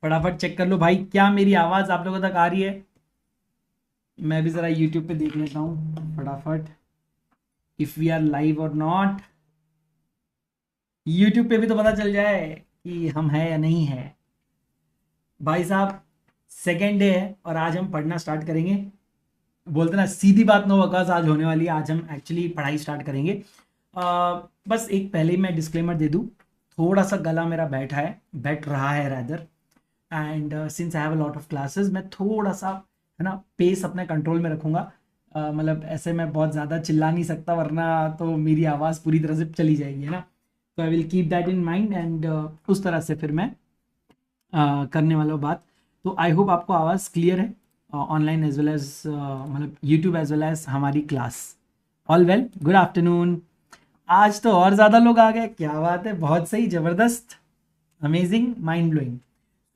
फटाफट चेक कर लो भाई, क्या मेरी आवाज आप लोगों तक आ रही है? मैं भी जरा यूट्यूब पे देख लेता हूँ फटाफट, इफ वी आर लाइव और नॉट। यूट्यूब पे भी तो पता चल जाए कि हम है या नहीं है। भाई साहब, सेकेंड डे है और आज हम पढ़ना स्टार्ट करेंगे। बोलते ना सीधी बात नो वकास आज होने वाली है। आज हम एक्चुअली पढ़ाई स्टार्ट करेंगे। बस एक पहले ही मैं डिस्क्लेमर दे दूं, थोड़ा सा गला मेरा बैठ रहा है rather. And since I have a lot of classes, मैं थोड़ा सा है ना पेस अपने कंट्रोल में रखूंगा। मतलब ऐसे मैं बहुत ज़्यादा चिल्ला नहीं सकता, वरना तो मेरी आवाज़ पूरी तरह से चली जाएगी, है ना। तो I will keep that in mind and उस तरह से फिर मैं करने वाला हूँ बात। तो आई होप आपको आवाज़ क्लियर है, ऑनलाइन एज वेल एज मतलब यूट्यूब एज वेल एज हमारी class. All well, good afternoon. आज तो और ज़्यादा लोग आ गए, क्या बात है, बहुत सही, ज़बरदस्त, अमेजिंग, माइंड ब्लोइंग।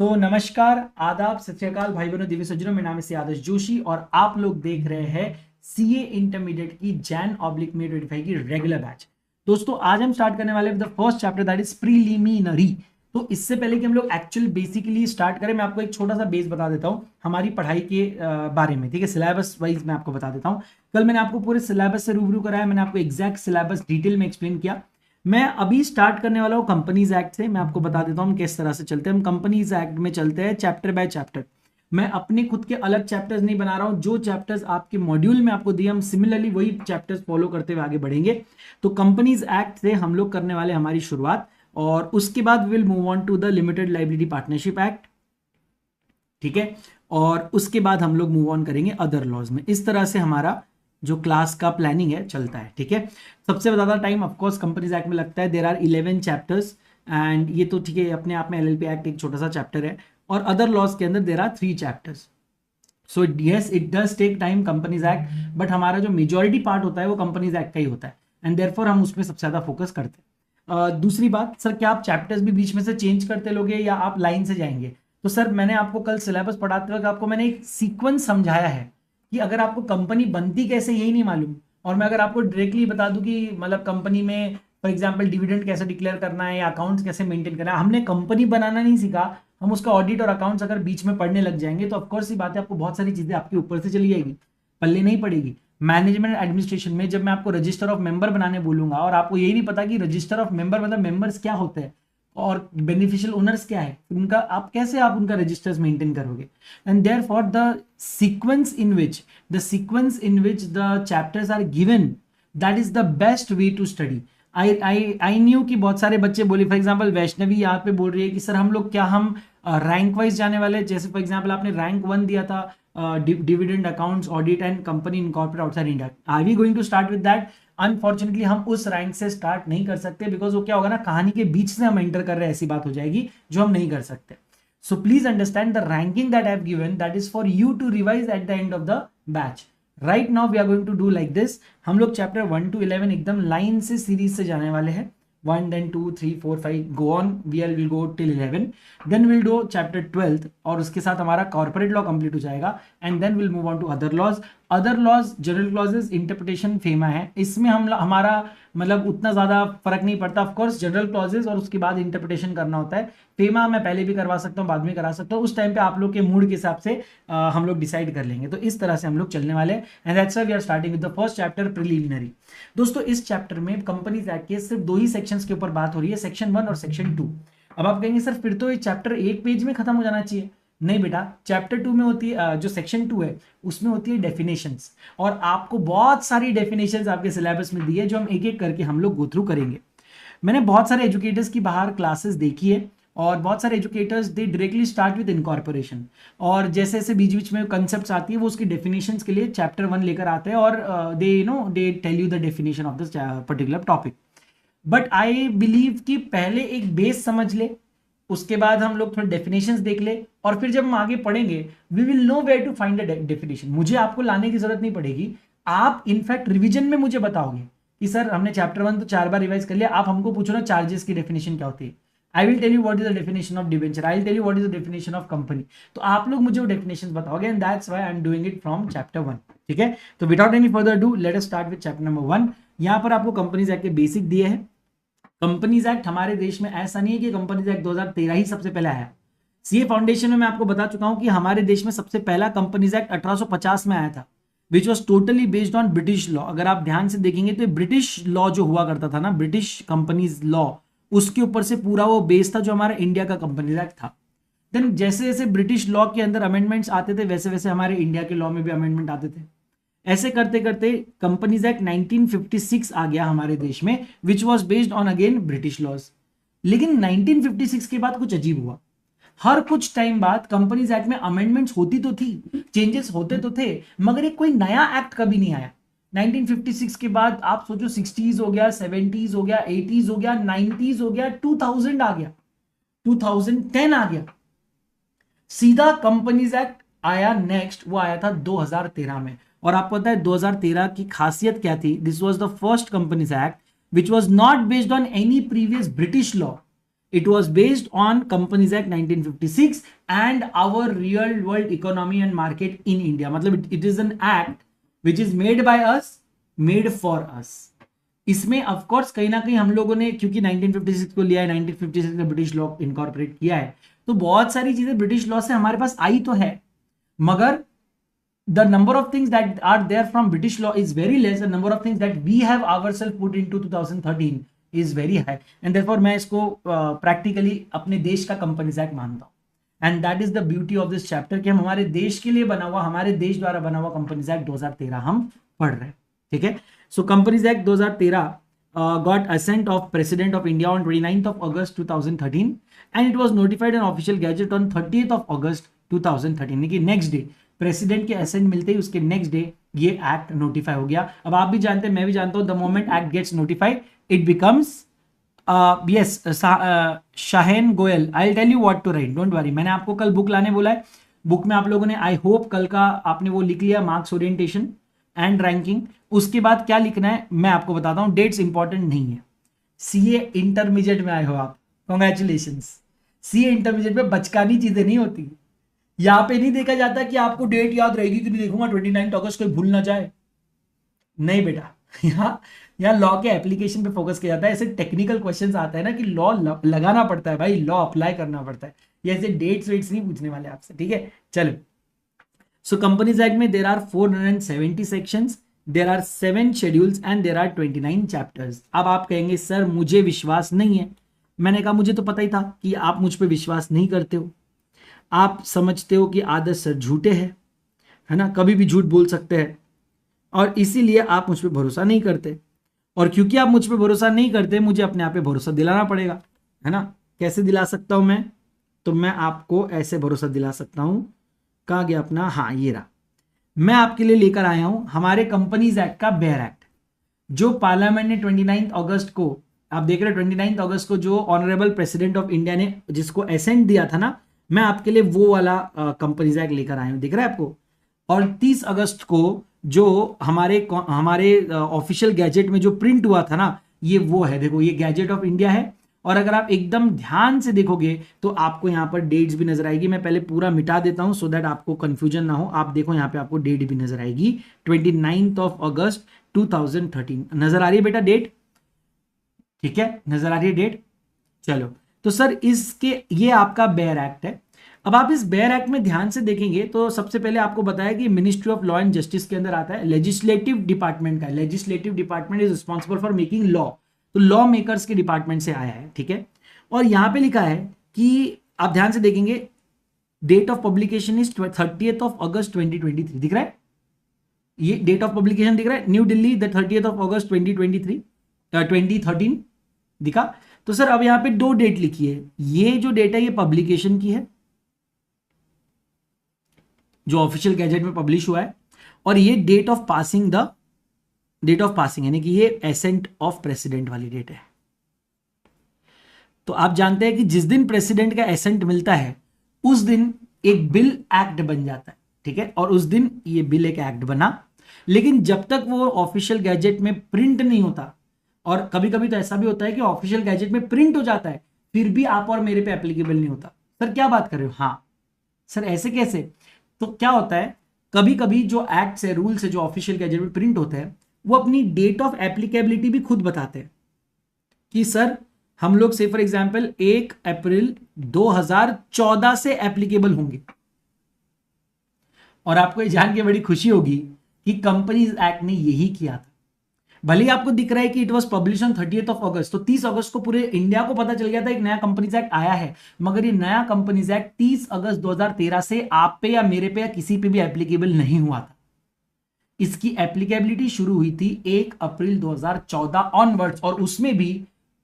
तो नमस्कार, आदाब, सत श्री अकाल भाई बहनों, दिव्य सज्जनों, मेरा नाम है आदर्श जोशी और आप लोग देख रहे हैं सीए इंटरमीडिएट की जैन/मे 25 की रेगुलर बैच। दोस्तों आज हम स्टार्ट करने वाले the first chapter, that is preliminary. तो इससे पहले कि हम लोग एक्चुअल बेसिकली स्टार्ट करें, मैं आपको एक छोटा सा बेस बता देता हूं हमारी पढ़ाई के बारे में, ठीक है। सिलेबस वाइज मैं आपको बता देता हूं। कल मैंने आपको पूरे सिलेबस से रूबरू कराया, मैंने आपको एग्जैक्ट सिलेबस डिटेल में एक्सप्लेन किया। मैं अभी स्टार्ट करने वाला हूँ कंपनीज एक्ट से। मैं आपको बता देता हूँ हम किस तरह से चलते हैं। हम कंपनीज एक्ट में चलते हैं चैप्टर बाय चैप्टर। मैं अपने खुद के अलग चैप्टर्स नहीं बना रहा हूँ, जो चैप्टर्स आपके मॉड्यूल में आपको दिए हम सिमिलरली वही चैप्टर्स फॉलो करते हुए आगे बढ़ेंगे। तो कंपनीज एक्ट से हम लोग करने वाले हमारी शुरुआत, और उसके बाद will move on to the limited liability partnership act, ठीक है। और उसके बाद हम लोग मूव ऑन करेंगे अदर लॉज में। इस तरह से हमारा जो क्लास का प्लानिंग है चलता है, ठीक है। सबसे ज़्यादा टाइम ऑफकोर्स कंपनीज एक्ट में लगता है। देर आर 11 चैप्टर्स एंड ये तो ठीक है, अपने आप में एलएलपी एक्ट एक छोटा सा चैप्टर है, और अदर लॉज के अंदर there are 3 chapters. So yes, it does take time companies act, but हमारा जो मेजोरिटी पार्ट होता है वो कंपनीज एक्ट का ही होता है, एंड देयरफॉर हम उसमें सबसे ज़्यादा फोकस करते हैं। दूसरी बात सर, क्या आप चैप्टर्स भी बीच में से चेंज करते लोगे या आप लाइन से जाएंगे? तो सर मैंने आपको कल सिलेबस पढ़ाते वक्त आपको मैंने एक सीक्वेंस समझाया है कि अगर आपको कंपनी बनती कैसे यही नहीं मालूम, और मैं अगर आपको डायरेक्टली बता दूं कि मतलब कंपनी में फॉर एग्जांपल डिविडेंड कैसे डिक्लेयर करना है या अकाउंट्स कैसे मेंटेन करना है, हमने कंपनी बनाना नहीं सीखा। हम उसका ऑडिट और अकाउंट्स अगर बीच में पढ़ने लग जाएंगे तो ऑफकोर्स ये बात है, आपको बहुत सारी चीजें आपके ऊपर से चली जाएगी, पल्ले नहीं पड़ेगी। मैनेजमेंट एडमिनिस्ट्रेशन में जब मैं आपको रजिस्टर ऑफ मेंबर बनाने बोलूंगा और आपको यही नहीं पता कि रजिस्टर ऑफ मेंबर मतलब मेंबर्स क्या होते हैं और बेनिफिशियल ओनर्स क्या है, उनका आप कैसे आप उनका रजिस्टर्स मेंटेन करोगे। And therefore the sequence in which the chapters are given, that is the best way to study. I knew कि बहुत सारे बच्चे बोले, फॉर एग्जाम्पल वैष्णवी यहाँ पे बोल रही है कि सर हम लोग क्या हम रैंक वाइज जाने वाले, जैसे फॉर एग्जाम्पल आपने रैंक 1 दिया था, dividend accounts audit and company incorporate outside India, are we going to start with that? Unfortunately हम उस रैंक से स्टार्ट नहीं कर सकते, बिकॉज वो क्या होगा ना, कहानी के बीच से हम एंटर कर रहे हैं, ऐसी बात हो जाएगी जो हम नहीं कर सकते। So please understand the ranking that I have given, that is for you to revise at the end of the batch. Right now we are going to do like this. हम लोग चैप्टर 1 to 11 एकदम line से series से जाने वाले हैं। 1 then 2 3 4 5 go on, we'll go till 11, then we'll do chapter 12 और उसके साथ हमारा कॉर्पोरेट लॉ कंप्लीट हो जाएगा, and then will move on to other laws. Other laws general clauses interpretation FEMA है, इसमें हम हमारा मतलब उतना ज़्यादा फर्क नहीं पड़ता। ऑफकोर्स जनरल क्लॉजेस और उसके बाद इंटरप्रिटेशन करना होता है। फेमा मैं पहले भी करवा सकता हूँ, बाद में करा सकता हूँ, उस टाइम पे आप लोग के मूड के हिसाब से हम लोग डिसाइड कर लेंगे। तो इस तरह से हम लोग चलने वाले हैं, and that's why we are starting with the first chapter preliminary. दोस्तों इस चैप्टर में कंपनीज एक्ट के सिर्फ 2 ही सेक्शंस के ऊपर बात हो रही है, सेक्शन 1 और सेक्शन 2। अब आप कहेंगे सर फिर तो ये चैप्टर एक पेज में खत्म हो जाना चाहिए। नहीं बेटा, चैप्टर 2 में होती है जो सेक्शन 2 है उसमें होती है डेफिनेशंस, और आपको बहुत सारी डेफिनेशंस आपके सिलेबस में दी है जो हम एक एक करके हम लोग गो थ्रू करेंगे। मैंने बहुत सारे एजुकेटर्स की बाहर क्लासेस देखी है, और बहुत सारे educators they directly start with incorporation, और जैसे जैसे बीच बीच में कंसेप्ट्स आती है वो उसकी डेफिनेशंस के लिए चैप्टर 1 लेकर आते हैं, और they tell you the definition of this particular topic. But I believe कि पहले एक बेस समझ ले, उसके बाद हम लोग थोड़े डेफिनेशंस देख ले, और फिर जब हम आगे पढ़ेंगे we will know where to find the definition. मुझे आपको लाने की जरूरत नहीं पड़ेगी, आप इनफैक्ट रिवीजन में मुझे बताओगे कि सर हमने चैप्टर 1 तो 4 बार रिवाइज कर लिया, आप हमको पूछो ना चार्जेस की डेफिनेशन क्या होती है। I will tell you what is the definition of debenture, I will tell you what is the definition of company. तो आप लोग मुझे वो डेफिनेशन बताओगे, and that's why I am doing it from chapter 1, ठीक है। तो without any further ado let us start with chapter number 1। यहाँ पर आपको कंपनीज एक्ट के बेसिक दिए हैं। कंपनीज एक्ट हमारे देश में ऐसा नहीं है कि कंपनीज एक्ट 2013 ही सबसे पहले आया। सीए फाउंडेशन में मैं आपको बता चुका हूं कि हमारे देश में सबसे पहला कंपनीज एक्ट 1850 में आया था, which was totally based on British law. अगर आप ध्यान से देखेंगे तो ब्रिटिश लॉ जो हुआ करता था ना, ब्रिटिश कंपनीज लॉ, उसके ऊपर से पूरा वो बेस था जो हमारा इंडिया का कंपनीज एक्ट था। देन जैसे जैसे ब्रिटिश लॉ के अंदर अमेंडमेंट्स आते थे वैसे वैसे हमारे इंडिया के लॉ में भी अमेंडमेंट आते थे। ऐसे करते करते कंपनीज एक्ट 1956 आ गया हमारे देश में, which was based on again British laws. लेकिन 1956 के बाद कुछ अजीब हुआ। हर कुछ टाइम बाद कंपनीज एक्ट में अमेंडमेंट्स होती तो थी, चेंजेस होते तो थे, मगर एक कोई नया एक्ट कभी नहीं आया। 1956 के बाद आप सोचो 60s हो गया, 70s हो गया, 80s हो गया, 90s हो गया, 2000 आ गया, 2010 आ गया, सीधा कंपनीज एक्ट आया नेक्स्ट। वो आया था 2013 में। और आपको पता है 2013 की खासियत क्या थी? This was the first companies act which was not based on any previous British law, it was based on Companies Act 1956 and our real world economy and market in India. मतलब it is an act which is made by us, made for us. इसमें of course कहीं ना कहीं हम लोगों ने, क्योंकि 1956 को लिया है, 1956 में ब्रिटिश लॉ इनकॉर्पोरेट किया है, तो बहुत सारी चीजें ब्रिटिश लॉ से हमारे पास आई तो है, मगर the number of things that are there from British law is very less. The number of things that we have ourselves put into 2013 is very high, and therefore मैं इसको practically अपने देश का कंपनीज एक्ट मानता हूँ। And that is the beauty of this chapter कि हम हमारे देश के लिए बना हुआ, हमारे देश द्वारा बना हुआ कंपनीज एक्ट 2013 हम पढ़ रहे हैं। ठीक है, सो companies act 2013 got assent of President of India on 29th of August 2013 and it was notified in official gazette on 30th of August 2013। यानी कि नेक्स्ट डे प्रेसिडेंट के असेंट मिलते ही उसके नेक्स्ट डे ये एक्ट नोटिफाई हो गया। अब आप भी जानते हैं, मैं भी जानता हूं, the moment act gets notified it becomes yes Shaheen Goyal, I will tell you what to write, don't worry. मैंने आपको कल बुक लाने बोला है, बुक में आप लोगों ने आई होप कल का आपने वो लिख लिया, मार्क्स ओरिएंटेशन एंड रैंकिंग। उसके बाद क्या लिखना है मैं आपको बताता हूं, डेट्स इंपॉर्टेंट नहीं है। सीए इंटरमीडिएट में आए हो आप, कॉन्ग्रेचुलेशन। सीए इंटरमीडिएट में बचकानी चीजें नहीं होती। यहां पे नहीं देखा जाता कि आपको डेट याद रहेगी कि नहीं, देखूंगा 29 अगस्त कोई भूल ना जाए, नहीं बेटा। यहाँ लॉ के एप्लीकेशन पे फोकस किया जाता है। ऐसे टेक्निकल क्वेश्चंस आता है ना कि लॉ लगाना पड़ता है भाई, लॉ अप्लाई करना पड़ता है, ये ऐसे डेट्स वेट्स नहीं पूछने वाले आपसे। ठीक है, चलो। सो कंपनीज एक्ट में there are 470 sections, there are 7 schedules and there are 29 chapters. अब आप कहेंगे सर मुझे विश्वास नहीं है। मैंने कहा मुझे तो पता ही था कि आप मुझ पर विश्वास नहीं करते हो, आप समझते हो कि आदर्श सर झूठे हैं, है ना, कभी भी झूठ बोल सकते हैं, और इसीलिए आप मुझ पर भरोसा नहीं करते। और क्योंकि आप मुझ पर भरोसा नहीं करते, मुझे अपने आप पे भरोसा दिलाना पड़ेगा, है ना। कैसे दिला सकता हूं मैं? तो मैं आपको ऐसे भरोसा दिला सकता हूं। कहा गया अपना, हाँ ये रहा। मैं आपके लिए लेकर आया हूं हमारे कंपनीज एक्ट का बेयर एक्ट, जो पार्लियामेंट ने 29 अगस्त को, आप देख रहे हो 29 अगस्त को जो ऑनरेबल प्रेसिडेंट ऑफ इंडिया ने जिसको असेंट दिया था ना, मैं आपके लिए वो वाला कंपनीज एक्ट लेकर आया हूं, दिख रहा है आपको। और 30 अगस्त को जो हमारे ऑफिशियल गैजेट में जो प्रिंट हुआ था ना, ये वो है, देखो ये गैजेट ऑफ इंडिया है। और अगर आप एकदम ध्यान से देखोगे तो आपको यहाँ पर डेट्स भी नजर आएगी। मैं पहले पूरा मिटा देता हूं सो दैट आपको कंफ्यूजन ना हो। आप देखो यहाँ पे आपको डेट भी नजर आएगी, 29 अगस्त 2013 नजर आ रही है बेटा डेट, ठीक है, नजर आ रही है डेट। चलो, तो सर इसके ये आपका बेयर एक्ट है। अब आप इस बेयर एक्ट में ध्यान से देखेंगे तो सबसे पहले आपको बताया कि ministry of law and justice के अंदर आता है, लेजिस्लेटिव डिपार्टमेंट का। Legislative department is responsible for making law, तो लॉ मेकर्स के डिपार्टमेंट से आया है, ठीक है। और यहां पे लिखा है कि आप ध्यान से देखेंगे, date of publication is 30th of August 2023, दिख रहा है, ये डेट ऑफ पब्लिकेशन दिख रहा है, new Delhi the 30th of August 2013 दिखा। तो सर अब यहां पे 2 डेट लिखी है, ये जो डेट है ये पब्लिकेशन की है जो ऑफिशियल गैजेट में पब्लिश हुआ है, और ये डेट ऑफ पासिंग यानी कि ये एसेंट ऑफ प्रेसिडेंट वाली डेट है। तो आप जानते हैं कि जिस दिन प्रेसिडेंट का एसेंट मिलता है उस दिन एक बिल एक्ट बन जाता है, ठीक है। और उस दिन ये बिल एक एक्ट बना, लेकिन जब तक वो ऑफिशियल गैजेट में प्रिंट नहीं होता, और कभी कभी तो ऐसा भी होता है कि ऑफिशियल गैजेट में प्रिंट हो जाता है फिर भी आप और मेरे पे एप्लीकेबल नहीं होता। सर क्या बात कर रहे हो? हाँ सर ऐसे कैसे? तो क्या होता है, कभी कभी जो एक्ट्स है, रूल्स है, जो ऑफिशियल गैजेट में प्रिंट होते हैं, वो अपनी डेट ऑफ एप्लीकेबिलिटी भी खुद बताते हैं कि सर हम लोग से फॉर एग्जांपल 1 अप्रैल 2014 से एप्लीकेबल होंगे। और आपको ये जान के बड़ी खुशी होगी कि कंपनीज एक्ट ने यही किया था। भले ही आपको दिख रहा है कि it was publish on 30th of अगस्त, तो 30 अगस्त को पूरे इंडिया को पता चल गया था एक नया कंपनीज एक्ट आया है, मगर ये नया कंपनीज एक्ट 30 अगस्त 2013 से आप पे या मेरे पे या किसी पे भी एप्लीकेबल नहीं हुआ था। इसकी एप्लीकेबिलिटी शुरू हुई थी 1 अप्रैल 2014 ऑनवर्ड्स, और उसमें भी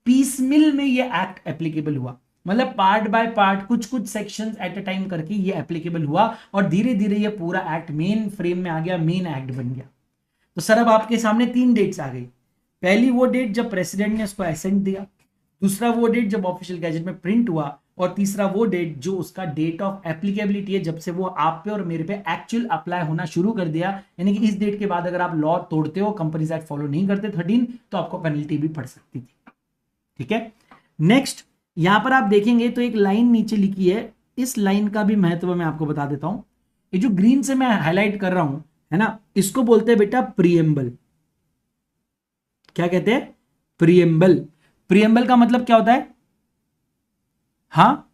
पीसमिल में ये एक्ट एप्लीकेबल हुआ, मतलब पार्ट बाय पार्ट कुछ कुछ सेक्शंस एट अ टाइम करके ये एप्लीकेबल हुआ, और धीरे धीरे ये पूरा एक्ट मेन फ्रेम में आ गया, मेन एक्ट बन गया। तो सर अब आपके सामने 3 डेट्स आ गई। पहली वो डेट जब प्रेसिडेंट ने उसको एसेंट दिया, दूसरा वो डेट जब ऑफिशियल गैजेट में प्रिंट हुआ, और तीसरा वो डेट जो उसका डेट ऑफ एप्लीकेबिलिटी है, जब से वो आप पे और मेरे पे एक्चुअल अप्लाई होना शुरू कर दिया। यानी कि इस डेट के बाद अगर आप लॉ तोड़ते हो, कंपनीज एक्ट फॉलो नहीं करते 13, तो आपको पेनल्टी भी पड़ सकती थी। ठीक है, नेक्स्ट यहां पर आप देखेंगे तो एक लाइन नीचे लिखी है, इस लाइन का भी महत्व मैं आपको बता देता हूं। ये जो ग्रीन से मैं हाईलाइट कर रहा हूं, है ना, इसको बोलते हैं बेटा प्रीएम्बल। क्या कहते हैं? प्रीएम्बल। प्रीएम्बल का मतलब क्या होता है? हाँ,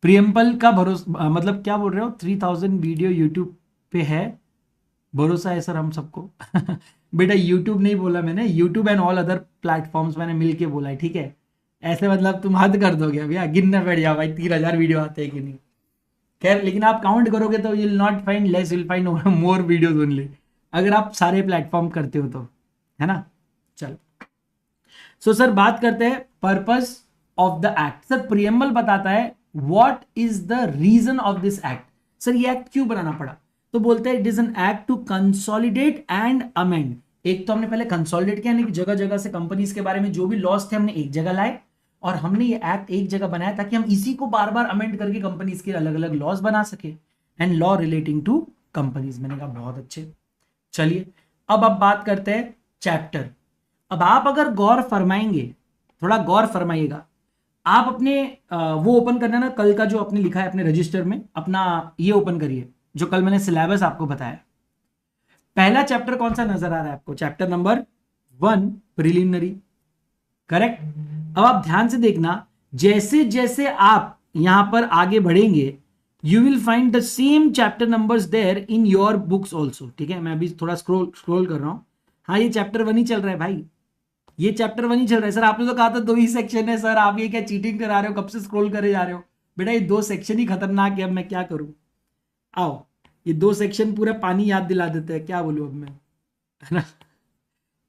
प्रीएम्बल का भरोसा मतलब क्या बोल रहे हो? 3000 वीडियो यूट्यूब पे है, भरोसा है सर हम सबको। बेटा यूट्यूब नहीं बोला मैंने, YouTube and all other platforms मैंने मिलके बोला है, ठीक है? ऐसे मतलब तुम हद कर दोगे भैया, गिनना बैठ जाओ भाई 3000 वीडियो आते हैं कि नहीं। खैर, लेकिन आप काउंट करोगे तो you will not find less, will find more videos only, अगर आप सारे प्लेटफॉर्म करते हो तो, है ना? चलो, सो सर बात करते हैं purpose of the act. Sir preamble बताता है what is the reason of this act. Sir ये एक्ट क्यों बनाना पड़ा? तो बोलते हैं it is an act to consolidate and amend. एक तो हमने पहले कंसोलिडेट किया, यानी कि जगह जगह से कंपनीज के बारे में जो भी लॉस थे हमने एक जगह लाए, और हमने ये एक्ट एक जगह बनाया ताकि हम इसी को बार बार अमेंड करके कंपनीज के अलग अलग लॉस बना सके, and law relating to companies. मैंने कहा बहुत अच्छे। चलिए अब बात करते हैं चैप्टर। अब आप अगर गौर फरमाएंगे, थोड़ा गौर फरमाइएगा, आप अपने वो ओपन करना ना, कल का जो आपने लिखा है अपने रजिस्टर में, अपना ये ओपन करिए जो कल मैंने सिलेबस आपको बताया। पहला चैप्टर कौन सा नजर आ रहा है आपको? Chapter number 1 preliminary, correct? अब आप ध्यान से देखना, जैसे जैसे आप यहां पर आगे बढ़ेंगे, you will find the same chapter numbers there in your books also. ठीक है, मैं अभी थोड़ा स्क्रोल कर रहा हूं। हाँ, ये चैप्टर 1 ही चल रहा है भाई, ये चैप्टर 1 ही चल रहा है। सर आपने तो कहा था 2 ही सेक्शन है, सर आप ये क्या चीटिंग करा रहे हो, कब से स्क्रॉल करे जा रहे हो? बेटा ये 2 सेक्शन ही खतरनाक है, अब मैं क्या करूं? आओ, ये 2 सेक्शन पूरा पानी याद दिला देते हैं, क्या बोलूं अब मैं, है ना?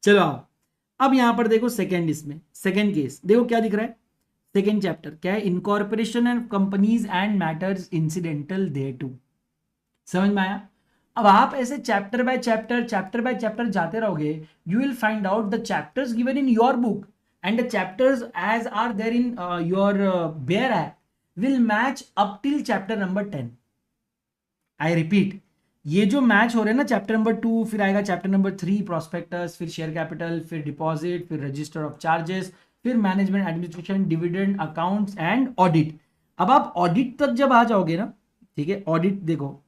चलो आओ, अब यहां पर देखो सेकेंड, इसमें सेकेंड केस देखो क्या दिख रहा है। सेकेंड चैप्टर क्या है? Incorporation and companies and matters incidental thereto. समझ में आया? अब आप ऐसे चैप्टर बाय चैप्टर जाते रहोगे, you will find out the chapters given in your book and the chapters as are there in your bare app will match up till chapter number 10। I repeat, ये जो match हो रहे हैं ना, chapter number 2, फिर आएगा chapter number 3 prospectus, फिर share capital, फिर डिपॉजिट, फिर रजिस्टर ऑफ चार्जेस, फिर management administration, dividend accounts and audit. अब आप ऑडिट तक जब आ जाओगे ना, ठीक है, ऑडिट देखो,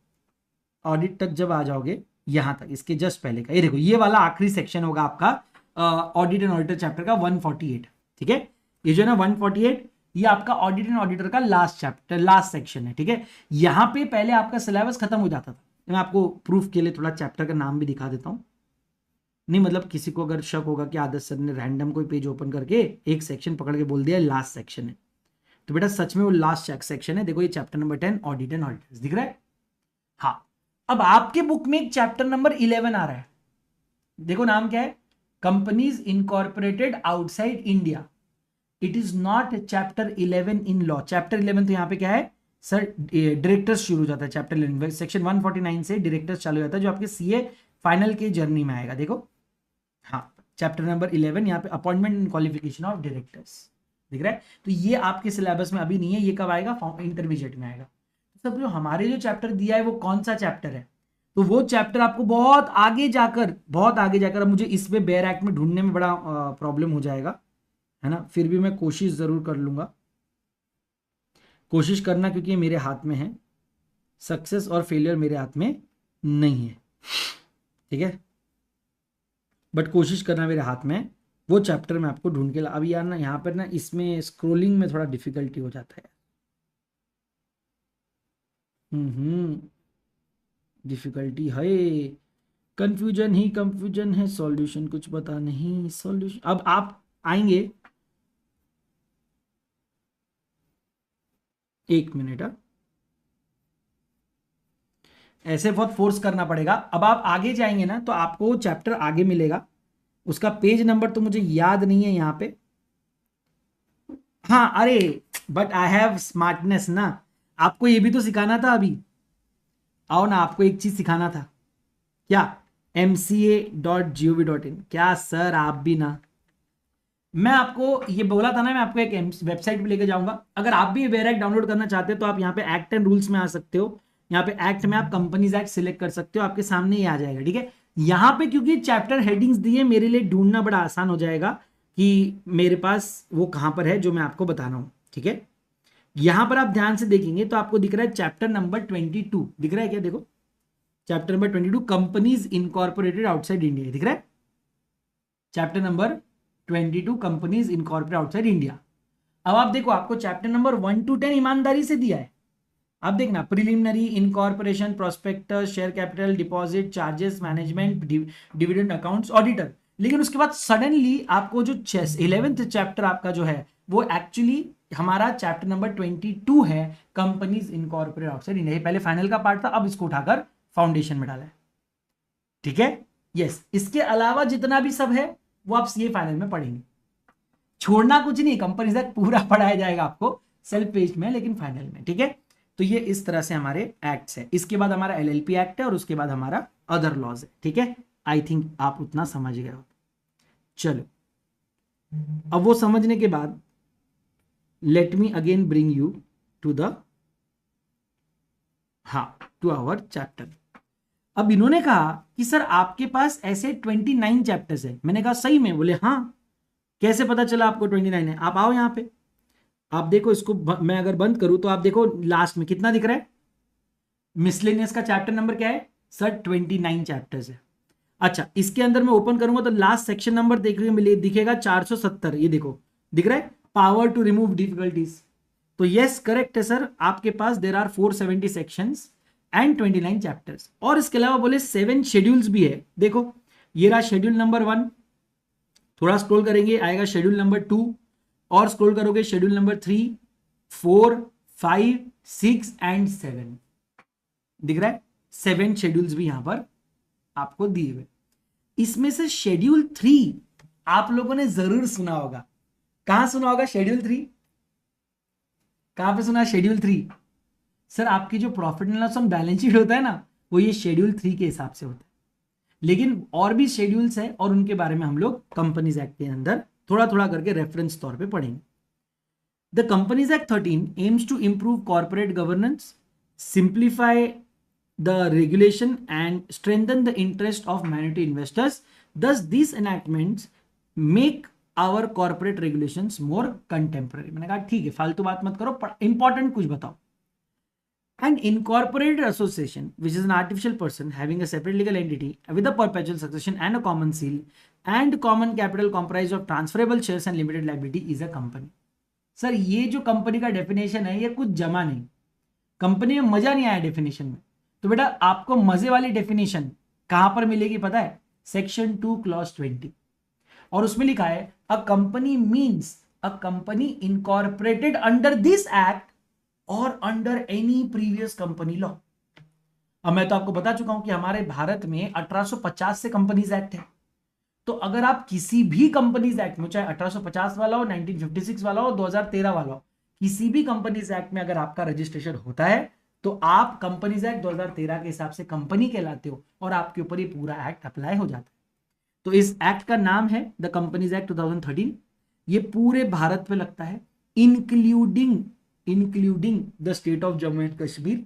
ऑडिट तक जब आ जाओगे यहां तक, इसके जस्ट पहले का ये देखो, ये वाला आखिरी सेक्शन होगा आपका ऑडिट एंड ऑडिटर चैप्टर का 148। ठीक है, ये जो है ना 148, ये आपका ऑडिट एंड ऑडिटर का लास्ट चैप्टर, लास्ट सेक्शन है। ठीक है, यहां पे पहले आपका सिलेबस खत्म हो जाता था। मैं आपको प्रूफ के लिए थोड़ा चैप्टर का नाम भी दिखा देता हूं। नहीं मतलब किसी को अगर शक होगा कि आदर्श सर ने रैंडम कोई पेज ओपन करके एक सेक्शन पकड़ के बोल दिया लास्ट सेक्शन है, तो बेटा सच में वो लास्ट सेक्शन है। देखो ये chapter number 10 audit and auditors दिख रहा है। हाँ, अब आपके बुक में एक चैप्टर नंबर 11 आ रहा है, देखो नाम क्या है? Companies incorporated outside India. It is not chapter 11 in law. Chapter 11 तो यहां पे क्या है सर? डायरेक्टर्स शुरू हो जाता है चैप्टर 11, सेक्शन 149 से डायरेक्टर्स चालू हो जाता है, जो आपके सीए फाइनल के जर्नी में आएगा। देखो हाँ, चैप्टर नंबर 11 यहाँ पे appointment and qualification of directors दिख रहा है। तो ये आपके सिलेबस में अभी नहीं है, ये कब आएगा? इंटरमीडिएट में आएगा। सब जो हमारे जो चैप्टर दिया है वो कौन सा चैप्टर है? तो वो चैप्टर आपको बहुत आगे जाकर, अब मुझे इसमें बेयर एक्ट में ढूंढने में बड़ा प्रॉब्लम हो जाएगा, है ना? फिर भी मैं कोशिश जरूर कर लूंगा, कोशिश करना, क्योंकि मेरे हाथ में है, सक्सेस और फेलियर मेरे हाथ में नहीं है। ठीक है, बट कोशिश करना मेरे हाथ में वो चैप्टर मैं आपको ढूंढ के अब यार ना यहाँ पर ना इसमें स्क्रोलिंग में थोड़ा डिफिकल्टी हो जाता है। डिफिकल्टी है, कंफ्यूजन ही कंफ्यूजन है, सॉल्यूशन कुछ पता नहीं। सॉल्यूशन अब आप आएंगे, 1 मिनट। ऐसे बहुत फोर्स करना पड़ेगा। अब आप आगे जाएंगे ना तो आपको चैप्टर आगे मिलेगा, उसका पेज नंबर तो मुझे याद नहीं है यहाँ पे। हाँ अरे बट आई हैव स्मार्टनेस ना, आपको ये भी तो सिखाना था अभी। आओ ना, आपको एक चीज सिखाना था। क्या? mca.gov.in। क्या सर आप भी ना, मैं आपको ये बोला था ना, मैं आपको एक वेबसाइट पे लेके जाऊंगा। अगर आप भी वेर एक्ट डाउनलोड करना चाहते हो तो आप यहाँ पे एक्ट एंड रूल्स में आ सकते हो। यहाँ पे एक्ट में आप कंपनीज एक्ट सिलेक्ट कर सकते हो, आपके सामने ही आ जाएगा। ठीक है, यहाँ पे क्योंकि चैप्टर हेडिंग्स दिए मेरे लिए ढूंढना बड़ा आसान हो जाएगा कि मेरे पास वो कहां पर है जो मैं आपको बता रहा हूं। ठीक है, यहां पर आप ध्यान से देखेंगे तो आपको दिख रहा है चैप्टर नंबर 22 दिख रहा है क्या? देखो chapter number 22 companies incorporated outside India दिख रहा है। Chapter number 22 companies incorporated outside India. अब आप देखो, आपको चैप्टर नंबर 1 to 10 ईमानदारी से दिया है। आप देखना, preliminary, incorporation, prospectus, share capital, deposit, charges, management, dividend accounts, auditor. लेकिन उसके बाद सडनली आपको जो 11th चैप्टर आपका जो है वो एक्चुअली हमारा चैप्टर नंबर 22 है, कंपनीज इनकॉर्पोरेटेड आउटसाइड इंडिया। पहले फाइनल का पार्ट था, अब इसको उठाकर फाउंडेशन में डाला है। ठीक है, यस। इसके अलावा जितना भी सब है वो आप ये फाइनल में पढ़ेंगे, छोड़ना कुछ नहीं, कंपनीज एक्ट पूरा पढ़ाया जाएगा आपको सेल्फ पेज में, लेकिन फाइनल में। ठीक है, तो ये इस तरह से हमारे एक्ट्स है। इसके बाद हमारा एलएलपी एक्ट है और उसके बाद हमारा अदर लॉज है। ठीक है, आई थिंक आप उतना समझ गए हो। चलो, अब वो समझने के बाद let me again bring you to the to our chapter. अब इन्होंने कहा कि सर आपके पास ऐसे 29 चैप्टर्स है। मैंने कहा सही में? बोले हाँ। कैसे पता चला आपको 29 है? आप आओ यहाँ पे, आप देखो इसको मैं अगर बंद करूं तो आप देखो लास्ट में कितना दिख रहा है। मिसलेनियस का चैप्टर नंबर क्या है सर? 29 चैप्टर्स है। अच्छा, इसके अंदर मैं ओपन करूंगा तो लास्ट सेक्शन नंबर देखिए दिखेगा 470। ये देखो दिख रहा है, पावर टू रिमूव डिफिकल्टीज। तो यस करेक्ट है सर, आपके पास there are 470 sections and 29 chapters. और इसके अलावा बोले 7 शेड्यूल्स भी है। देखो ये रहा शेड्यूल नंबर 1, थोड़ा स्क्रॉल करेंगे आएगा शेड्यूल नंबर 2, और स्क्रॉल करोगे शेड्यूल नंबर 3, 4, 5, 6 एंड 7 दिख रहा है। 7 शेड्यूल्स भी यहां पर आपको दिए हुए। इसमें से शेड्यूल 3 आप लोगों ने जरूर सुना होगा। कहां सुना होगा शेड्यूल 3? कहां पे सुना शेड्यूल 3? सर आपकी जो profit and loss on balance sheet होता है ना, वो ये शेड्यूल 3 के हिसाब से होता है। लेकिन और भी शेड्यूल्स है और उनके बारे में हम लोग कंपनीज एक्ट के अंदर थोड़ा थोड़ा करके रेफरेंस तौर पे पढ़ेंगे। The companies act 13 aims to improve corporate governance, simplify the regulation and strengthen the interest of minority investors. Thus these enactments make our corporate regulations more contemporary। मैंने कहा ठीक है, फालतू बात मत करो, इंपॉर्टेंट कुछ बताओ। An incorporated association which is an artificial person having a separate legal entity with a perpetual succession and a common seal and common capital comprised of transferable shares and limited liability is a company। Sir ये जो company का definition है ये कुछ जमा नहीं, company में मजा नहीं आया डेफिनेशन में। तो बेटा आपको मजे वाली डेफिनेशन कहां पर मिलेगी पता है? सेक्शन 2 क्लॉज 20, और उसमें लिखा है a company means a company incorporated under this act और under any previous company law. अब मैं तो आपको बता चुका हूं कि हमारे भारत में 1850 से कंपनीज एक्ट है। तो अगर आप किसी भी कंपनीज एक्ट में, चाहे 1850 वाला हो, 1956 वाला हो, 2013 वाला हो, किसी भी कंपनीज एक्ट में अगर आपका रजिस्ट्रेशन होता है तो आप कंपनीज एक्ट 2013 के हिसाब से कंपनी कहलाते हो और आपके ऊपर ये पूरा एक्ट अप्लाई हो जाता है। तो इस एक्ट का नाम है द कंपनीज एक्ट 2013। ये पूरे भारत पे लगता है, including the state of Jammu and Kashmir.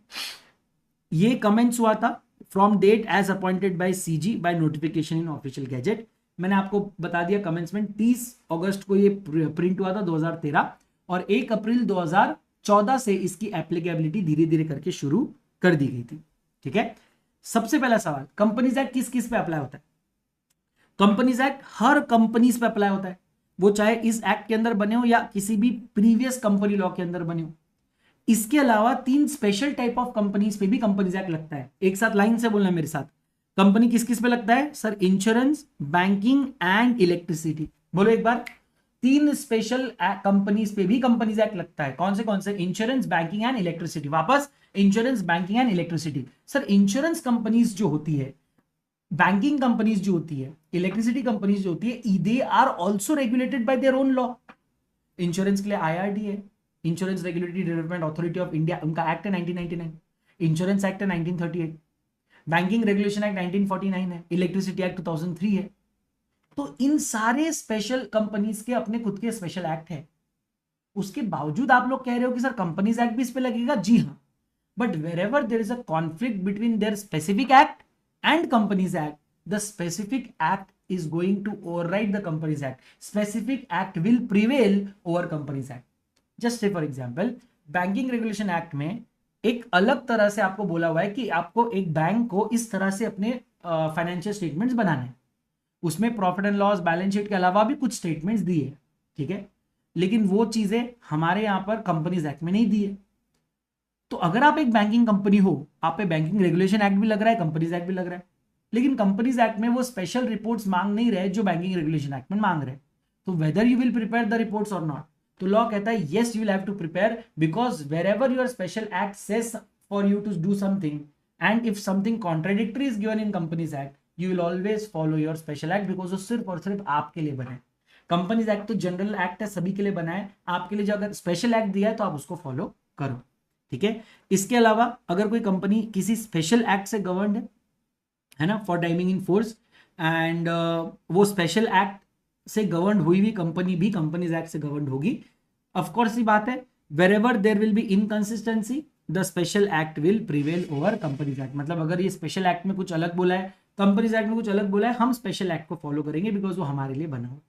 ये कमेंट्स हुआ था from date as appointed by CG by notification in official gazette. मैंने आपको बता दिया कमेंसमेंट 30 अगस्त को ये प्रिंट हुआ था 2013, और 1 अप्रैल 2014 से इसकी एप्लीकेबिलिटी धीरे धीरे करके शुरू कर दी गई थी। ठीक है, सबसे पहला सवाल, कंपनीज एक्ट किस किस पे अप्लाई होता है? कंपनीज एक्ट हर कंपनीज पे अप्लाई होता है, वो चाहे इस एक्ट के अंदर बने हो या किसी भी प्रीवियस कंपनी लॉ के अंदर बने हो। इसके अलावा 3 स्पेशल टाइप ऑफ कंपनीज पे भी कंपनीज एक्ट लगता है। एक साथ लाइन से बोलना मेरे साथ, कंपनी किस किस पे लगता है sir? Insurance, banking and electricity. बोलो एक बार। 3 स्पेशल कंपनीज पे भी कंपनीज एक्ट लगता है। कौन से? Insurance, banking and electricity. वापस, insurance, banking and electricity. Sir insurance companies जो होती है, बैंकिंग कंपनीज जो होती है, इलेक्ट्रिसिटी कंपनीज जो होती है, they are also regulated by their own law. Insurance के लिए आईआरडी है, insurance regulatory development authority of India, उनका एक्ट है 1999। इंश्योरेंस एक्ट है 1938। बैंकिंग रेगुलेशन एक्ट 1949 है। इलेक्ट्रिसिटी एक्ट 2003 है। तो इन सारे स्पेशल कंपनीज के अपने खुद के स्पेशल एक्ट है। उसके बावजूद आप लोग कह रहे हो कि सर कंपनीज एक्ट भी इस पे लगेगा। जी हाँ, but wherever there is a conflict between their specific act and companies act, the specific act is going to override the companies act. Specific act will prevail over companies act. Just say for example, banking regulation act में एक अलग तरह से आपको बोला हुआ है कि आपको एक बैंक को इस तरह से अपने फाइनेंशियल स्टेटमेंट्स बनाने हैं। उसमें profit and loss, balance sheet के अलावा भी कुछ स्टेटमेंट्स दिए, ठीक है, लेकिन वो चीजें हमारे यहां पर कंपनीज एक्ट में नहीं दी है। तो अगर आप एक बैंकिंग कंपनी हो, आप पे बैंकिंग रेगुलेशन एक्ट भी लग रहा है, कंपनीज एक्ट भी लग रहा है, लेकिन कंपनीज एक्ट में वो स्पेशल रिपोर्ट्स मांग नहीं रहे जो बैंकिंग रेगुलेशन एक्ट में मांग रहे। तो whether you will prepare the reports और नॉट, तो लॉ कहता है yes you will have to prepare, because wherever your special act says for you to do something and if something contradictory is given in companies act, you will always follow your special act, because वो सिर्फ और सिर्फ आपके लिए बने। Companies act तो general act है, सभी के लिए बना है, आपके लिए जो अगर स्पेशल एक्ट दिया है तो आप उसको फॉलो करो, ठीक है। इसके अलावा अगर कोई कंपनी किसी स्पेशल एक्ट से गवर्नड है ना, for timing in force, and वो स्पेशल एक्ट से गवर्न हुई हुई कंपनी भी कंपनीज एक्ट से गवर्न होगी, ऑफकोर्स ही बात है। Wherever there will be inconsistency, the special act will prevail over companies act. मतलब अगर ये स्पेशल एक्ट में कुछ अलग बोला है, कंपनीज एक्ट में कुछ अलग बोला है, हम स्पेशल एक्ट को फॉलो करेंगे बिकॉज वो हमारे लिए बना हो।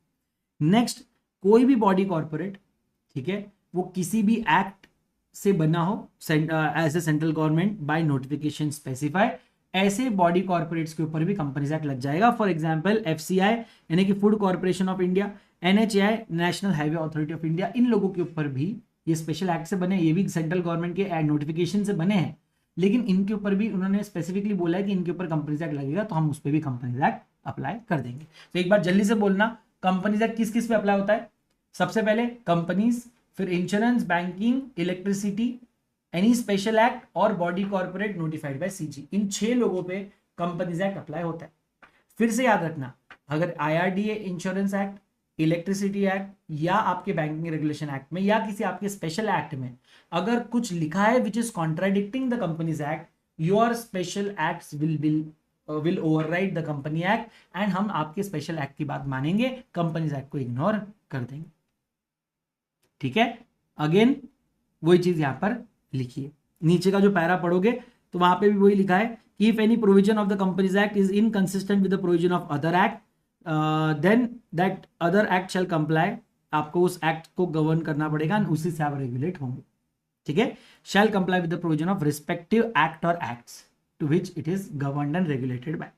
नेक्स्ट, कोई भी बॉडी कॉर्पोरेट, ठीक है, वो किसी भी एक्ट से बना हो as a central government by notification specify, ऐसे बॉडी कॉर्पोरेट्स के ऊपर भी कंपनीज एक्ट लग जाएगा। फॉर एग्जांपल एफसीआई यानी कि food corporation of India, NHAI national highway authority of India, इन लोगों के ऊपर भी ये स्पेशल एक्ट से बने, ये भी सेंट्रल गवर्नमेंट के नोटिफिकेशन से बने हैं, लेकिन इनके ऊपर भी उन्होंने स्पेसिफिकली बोला है कि इनके ऊपर कंपनीज एक्ट लगेगा, तो हम उस पर भी कंपनीज एक्ट अप्लाई कर देंगे। तो एक बार जल्दी से बोलना, कंपनीज एक्ट किस किस पे अप्लाई होता है? सबसे पहले कंपनीज, फिर insurance, banking, electricity, any special act और body corporate notified by CG, इन 6 लोगों पे कंपनीज एक्ट अप्लाई होता है। फिर से याद रखना, अगर IRDA, insurance act, electricity act या आपके बैंकिंग रेगुलेशन एक्ट में या किसी आपके स्पेशल एक्ट में अगर कुछ लिखा है which is contradicting the companies act, your special acts will override the company act, and हम आपके स्पेशल एक्ट की बात मानेंगे, कंपनीज एक्ट को इग्नोर कर देंगे, ठीक है। अगेन वही चीज यहां पर लिखिए, नीचे का जो पैरा पढ़ोगे तो वहां पे भी वही लिखा है कि if any provision of the companies act is inconsistent with the provision of other act, then that other act shall comply, आपको उस एक्ट को गवर्न करना पड़ेगा, उसी से आप रेगुलेट होंगे, ठीक है। Shall comply with the provision of respective act और acts to which it is governed and regulated by.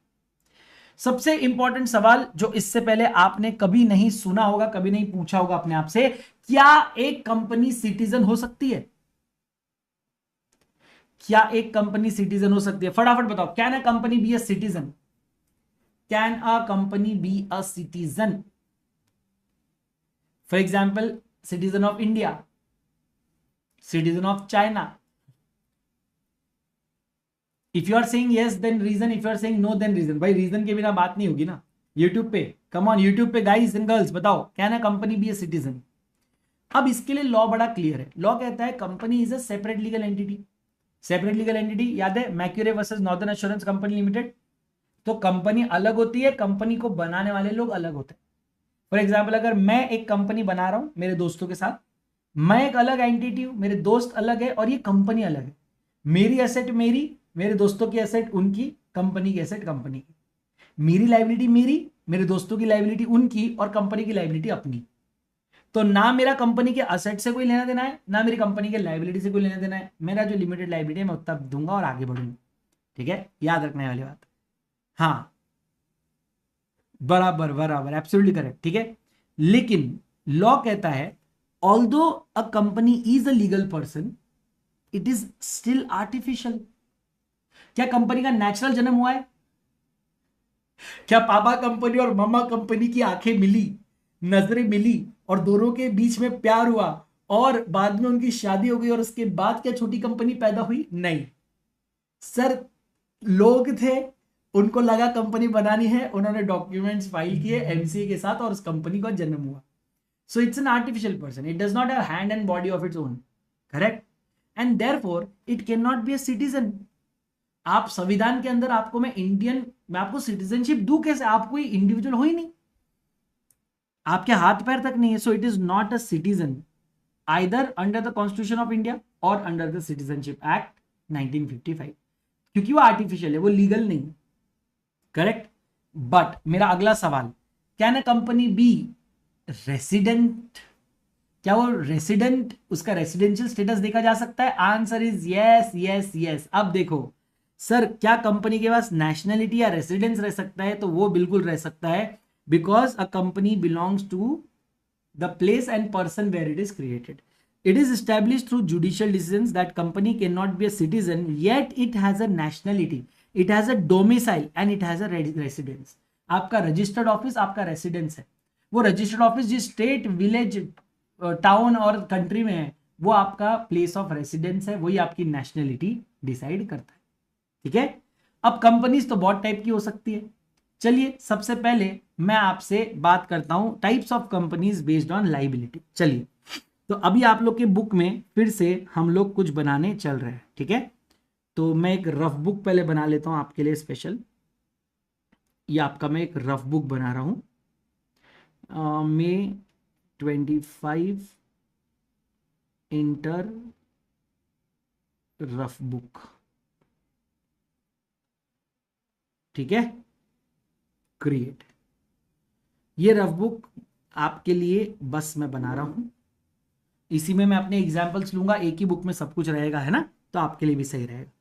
सबसे इंपॉर्टेंट सवाल जो इससे पहले आपने कभी नहीं सुना होगा, कभी नहीं पूछा होगा अपने आप से, क्या एक कंपनी सिटीजन हो सकती है? क्या एक कंपनी सिटीजन हो सकती है? फटाफट बताओ, can a company be a citizen? Can a company be a citizen? For example, citizen of India, citizen of China. If you are saying yes then reason, if you are saying no then reason. भाई reason के बिना बात नहीं होगी ना YouTube पे। Come on YouTube पे guys and girls, बताओ, can a company be a citizen? अब इसके लिए लॉ बड़ा क्लियर है। लॉ कहता है company is a separate legal entity. Separate legal entity याद है, Macaura versus Northern Assurance Company Limited. तो कंपनी अलग होती है, कंपनी को बनाने वाले लोग अलग होते हैं। फॉर एग्जाम्पल, अगर मैं एक कंपनी बना रहा हूं मेरे दोस्तों के साथ, मैं एक अलग एंटिटी हूं, मेरे दोस्त अलग है और ये कंपनी अलग है। मेरी एसेट मेरी, मेरे दोस्तों की एसेट उनकी, कंपनी की एसेट कंपनी की। मेरी लाइबिलिटी मेरी, मेरे दोस्तों की लाइबिलिटी उनकी और कंपनी की लाइबिलिटी अपनी। तो ना मेरा कंपनी के असेट से कोई लेना देना है, ना मेरी कंपनी के लाइबिलिटी से कोई लेना देना है। मेरा जो लिमिटेड लाइबिलिटी है मैं उतना दूंगा और आगे बढ़ूंगा, ठीक है, याद रखने वाली बात। हाँ, बराबर बराबर, एब्सोल्युटली करेक्ट, ठीक है। लेकिन लॉ कहता है although a company is a legal person, it is still artificial. क्या कंपनी का नेचुरल जन्म हुआ है? क्या पापा कंपनी और मम्मा कंपनी की आंखें मिली, नजरें मिली और दोनों के बीच में प्यार हुआ और बाद में उनकी शादी हो गई और उसके बाद क्या छोटी कंपनी पैदा हुई? नहीं सर, लोग थे, उनको लगा कंपनी बनानी है, उन्होंने डॉक्यूमेंट्स फाइल किए एमसीए के साथ और उस कंपनी का जन्म हुआ। So it's an artificial person, it does not have hand and body of its own, correct, and therefore it can not be a citizen. आप संविधान के अंदर आपको मैं आपको सिटीजनशिप दूं कैसे? आप कोई इंडिविजुअल हो ही नहीं, आपके हाथ पैर तक नहीं है। So it is not a citizen either under the constitution of India और अंडर द सिटीजनशिप एक्ट 1955, क्योंकि वो आर्टिफिशियल है, वो लीगल नहीं, करेक्ट। बट मेरा अगला सवाल, can a company B resident? क्या वो रेसिडेंट, उसका रेसिडेंशियल स्टेटस देखा जा सकता है? Answer is yes yes yes. अब देखो सर, क्या कंपनी के पास नेशनलिटी या रेसिडेंस रह सकता है? तो वो बिल्कुल रह सकता है, because a company belongs to the place and person where it is created. It is established through judicial decisions that company cannot be a citizen, yet it has a nationality, it has a domicile and it has a residence. आपका registered office आपका residence है, वो registered office जिस state, village, town और country में है वो आपका प्लेस ऑफ रेसिडेंस है, वही आपकी नेशनलिटी डिसाइड करता है, ठीक है। अब कंपनीज तो बहुत टाइप की हो सकती है। चलिए सबसे पहले मैं आपसे बात करता हूं types of companies based on liability. चलिए, तो अभी आप लोग के बुक में फिर से हम लोग कुछ बनाने चल रहे हैं, ठीक है। तो मैं एक रफ बुक पहले बना लेता हूं आपके लिए स्पेशल। ये आपका मैं एक रफ बुक बना रहा हूं, मे 25 इंटर रफ बुक, ठीक है, क्रिएट। ये रफ बुक आपके लिए बस मैं बना रहा हूं, इसी में मैं अपने एग्जाम्पल्स लूंगा, एक ही बुक में सब कुछ रहेगा, है ना, तो आपके लिए भी सही रहेगा।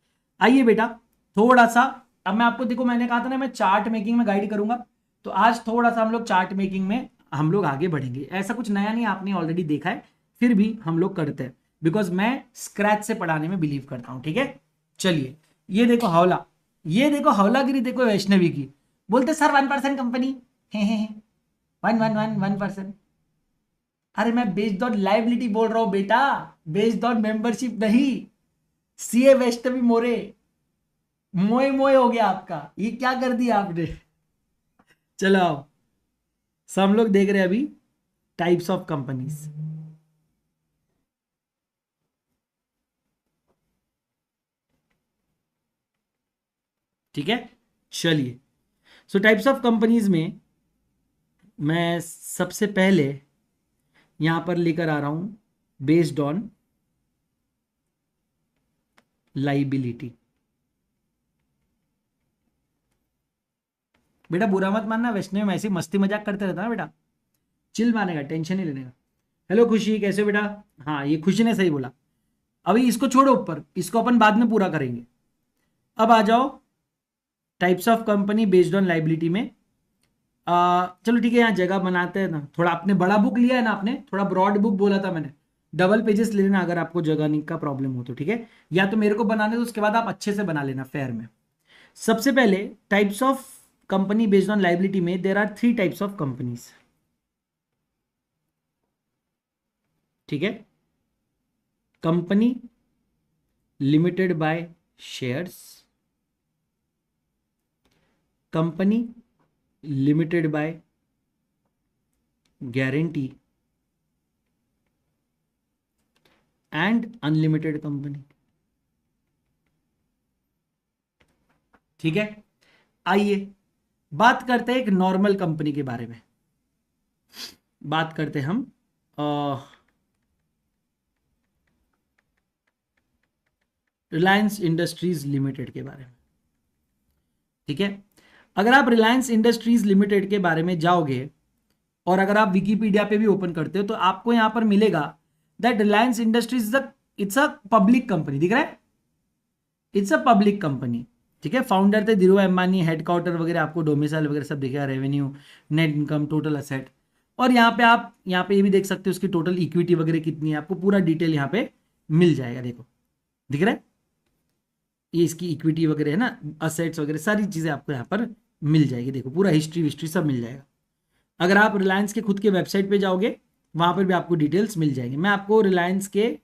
आइए बेटा, थोड़ा सा अब मैं आपको, देखो मैंने कहा था ना मैं चार्ट मेकिंग में गाइड करूंगा, तो आज थोड़ा सा हम लोग चार्ट मेकिंग में हम लोग आगे बढ़ेंगे। ऐसा कुछ नया नहीं, आपने ऑलरेडी देखा है, फिर भी हम लोग करते हैं, बिकॉज मैं स्क्रैच से पढ़ाने में बिलीव करता हूं, ठीक है। चलिए, ये देखो हौला, ये देखो हौलागिरी, देखो वैष्णवी की, बोलते सर 1% कंपनी, 1 अरे मैं बेस्ड ऑन लाइबिलिटी बोल रहा हूं बेटा, बेस्ड ऑन मेंबरशिप नहीं। सीए वैष्णवी मोरे, मोए मोए हो गया आपका, ये क्या कर दिया आपने। चलो आओ, सब हम लोग देख रहे हैं अभी टाइप्स ऑफ कंपनीज, ठीक है। चलिए, सो टाइप्स ऑफ कंपनीज में मैं सबसे पहले यहां पर लेकर आ रहा हूं बेस्ड ऑन लाइबिलिटी। बेटा बुरा मत मानना, वैष्णव में ऐसी मस्ती मजाक करते रहता ना बेटा, चिल मारने का, टेंशन नहीं लेने का। हेलो खुशी, कैसे हो बेटा? हाँ, ये खुशी ने सही बोला। अभी इसको छोड़ो ऊपर, इसको अपन बाद में पूरा करेंगे। अब आ जाओ types of company based on liability में। चलो ठीक है, यहाँ जगह बनाते हैं ना थोड़ा, आपने बड़ा बुक लिया है ना, आपने थोड़ा ब्रॉड बुक बोला था मैंने, डबल पेजेस ले लेना अगर आपको जगह नहीं का प्रॉब्लम हो तो, ठीक है। या तो मेरे को बनाने दो, उसके बाद आप अच्छे से बना लेना फेयर में। सबसे पहले types of company based on liability में there are 3 types of companies, ठीक है। Company limited by shares, company limited by guarantee and unlimited company, ठीक है। आइए बात करते हैं एक नॉर्मल कंपनी के बारे में, बात करते हैं हम रिलायंस इंडस्ट्रीज लिमिटेड के बारे में, ठीक है। अगर आप रिलायंस इंडस्ट्रीज लिमिटेड के बारे में जाओगे और अगर आप विकीपीडिया पे भी ओपन करते हो तो आपको यहां पर मिलेगा that Reliance industries it's a public company, दिख रहा है, इट्स अ पब्लिक कंपनी, ठीक है। फाउंडर थे धीरूभाई अंबानी, हेडक्वार्टर वगैरह आपको डोमिसाइल वगैरह सब दिखेगा, revenue, net income, total asset. और यहाँ पे आप यहाँ पे ये भी देख सकते हो उसकी टोटल इक्विटी वगैरह कितनी है, आपको पूरा डिटेल यहाँ पे मिल जाएगा। देखो दिख रहा है, ये इसकी इक्विटी वगैरह है ना, असेट्स वगैरह सारी चीज़ें आपको यहाँ पर मिल जाएगी। देखो पूरा हिस्ट्री सब मिल जाएगा। अगर आप रिलायंस के खुद के वेबसाइट पे जाओगे वहां पर भी आपको डिटेल्स मिल जाएंगे। मैं आपको रिलायंस के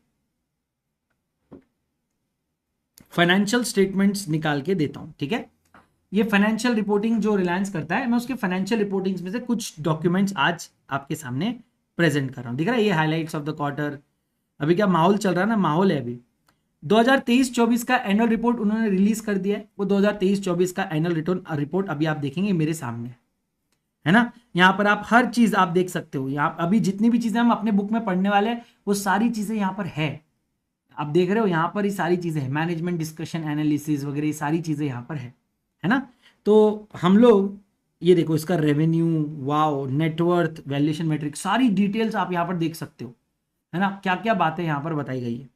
फाइनेंशियल स्टेटमेंट्स निकाल के देता हूं, ठीक है। ये फाइनेंशियल रिपोर्टिंग जो रिलायंस करता है, मैं उसके फाइनेंशियल रिपोर्टिंग्स में से कुछ डॉक्यूमेंट्स आज आपके सामने प्रेजेंट कर रहा हूं। दिख रहा है ये हाइलाइट्स ऑफ द क्वार्टर। अभी क्या माहौल चल रहा है ना, माहौल है अभी। 2023-24 का एनुअल रिपोर्ट उन्होंने रिलीज कर दिया है। वो 2023-24 का एनुअल रिटर्न रिपोर्ट अभी आप देखेंगे मेरे सामने, है ना। यहाँ पर आप हर चीज आप देख सकते हो। यहाँ अभी जितनी भी चीजें हम अपने बुक में पढ़ने वाले हैं वो सारी चीजें यहाँ पर है। आप देख रहे हो यहाँ पर ये सारी चीजें है, मैनेजमेंट डिस्कशन एनालिसिस वगैरह ये सारी चीजें यहाँ पर है ना। तो हम लोग ये देखो इसका revenue, wow, net worth, valuation matrix, सारी डिटेल्स आप यहाँ पर देख सकते हो, है ना। क्या क्या बातें यहाँ पर बताई गई है,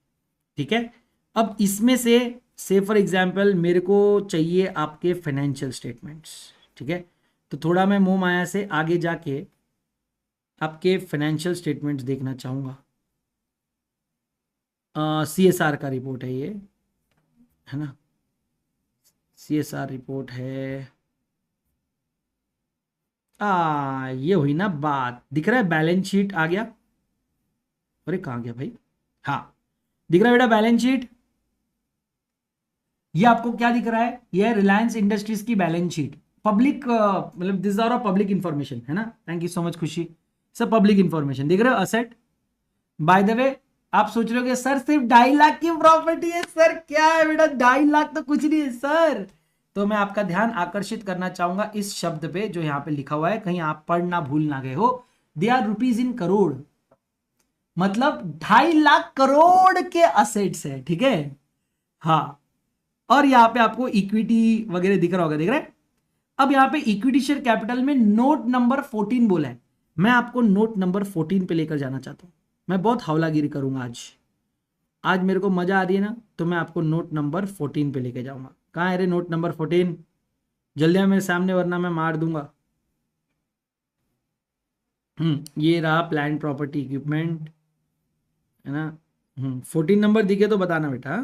ठीक है। अब इसमें से फॉर एग्जाम्पल मेरे को चाहिए आपके फाइनेंशियल स्टेटमेंट्स, ठीक है। तो थोड़ा मैं मोह माया से आगे जाके आपके फाइनेंशियल स्टेटमेंट्स देखना चाहूँगा। CSR का रिपोर्ट है ये, है ना, CSR रिपोर्ट है। ये हुई ना बात। दिख रहा है बैलेंस शीट आ गया। अरे कहाँ गया भाई, हाँ दिख रहा है बेटा बैलेंस शीट। ये आपको क्या दिख रहा है, ये रिलायंस इंडस्ट्रीज की बैलेंस शीट। पब्लिक मतलब दिस आर पब्लिक इंफॉर्मेशन, है ना। थैंक यू सो मच खुशी। सब पब्लिक इंफॉर्मेशन दिख रहे हो। असेट, बाय द वे आप सोच रहे हो कि सर सिर्फ 2.5 लाख की प्रॉपर्टी है। सर क्या है बेटा, 2.5 लाख तो कुछ नहीं है सर। तो मैं आपका ध्यान आकर्षित करना चाहूंगा इस शब्द पे जो यहाँ पे लिखा हुआ है, कहीं आप पढ़ ना भूल ना गए हो। They are rupees in crore, मतलब 2.5 लाख करोड़ के असेट्स है, ठीक है। हाँ, और यहाँ पे आपको इक्विटी वगैरह दिख रहा होगा, दिख रहा है। अब यहाँ पे इक्विटी शेयर कैपिटल में नोट नंबर 14 बोला है। मैं आपको नोट नंबर 14 पे लेकर जाना चाहता हूं। मैं बहुत हौलागिरी करूंगा आज मेरे को मजा आ रही है ना, तो मैं आपको नोट नंबर 14 पे लेके जाऊंगा। कहाँ है रे नोट नंबर 14, जल्दी मेरे सामने वरना मैं मार दूंगा। ये रहा प्लान प्रॉपर्टी इक्विपमेंट, है ना। 14 नंबर दिखे तो बताना बेटा।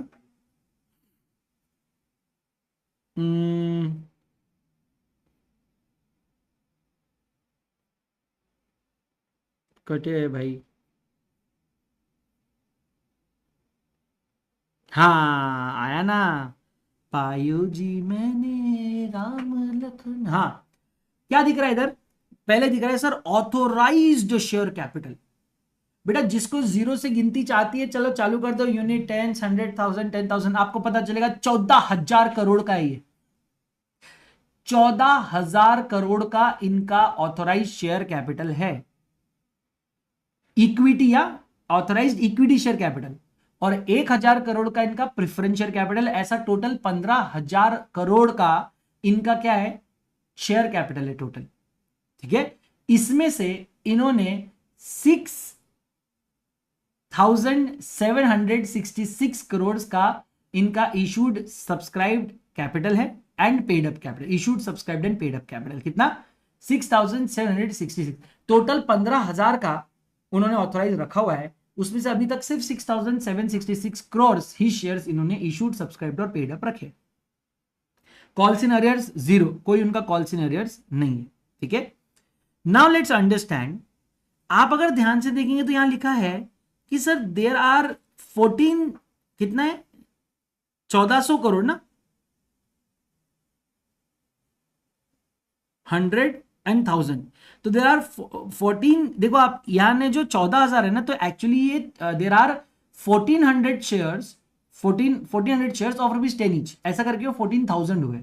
कटे है भाई। हाँ आया ना, पायो जी मैंने राम लखन। हाँ क्या दिख रहा है इधर, पहले दिख रहा है सर ऑथोराइज्ड शेयर कैपिटल। बेटा जिसको जीरो से गिनती चाहती है, चलो चालू कर दो यूनिट, 10, 100,000, 10,000, आपको पता चलेगा 14,000 करोड़ का है ये। 14,000 करोड़ का इनका ऑथोराइज शेयर कैपिटल है, इक्विटी या ऑथोराइज्ड इक्विटी शेयर कैपिटल। और 1,000 करोड़ का इनका प्रेफरेंस शेयर कैपिटल। ऐसा टोटल 15,000 करोड़ का इनका क्या है, शेयर कैपिटल है टोटल, ठीक है। इसमें से इन्होंने 6,766 करोड़ का इनका इशूड सब्सक्राइब्ड कैपिटल है and paid up capital. Issued subscribed and paid up capital कितना, 6,766। टोटल 15,000 का उन्होंने ऑथोराइज रखा हुआ है, उसमें से अभी तक सिर्फ 6,766 करोड़ ही शेयर्स इन्होंने इशूड सब्सक्राइब्ड और पेड अप रखे। कॉल्स इन अरियर्स 0, कोई उनका कॉल्स इन अरियर्स नहीं है, ठीक है। Now let's understand. आप अगर ध्यान से देखेंगे तो यहां लिखा है कि सर देयर आर 14, कितना है, 1400 करोड़ ना, 100 and 1000, तो देर आर 14। देखो आप यहां ने जो 14,000 है ना, तो एक्चुअली ये there are 1400 shares, 1400 shares of ₹10 each, ऐसा करके वो 14,000 हुए,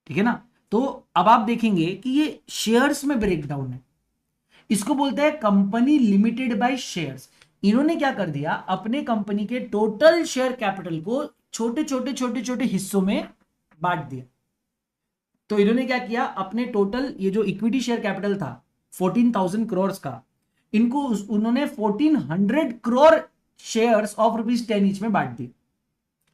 ठीक है ना। तो अब आप देखेंगे कि ये शेयर्स में ब्रेकडाउन है। इसको बोलते हैं कंपनी लिमिटेड बाय शेयर्स। इन्होंने क्या कर दिया, अपने कंपनी के टोटल शेयर कैपिटल को छोटे छोटे छोटे छोटे हिस्सों में बांट दिया। तो इन्होंने क्या किया, अपने टोटल ये जो इक्विटी शेयर कैपिटल था 14,000 करोड़ का, इनको उन्होंने 1,400 करोड़ शेयर्स ऑफ ₹10 ईच में बांट दी।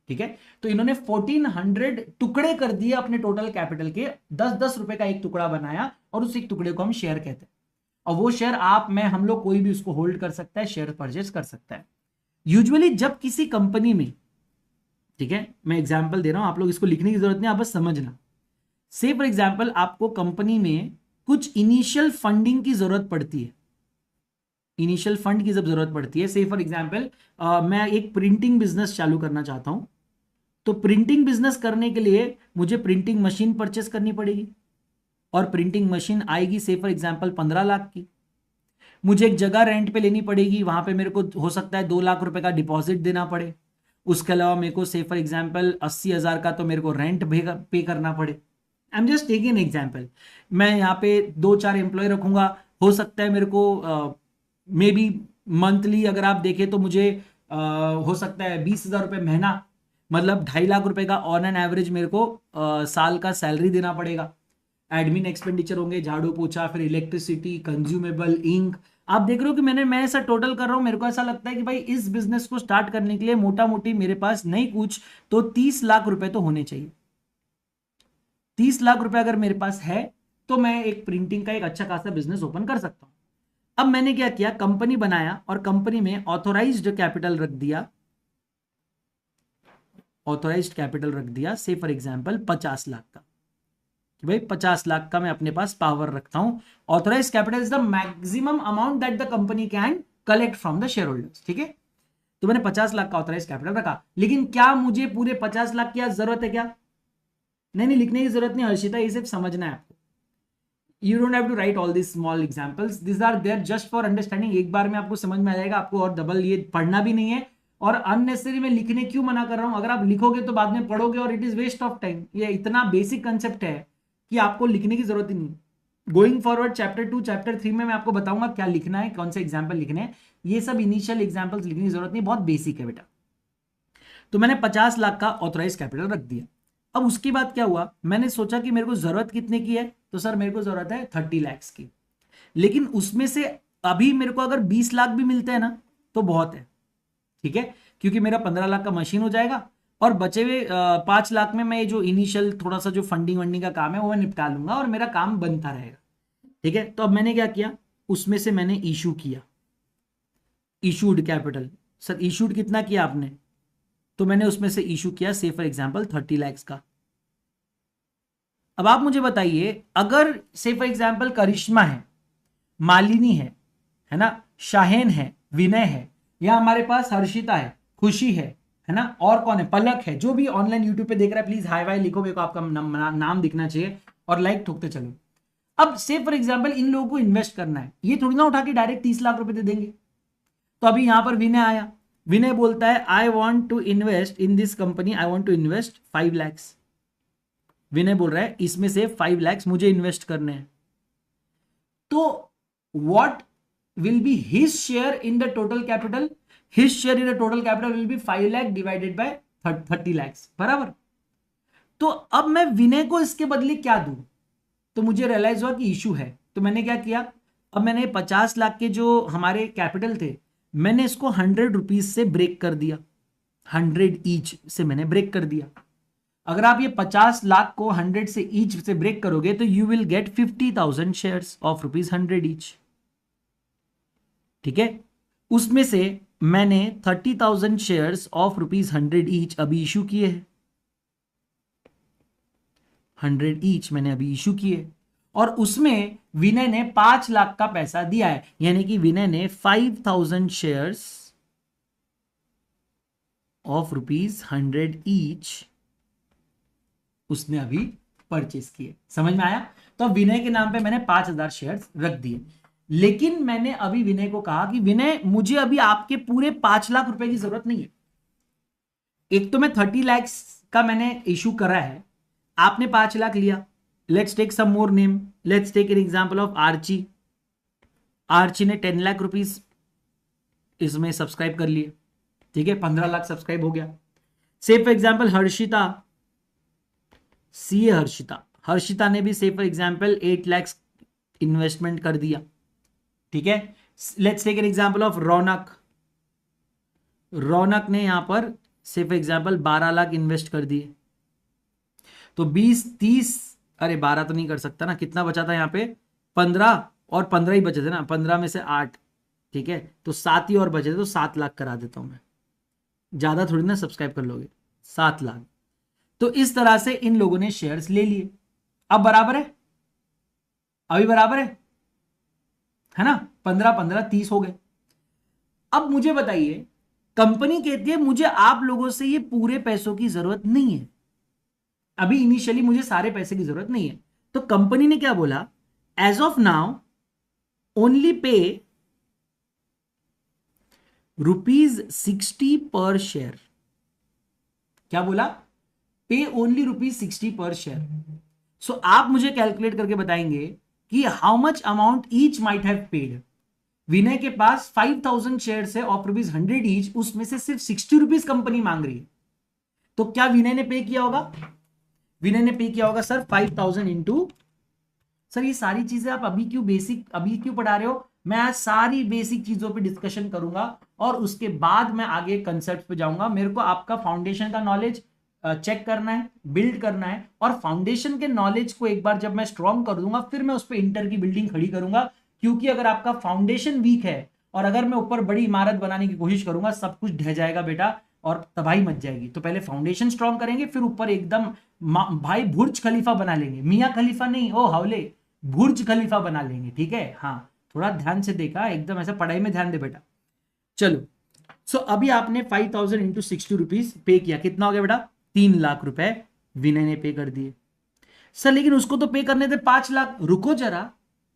ठीक है, तो इन्होंने 1400 टुकड़े कर दिए अपने टोटल कैपिटल के, 10-10 रुपए का एक टुकड़ा बनाया और उस एक टुकड़े को हम शेयर कहते हैं। और वो शेयर आप मैं हम लोग कोई भी उसको होल्ड कर सकता है, शेयर परचेज कर सकता है। यूजुअली जब किसी कंपनी में, ठीक है, मैं एग्जांपल दे रहा हूं, आप लोग इसको लिखने की जरूरत नहीं, आप बस समझना। से फॉर एग्जांपल आपको कंपनी में कुछ इनिशियल फंडिंग की जरूरत पड़ती है, इनिशियल फंड की जब जरूरत पड़ती है, से फॉर एग्जांपल मैं एक प्रिंटिंग बिजनेस चालू करना चाहता हूं, तो प्रिंटिंग बिजनेस करने के लिए मुझे प्रिंटिंग मशीन परचेस करनी पड़ेगी, और प्रिंटिंग मशीन आएगी से फॉर एग्जांपल 15 लाख की। मुझे एक जगह रेंट पे लेनी पड़ेगी, वहां पे मेरे को हो सकता है 2 लाख रुपए का डिपॉजिट देना पड़े। उसके अलावा मेरे को से फॉर एग्जांपल 80,000 का तो मेरे को रेंट पे करना पड़े। I am just taking an example. मैं यहाँ पे 2-4 एम्प्लॉय रखूंगा, हो सकता है मेरे को मे बी मंथली अगर आप देखें तो मुझे हो सकता है 20,000 रुपये महीना, मतलब 2.5 लाख रुपए का ऑन एन एवरेज मेरे को साल का सैलरी देना पड़ेगा। एडमिन एक्सपेंडिचर होंगे, झाड़ू पोछा, फिर इलेक्ट्रिसिटी, कंज्यूमेबल, इंक। आप देख रहे हो कि मैं ऐसा टोटल कर रहा हूं, मेरे को ऐसा लगता है कि भाई इस बिजनेस को स्टार्ट करने के लिए मोटा मोटी मेरे पास नहीं कुछ तो 30 लाख रुपए तो होने चाहिए। 30 लाख रुपए अगर मेरे पास है तो मैं एक प्रिंटिंग का एक अच्छा खासा बिजनेस ओपन कर सकता हूं। अब मैंने क्या किया, कंपनी बनाया और कंपनी में ऑथोराइज्ड कैपिटल रख दिया, ऑथोराइज्ड कैपिटल रख दिया से फॉर एग्जांपल 50 लाख का, कि भाई 50 लाख का मैं अपने पास पावर रखता हूं। Authorised capital is the maximum amount that the company can collect from the share holders, ठीक है। तो मैंने 50 लाख का ऑथोराइज कैपिटल रखा, लेकिन क्या मुझे पूरे 50 लाख की जरूरत है क्या? नहीं, लिखने की जरूरत नहीं हर्षिता, ये सिर्फ समझना है आपको। You don't have to write all this small examples, this are there just for understanding. एक बार में आपको समझ में आ जाएगा, आपको और डबल ये पढ़ना भी नहीं है। और अननेसेसरी में लिखने क्यों मना कर रहा हूं, अगर आप लिखोगे तो बाद में पढ़ोगे और it is waste of time. ये इतना बेसिक कंसेप्ट है कि आपको लिखने की जरूरत ही नहीं। गोइंग फॉरवर्ड चैप्टर 2 चैप्टर 3 में मैं आपको बताऊंगा क्या लिखना है, कौन से एग्जाम्पल लिखने हैं। ये सब इनिशियल एग्जाम्पल्स लिखने की जरूरत नहीं, बहुत बेसिक है बेटा। तो मैंने 50 लाख का ऑथोराइज कैपिटल रख दिया। अब उसके बाद क्या हुआ, मैंने सोचा कि मेरे को जरूरत कितने की है, तो सर मेरे को जरूरत है 30 लाख की। लेकिन उसमें से अभी मेरे को अगर 20 लाख भी मिलते हैं ना तो बहुत है, ठीक है, क्योंकि मेरा 15 लाख का मशीन हो जाएगा और बचे हुए 5 लाख में मैं जो इनिशियल थोड़ा सा जो फंडिंग वंडिंग का काम है वो मैं निपटा लूंगा और मेरा काम बनता रहेगा, ठीक है। तो अब मैंने क्या किया, उसमें से मैंने इशू किया, इशूड कैपिटल। सर इशूड कितना किया आपने, तो मैंने उसमें से इशू किया से फॉर एग्जांपल 30 लाख का। अब आप मुझे बताइए, अगर से फॉर एग्जांपल करिश्मा है, मालिनी है ना, शाहेन है, विनय है, या हमारे पास हर्षिता है, खुशी है ना, और कौन है, पलक है, जो भी ऑनलाइन यूट्यूब पे देख रहा है प्लीज हाई वाई लिखो, मेरे को आपका नाम दिखना चाहिए और लाइक ठोकते चलो। अब से फॉर एग्जांपल इन लोगों को इन्वेस्ट करना है, ये थोड़ी ना उठा के डायरेक्ट 30 लाख रुपए दे देंगे। तो अभी यहां पर विनय आया, विनय बोलता है I want to invest in this company, I want to invest 5 lakh. Vinay बोल रहा है इसमें से 5 लाख मुझे इन्वेस्ट करने हैं। तो what will be his share in the total capital, his share in the total capital will be 5 lakh divided by 30 lakh, बराबर। तो अब मैं विनय को इसके बदले क्या दूं, तो मुझे रियलाइज हुआ कि इशू है। तो मैंने क्या किया, अब मैंने 50 लाख के जो हमारे कैपिटल थे, मैंने इसको 100 रुपीज से ब्रेक कर दिया, 100 ईच से मैंने ब्रेक कर दिया। अगर आप ये 50 लाख को 100 से ईच से ब्रेक करोगे तो you will get 50,000 shares of ₹100 each, ठीक है। उसमें से मैंने 30,000 शेयर्स ऑफ ₹100 ईच अभी इशू किए हैं, 100 ईच मैंने अभी इशू किए, और उसमें विनय ने 5 लाख का पैसा दिया है, यानी कि विनय ने 5,000 शेयर्स ऑफ ₹100 ईच उसने अभी परचेस किए। समझ में आया? तो विनय के नाम पे मैंने 5,000 शेयर्स रख दिए, लेकिन मैंने अभी विनय को कहा कि विनय मुझे अभी आपके पूरे 5 लाख रुपए की जरूरत नहीं है। एक तो मैं 30 लाख का मैंने इशू करा है, आपने 5 लाख लिया। Let's take some more name, let's take an example of Archi. Archi ने 10 लाख रुपीस इसमें सब्सक्राइब कर लिए, ठीक है, 15 लाख सब्सक्राइब हो गया। से for example Harshita, CA Harshita ने भी से फॉर एग्जांपल 8 लाख इन्वेस्टमेंट कर दिया, ठीक है। Let's take an example of Raunak ने यहां पर से फॉर एग्जाम्पल 12 लाख इन्वेस्ट कर दिए, तो 20 30, अरे 12 तो नहीं कर सकता ना, कितना बचा था यहाँ पे 15, और 15 ही बचे थे ना, 15 में से 8, ठीक है, तो 7 ही और बचे थे, तो 7 लाख करा देता हूं मैं, ज्यादा थोड़ी ना सब्सक्राइब कर लोगे, 7 लाख। तो इस तरह से इन लोगों ने शेयर्स ले लिए। अब बराबर है, अभी बराबर है ना, 15 15 30 हो गए। अब मुझे बताइए, कंपनी कहती है मुझे आप लोगों से ये पूरे पैसों की जरूरत नहीं है, अभी इनिशियली मुझे सारे पैसे की जरूरत नहीं है। तो कंपनी ने क्या बोला, as of now only pay ₹60 पर शेयर। क्या बोला, पे ओनली ₹60 पर शेयर। सो आप मुझे कैलकुलेट करके बताएंगे कि how much amount each might have paid. Vinay के पास 5000 शेयर है ऑफ ₹100 ईच, उसमें से सिर्फ ₹60 कंपनी मांग रही है, तो क्या विनय ने पे किया होगा, विनय ने पे किया होगा सर 5000 इंटू, सर ये सारी चीजें आप अभी क्यों बेसिक, अभी क्यों पढ़ा रहे हो, मैं आज सारी बेसिक चीजों पे डिस्कशन करूंगा और उसके बाद मैं आगे कंसेप्ट पे जाऊंगा। मेरे को आपका फाउंडेशन का नॉलेज चेक करना है, बिल्ड करना है, और फाउंडेशन के नॉलेज को एक बार जब मैं स्ट्रॉन्ग कर दूंगा फिर मैं उस पर इंटर की बिल्डिंग खड़ी करूंगा। क्योंकि अगर आपका फाउंडेशन वीक है और अगर मैं ऊपर बड़ी इमारत बनाने की कोशिश करूंगा, सब कुछ ढह जाएगा बेटा और तबाही मच जाएगी। तो पहले फाउंडेशन स्ट्रॉन्ग करेंगे, फिर ऊपर एकदम भाई बुर्ज खलीफा बना लेंगे, मियां खलीफा नहीं, ओ हावले, बुर्ज खलीफा बना लेंगे, ठीक है। हाँ, थोड़ा ध्यान से देखा, एकदम ऐसा पढ़ाई में ध्यान दे बेटा। चलो, सो अभी आपने 5000 इंटू ₹60 पे किया, कितना हो गया बेटा, 3 लाख रुपए विनय ने पे कर दिए। सर लेकिन उसको तो पे करने थे 5 लाख, रुको जरा,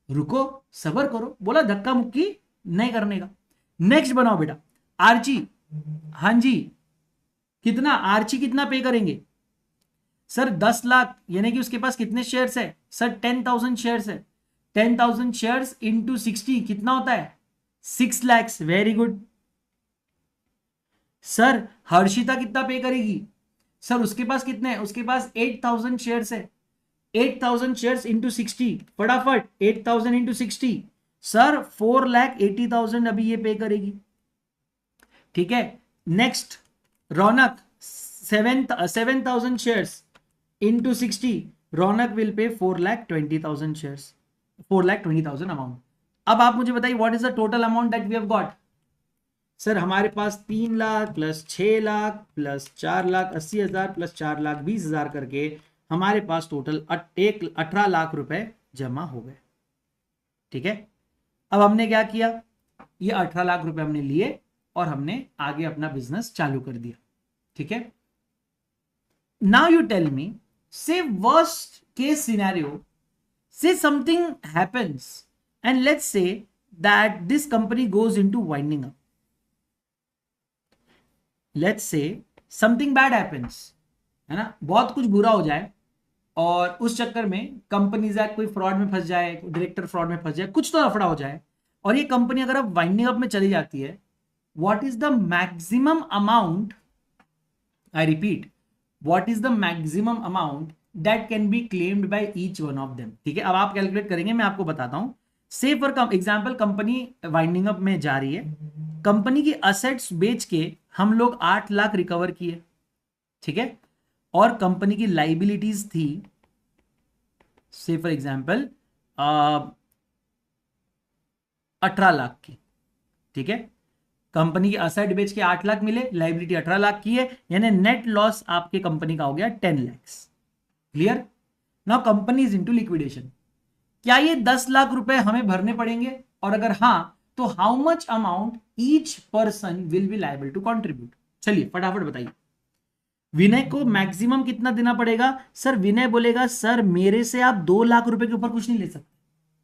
रुको, सबर करो, बोला धक्का मुक्की नहीं करने का। नेक्स्ट बनाओ बेटा, आर्ची, हाँ जी, कितना आर्ची कितना पे करेंगे सर, 10 लाख, यानी कि उसके पास कितने शेयर्स है सर, 10,000 शेयर्स है, 10,000 शेयर्स इंटू 60 कितना होता है, 6 lakhs, very good. Sir Harshita कितना पे करेगी, सर उसके पास कितने हैं, उसके पास 8,000 शेयर्स है, 8,000 शेयर्स इंटू 60, फटाफट 8,000 इंटू 60, सर 4,80,000 अभी ये पे करेगी, ठीक है। Next Raunak, 7,000 shares into 60, Raunak will pay 4,20,000 shares, 4,20,000 amount. अब आप मुझे बताइए what is the total amount that we have got. Sir हमारे पास 3 lakh plus 6 lakh plus 4,80,000 plus 4,20,000 करके हमारे पास टोटल 18 लाख रुपए जमा हो गए, ठीक है। अब हमने क्या किया, ये 18 लाख रुपए हमने लिए और हमने आगे अपना बिजनेस चालू कर दिया, ठीक है। Now you tell me, say worst case scenario, say something happens and let's say that this company goes into winding up, let's say something bad happens, है ना, बहुत कुछ बुरा हो जाए और उस चक्कर में कंपनी कोई फ्रॉड में फंस जाए, डायरेक्टर फ्रॉड में फंस जाए, कुछ तो लफड़ा हो जाए और ये कंपनी अगर अब वाइंडिंग अप में चली जाती है, what is the maximum amount, I repeat, what is the maximum amount that can be claimed by each one of them, ठीक है। अब आप कैलकुलेट करेंगे, मैं आपको बताता हूं। से for example company winding up में जा रही है, कंपनी की असेट्स बेच के हम लोग 8 लाख रिकवर किए, ठीक है, और कंपनी की लाइबिलिटीज थी से फॉर एग्जांपल 18 लाख की, ठीक है। कंपनी की असेट बेच के 8 लाख मिले, लाइबिलिटी 18 लाख की है, यानी नेट लॉस आपके कंपनी का हो गया 10 lakhs. Clear. Now company is into liquidation. क्या ये 10 लाख रुपए हमें भरने पड़ेंगे, और अगर हां तो how much amount each person will be liable to contribute. चलिए फटाफट बताइए, विनय को मैक्सिमम कितना देना पड़ेगा। सर विनय बोलेगा सर मेरे से आप 2 लाख रुपए के ऊपर कुछ नहीं ले सकते।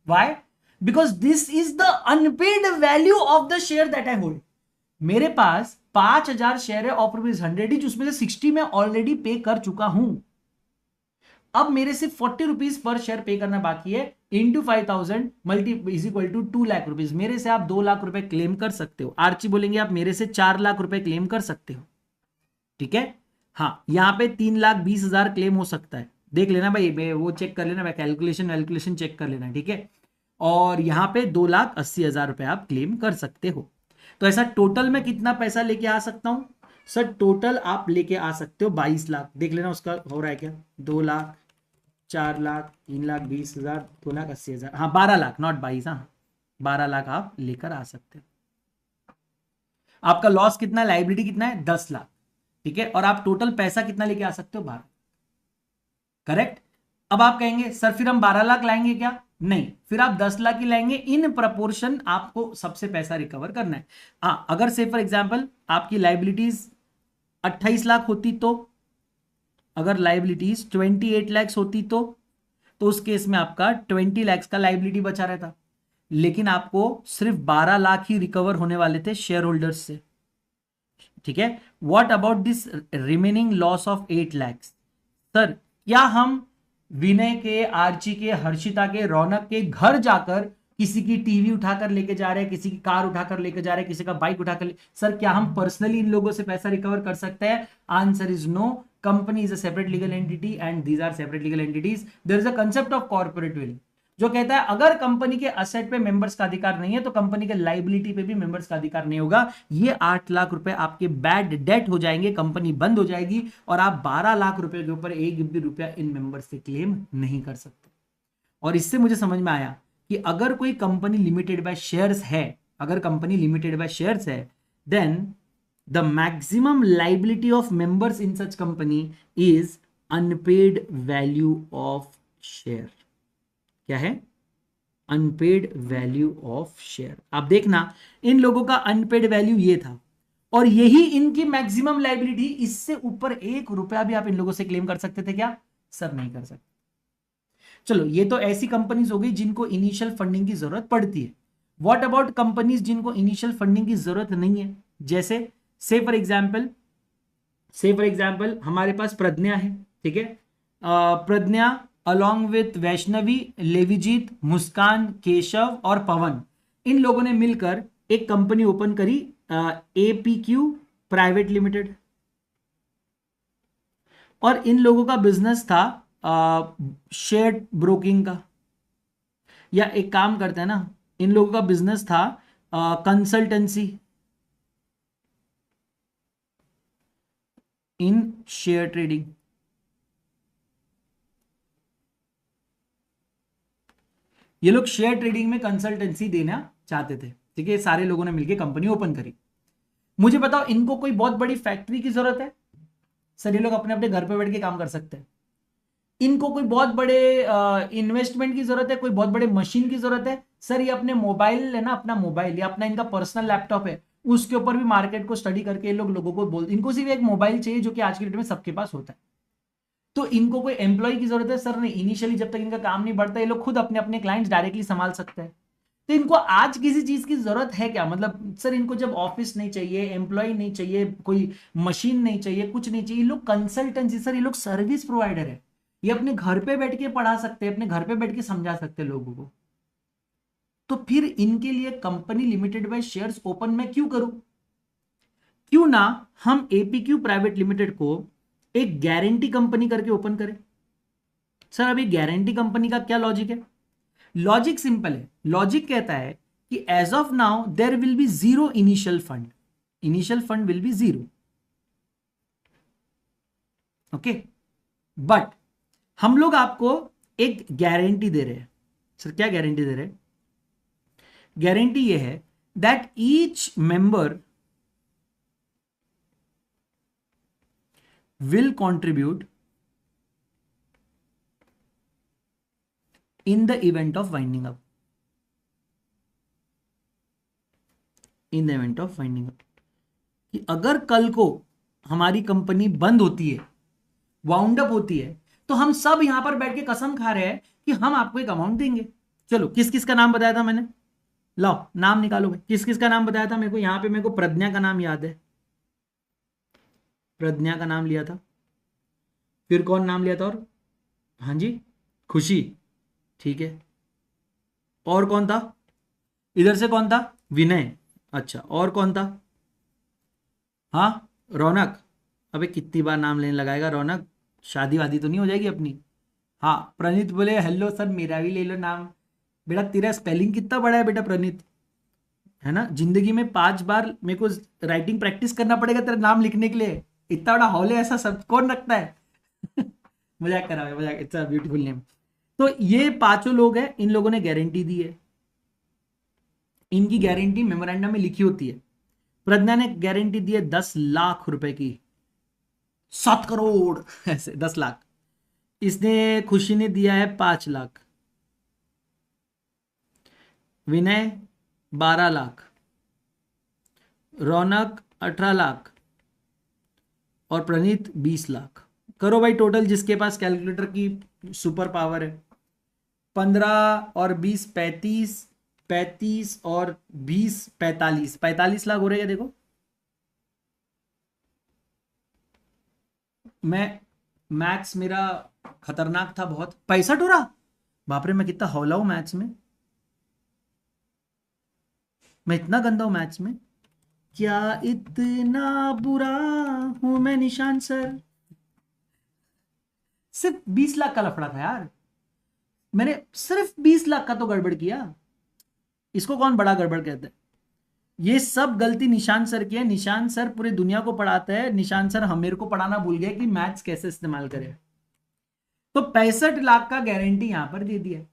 Why, because this is the unpaid value of the share that I hold. मेरे पास 5,000 शेयर है ऑफ ₹100 ईच, उसमें से 60 में ऑलरेडी पे कर चुका हूं। अब मेरे से ₹40 पर शेयर पे करना बाकी है, into 5,000 multi is equal to 2 lakh rupees. मेरे से आप 2 लाख रुपए क्लेम कर सकते हो। आर्ची बोलेंगे आप मेरे से 4 लाख रुपए क्लेम कर सकते हो, ठीक है। हाँ, यहां पे 3,20,000 क्लेम हो सकता है, देख लेना भाई, वो चेक कर लेना, कैलकुलेशन चेक कर लेना, ठीक है। और यहां पे 2,80,000 रुपए आप क्लेम कर सकते हो। तो ऐसा टोटल में कितना पैसा लेके आ सकता हूं। सर टोटल आप लेके आ सकते हो 22 लाख, देख लेना उसका हो रहा है क्या, 2 लाख, 4 लाख, 3,20,000, 2,80,000, हाँ 12 लाख, नॉट 22, हाँ 12 लाख आप लेकर आ सकते हो। आपका लॉस कितना है, लाइबिलिटी कितना है, 10 लाख, ठीक है, और आप टोटल पैसा कितना लेके आ सकते हो, 12, करेक्ट। अब आप कहेंगे सर फिर हम 12 लाख लाएंगे क्या, नहीं, फिर आप 10 लाख ही लाएंगे, इन प्रपोर्शन आपको सबसे पैसा रिकवर करना है। हाँ, अगर से फॉर एग्जाम्पल आपकी लाइबिलिटीज 28 लाख होती तो, अगर लाइबिलिटीज 28 लाख होती तो उस केस में आपका 20 लाख का लाइबिलिटी बचा रहता, लेकिन आपको सिर्फ 12 लाख ही रिकवर होने वाले थे शेयर होल्डर्स से, ठीक है। What about this remaining loss of 8 lakh, sir क्या हम विनय के, आर्ची के, हर्षिता के, रौनक के घर जाकर किसी की टीवी उठाकर लेके जा रहे हैं, किसी की कार उठाकर लेके जा रहे हैं, किसी का बाइक उठाकर, सर क्या हम पर्सनली इन लोगों से पैसा रिकवर कर सकते हैं, answer is no. Company is a separate legal entity and these are separate legal entities. There is a concept of corporate veil जो कहता है अगर कंपनी के असेट पे मेंबर्स का अधिकार नहीं है तो कंपनी के लाइबिलिटी पे भी मेंबर्स का अधिकार नहीं होगा। ये 8 लाख रुपए आपके बैड डेट हो जाएंगे, कंपनी बंद हो जाएगी और आप 12 लाख रुपए के ऊपर एक भी रुपया इन मेंबर्स से क्लेम नहीं कर सकते। और इससे मुझे समझ में आया कि अगर कोई कंपनी लिमिटेड बाय शेयर्स है, अगर कंपनी लिमिटेड बाय शेयर्स है, then the maximum liability of members in such company is unpaid value of share. क्या है, अनपेड वैल्यू ऑफ शेयर। आप देखना इन लोगों का अनपेड वैल्यू ये था और यही इनकी मैक्सिमम लाइबिलिटी, इससे ऊपर एक रुपया भी आप इन लोगों से क्लेम कर सकते थे क्या, सर नहीं कर सकते। चलो ये तो ऐसी कंपनीज हो गई जिनको इनिशियल फंडिंग की जरूरत पड़ती है। व्हाट अबाउट कंपनीज जिनको इनिशियल फंडिंग की जरूरत नहीं है, जैसे से फॉर एग्जाम्पल हमारे पास प्रज्ञा है, ठीक है, प्रज्ञा along with वैष्णवी, लेविजीत, मुस्कान, केशव और पवन, इन लोगों ने मिलकर एक कंपनी ओपन करी APQ प्राइवेट लिमिटेड, और इन लोगों का बिजनेस था शेयर ब्रोकिंग का, या एक काम करते हैं ना, इन लोगों का बिजनेस था कंसल्टेंसी इन शेयर ट्रेडिंग। ये लोग शेयर ट्रेडिंग में कंसल्टेंसी देना चाहते थे, ठीक है, सारे लोगों ने मिलकर कंपनी ओपन करी। मुझे बताओ इनको कोई बहुत बड़ी फैक्ट्री की जरूरत है, सर ये लोग अपने अपने घर पे बैठ के काम कर सकते हैं। इनको कोई बहुत बड़े इन्वेस्टमेंट की जरूरत है, कोई बहुत बड़े मशीन की जरूरत है, सर ये अपने मोबाइल है ना, अपना मोबाइल या अपना इनका पर्सनल लैपटॉप है, उसके ऊपर भी मार्केट को स्टडी करके ये लोगों को बोलते, इनको सिर्फ एक मोबाइल चाहिए जो कि आज के डेट में सबके पास होता है। तो इनको कोई एम्प्लॉय की जरूरत है, सर नहीं, इनिशियली जब तक इनका काम नहीं बढ़ता ये लोग खुद अपने अपने क्लाइंट्स डायरेक्टली संभाल सकते हैं। तो इनको आज किसी चीज की जरूरत है क्या, मतलब सर इनको जब ऑफिस नहीं चाहिए, एम्प्लॉय नहीं चाहिए, कोई मशीन नहीं चाहिए, कुछ नहीं चाहिए, ये लोग कंसल्टेंसी, सर ये लोग सर्विस प्रोवाइडर है, ये अपने घर पे बैठ के पढ़ा सकते हैं, अपने घर पे बैठ के समझा सकते हैं लोगों को। तो फिर इनके लिए company limited by shares open मैं क्यों करूं, क्यों ना हम APQ प्राइवेट लिमिटेड को एक गारंटी कंपनी करके ओपन करें। सर अभी गारंटी कंपनी का क्या लॉजिक है, लॉजिक सिंपल है, लॉजिक कहता है कि as of now there will be zero initial fund will be zero, okay, but हम लोग आपको एक गारंटी दे रहे हैं। सर क्या गारंटी दे रहे हैं, गारंटी ये है that each member will contribute in the event of winding up, in the event of winding up, कि अगर कल को हमारी कंपनी बंद होती है, वाउंड अप होती है, तो हम सब यहां पर बैठ के कसम खा रहे हैं कि हम आपको एक अमाउंट देंगे। चलो किस किस का नाम बताया था मैंने, लाओ नाम निकालो भाई, किस किस का नाम बताया था मेरे को, यहां पे मेरे को प्रज्ञा का नाम याद है, प्रज्ञा का नाम लिया था, फिर कौन नाम लिया था, और हाँ जी खुशी, ठीक है, और कौन था, इधर से कौन था, विनय, अच्छा, और कौन था, हाँ रौनक, अबे कितनी बार नाम लेने लगाएगा रौनक, शादी वादी तो नहीं हो जाएगी अपनी। हाँ प्रणीत बोले हेलो सर मेरा भी ले लो नाम, बेटा तेरा स्पेलिंग कितना बड़ा है बेटा प्रणीत, है ना, जिंदगी में 5 बार मेरे को राइटिंग प्रैक्टिस करना पड़ेगा तेरा नाम लिखने के लिए। इतना बड़ा हॉल है, ऐसा सब कौन रखता है? मजाक कर रहा है, मजाक, इट्स अ ब्यूटीफुल नेम। तो ये पांचों लोग हैं, इन लोगों ने गारंटी दी है। इनकी गारंटी मेमोरेंडम में लिखी होती है। प्रज्ञा ने गारंटी दी है 10 लाख रुपए की, 7 करोड़ ऐसे 10 लाख। इसने, खुशी ने दिया है 5 लाख, विनय 12 लाख, रौनक 18 लाख और प्रणीत 20 लाख। करो भाई टोटल, जिसके पास कैलकुलेटर की सुपर पावर है। 15 और 20 35, 35 और 20 45, 45 लाख हो रहे हैं देखो। मैं, मैथ्स मेरा खतरनाक था बहुत। 65 हो रहा, बाप रे, मैं कितना हौला हूं मैथ्स में, मैं इतना गंदा हूं मैथ्स में। क्या इतना बुरा हूं मैं निशान सर। सिर्फ 20 लाख का लफड़ा था यार, मैंने सिर्फ 20 लाख का तो गड़बड़ किया। इसको कौन बड़ा गड़बड़ कहता है? ये सब गलती निशान सर की है। निशान सर पूरी दुनिया को पढ़ाते हैं, निशान सर हम मेरे को पढ़ाना भूल गए कि मैथ्स कैसे इस्तेमाल करें। तो 65 लाख का गारंटी यहां पर दे दिया।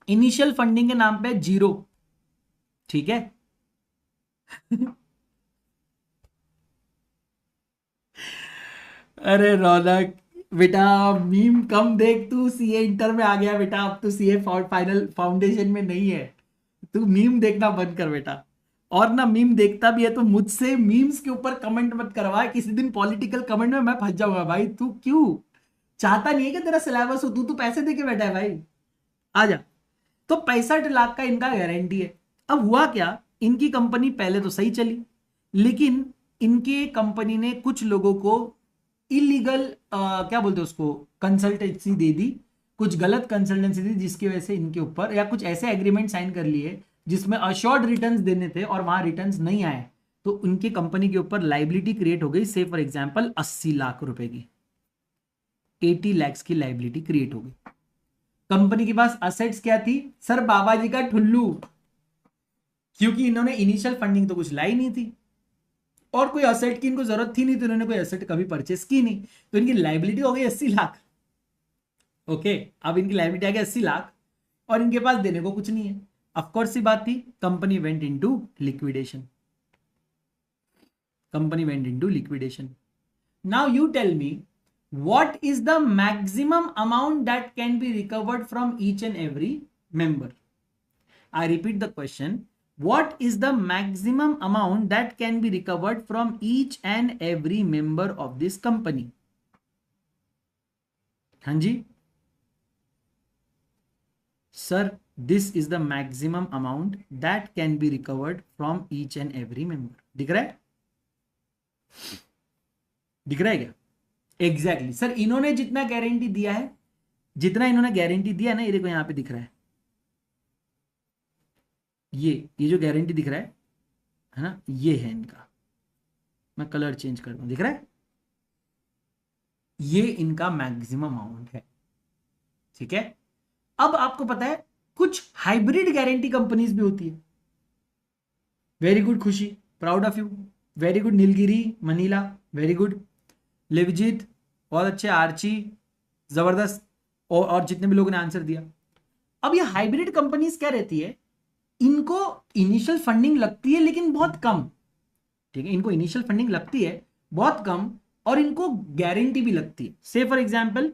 इनिशियल फंडिंग के नाम पे 0, ठीक है। अरे रौनक बेटा, मीम कम देख, तू सीए इंटर में आ गया बेटा, अब तू सीए फाइनल फाउंडेशन में नहीं है। तू मीम देखना बंद कर बेटा। और ना मीम देखता भी है तो मुझसे मीम्स के ऊपर कमेंट मत करवा, किसी दिन पॉलिटिकल कमेंट में मैं फंस जाऊंगा भाई। तू क्यों चाहता नहीं है कि तेरा सिलेबस हो? तू पैसे दे के बैठा है भाई, आ जा। तो 65 लाख का इनका गारंटी है। अब हुआ क्या, इनकी कंपनी पहले तो सही चली, लेकिन इनके कंपनी ने कुछ लोगों को इलीगल, क्या बोलते हैं उसको, कंसल्टेंसी दे दी, कुछ गलत कंसल्टेंसी दी, जिसकी वजह से इनके ऊपर, या कुछ ऐसे एग्रीमेंट साइन कर लिए जिसमें अश्योर्ड रिटर्न्स देने थे और वहां रिटर्न्स नहीं आए, तो उनकी कंपनी के ऊपर लाइबिलिटी क्रिएट हो गई। से फॉर एग्जांपल 80 लाख रुपए की, 80 lakhs की लाइबिलिटी क्रिएट हो गई। कंपनी के पास असेट्स क्या थी सर? बाबा जी का ठुल्लू, क्योंकि इन्होंने इनिशियल फंडिंग तो कुछ लाई नहीं थी और कोई असेट की इनको जरूरत थी नहीं, तो इन्होंने कोई असेट कभी परचेस की नहीं, तो इनकी लाइबिलिटी हो गई 80 लाख। ओके, अब इनकी लाइबिलिटी आ गई 80 लाख और इनके पास देने को कुछ नहीं है। ऑफकोर्स सी बात थी, company went into liquidation. Company went into liquidation. Now you tell me, what is the maximum amount that can be recovered from each and every member? I repeat the question. What is the maximum amount that can be recovered from each and every member of this company? हाँ जी sir, this is the maximum amount that can be recovered from each and every member. दिख रहा है? दिख रहा है क्या? Exactly sir, इन्होंने जितना गारंटी दिया है, जितना इन्होंने गारंटी दिया है ना, ये देखो यहां पे दिख रहा है, ये जो गारंटी दिख रहा है ना, ये है इनका। मैं कलर चेंज करता हूं, दिख रहा है? ये इनका मैक्सिमम अमाउंट है, ठीक है। अब आपको पता है कुछ हाइब्रिड गारंटी कंपनीज भी होती है। Very good Khushi, proud of you. Very good Nilgiri Manila, very good. Livjeet बहुत अच्छे, आर्ची जबरदस्त, और जितने भी लोगों ने आंसर दिया। अब ये हाइब्रिड कंपनीज क्या रहती है, इनको इनिशियल फंडिंग लगती है लेकिन बहुत कम, ठीक है। इनको इनिशियल फंडिंग लगती है बहुत कम और इनको गारंटी भी लगती है। से for example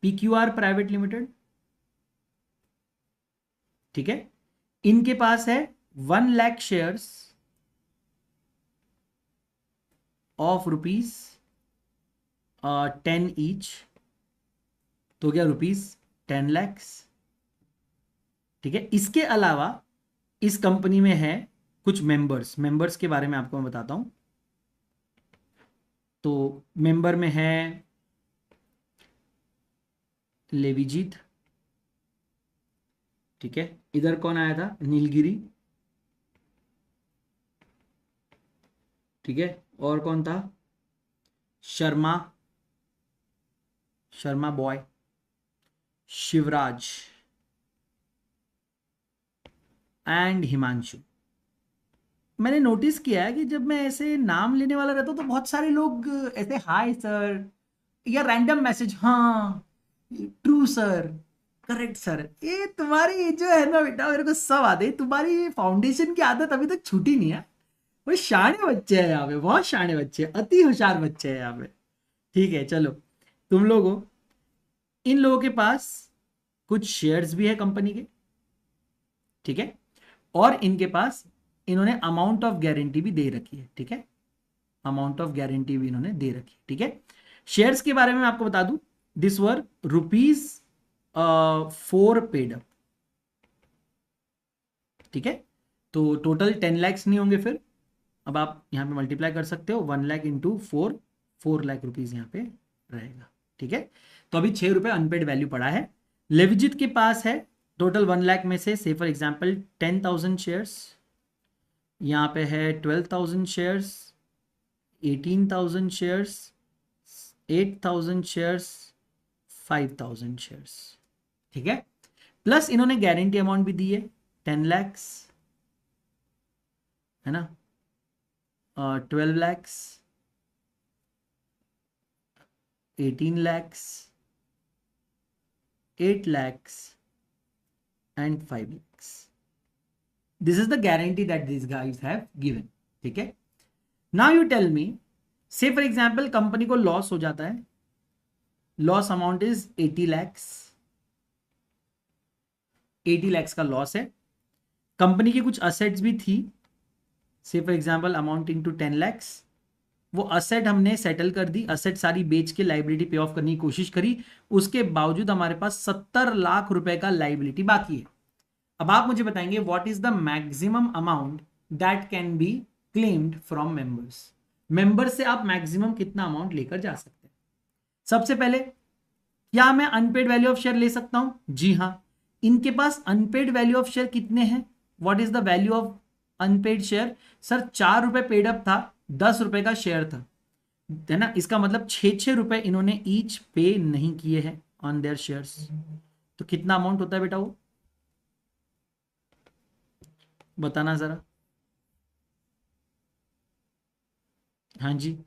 PQR private limited, ठीक है, इनके पास है 1 लाख शेयर्स ऑफ ₹10 ईच, तो क्या ₹10 लाख, ठीक है। इसके अलावा इस कंपनी में है कुछ मेंबर्स के बारे में आपको मैं बताता हूं। तो मेंबर में है लेविजीत, ठीक है। इधर कौन आया था? नीलगिरी, ठीक है। और कौन था? Sharma, Sharma boy, Shivraj and Himanshu. मैंने नोटिस किया है कि जब मैं ऐसे नाम लेने वाला रहता हूँ तो बहुत सारे लोग ऐसे हाय सर या रैंडम मैसेज, हाँ ट्रू सर, करेक्ट सर। ये तुम्हारी जो है ना बेटा, मेरे को सब आते हैं, तुम्हारी फाउंडेशन की आदत अभी तक छूटी नहीं है। वो शाणे बच्चे हैं यहाँ पे, बहुत शाणे बच्चे, अति होशियार बच्चे हैं यहाँ पे। ठीक है चलो, तुम लोगों, इन लोगों के पास कुछ शेयर्स भी है कंपनी के, ठीक है, और इनके पास इन्होंने अमाउंट ऑफ गारंटी भी दे रखी है, ठीक है, अमाउंट ऑफ गारंटी भी इन्होंने दे रखी है, ठीक है। शेयर्स के बारे में मैं आपको बता दूं, this were rupees 4 paid up, ठीक है। तो टोटल 10 लैक्स नहीं होंगे फिर, अब आप यहां पे मल्टीप्लाई कर सकते हो, 1 लाख इंटू 4 लाख रुपीज यहां पे रहेगा, ठीक है। तो अभी 6 रुपए अनपेड वैल्यू पड़ा है। लेविजित के पास है टोटल 1 लाख में से, से फॉर एग्जाम्पल 10,000 शेयर्स, यहाँ पे है 12,000 शेयर्स, 18,000 शेयर्स, 8,000 शेयर्स, 5,000 शेयर्स, ठीक है। प्लस इन्होंने गारंटी अमाउंट भी दी है 10 लैक्स, है ना, 12 lakhs, 18 lakhs, 8 lakhs and 5 lakhs. This is the guarantee that this guys have given, ठीक है। नाउ यू टेल मी, से फॉर एग्जाम्पल कंपनी को लॉस हो जाता है, loss amount is 80 lakhs, 80 lakhs का लॉस है। कंपनी की कुछ असेट्स भी थी, say for example amounting to 10 lakhs, वो असेट हमने सेटल कर दी, असेट सारी बेच के लाइबिलिटी पे ऑफ करने की कोशिश करी, उसके बावजूद हमारे पास 70 लाख रुपए का लाइबिलिटी बाकी है। अब आप मुझे बताएंगे what is the maximum amount that can be claimed from members. Member से आप मैक्सिमम कितना अमाउंट लेकर जा सकते हैं। सबसे पहले, क्या मैं अनपेड वैल्यू ऑफ शेयर ले सकता हूं? जी हां। इनके पास अनपेड वैल्यू ऑफ शेयर कितने हैं? What is the value of unpaired share? Sir 4 रुपए पेड अप था, 10 रुपए का शेयर था, है ना, इसका मतलब 6 रुपए इन्होंने ईच पे नहीं किए हैं ऑन देयर शेयर्स। तो कितना अमाउंट होता है बेटा वो, बताना जरा। हाँ जी,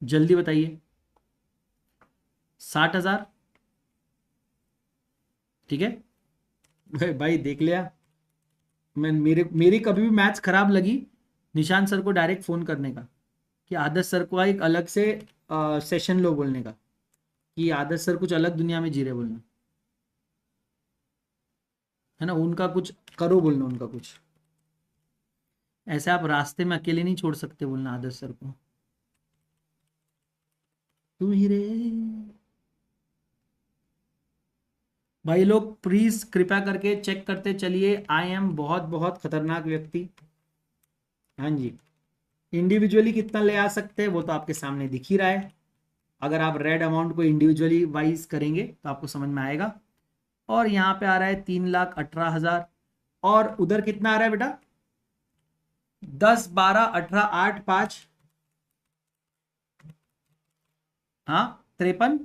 जल्दी बताइए। 60,000, ठीक है। भाई देख लिया, मैं मेरी कभी भी मैथ्स खराब लगी, निशांत सर को डायरेक्ट फोन करने का, कि आदर्श सर को एक अलग से सेशन लो बोलने का, कि आदर्श सर कुछ अलग दुनिया में जी रहे बोलना, है ना, उनका कुछ करो बोलना, उनका कुछ ऐसे आप रास्ते में अकेले नहीं छोड़ सकते बोलना आदर्श सर को। तू ही रे भाई, लोग प्लीज कृपया करके चेक करते चलिए, आई एम बहुत बहुत खतरनाक व्यक्ति। हाँ जी, इंडिविजुअली कितना ले आ सकते हैं वो तो आपके सामने दिख ही रहा है। अगर आप रेड अमाउंट को इंडिविजुअली वाइज करेंगे तो आपको समझ में आएगा। और यहाँ पे आ रहा है 3,18,000, और उधर कितना आ रहा है बेटा? 10, 12, 18, 8, 5, हाँ 53,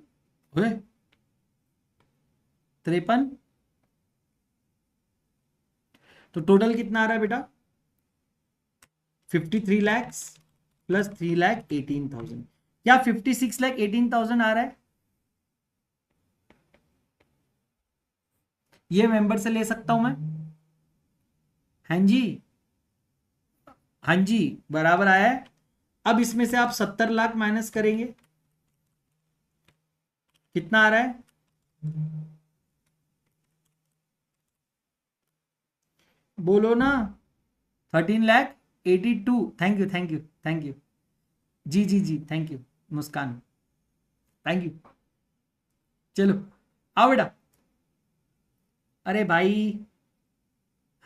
53, तो टोटल कितना आ रहा है बेटा? 53 लैक्स प्लस 3,18,000, क्या 56,18,000 आ रहा है? ये मेंबर से ले सकता हूं मैं? हाँ जी, हाँ जी, बराबर आया है। अब इसमें से आप 70 लाख माइनस करेंगे, कितना आ रहा है? बोलो ना, 13,82,000। Thank you, thank you, thank you, जी जी जी, thank you Muskan, thank you. चलो आओ बेटा। अरे भाई,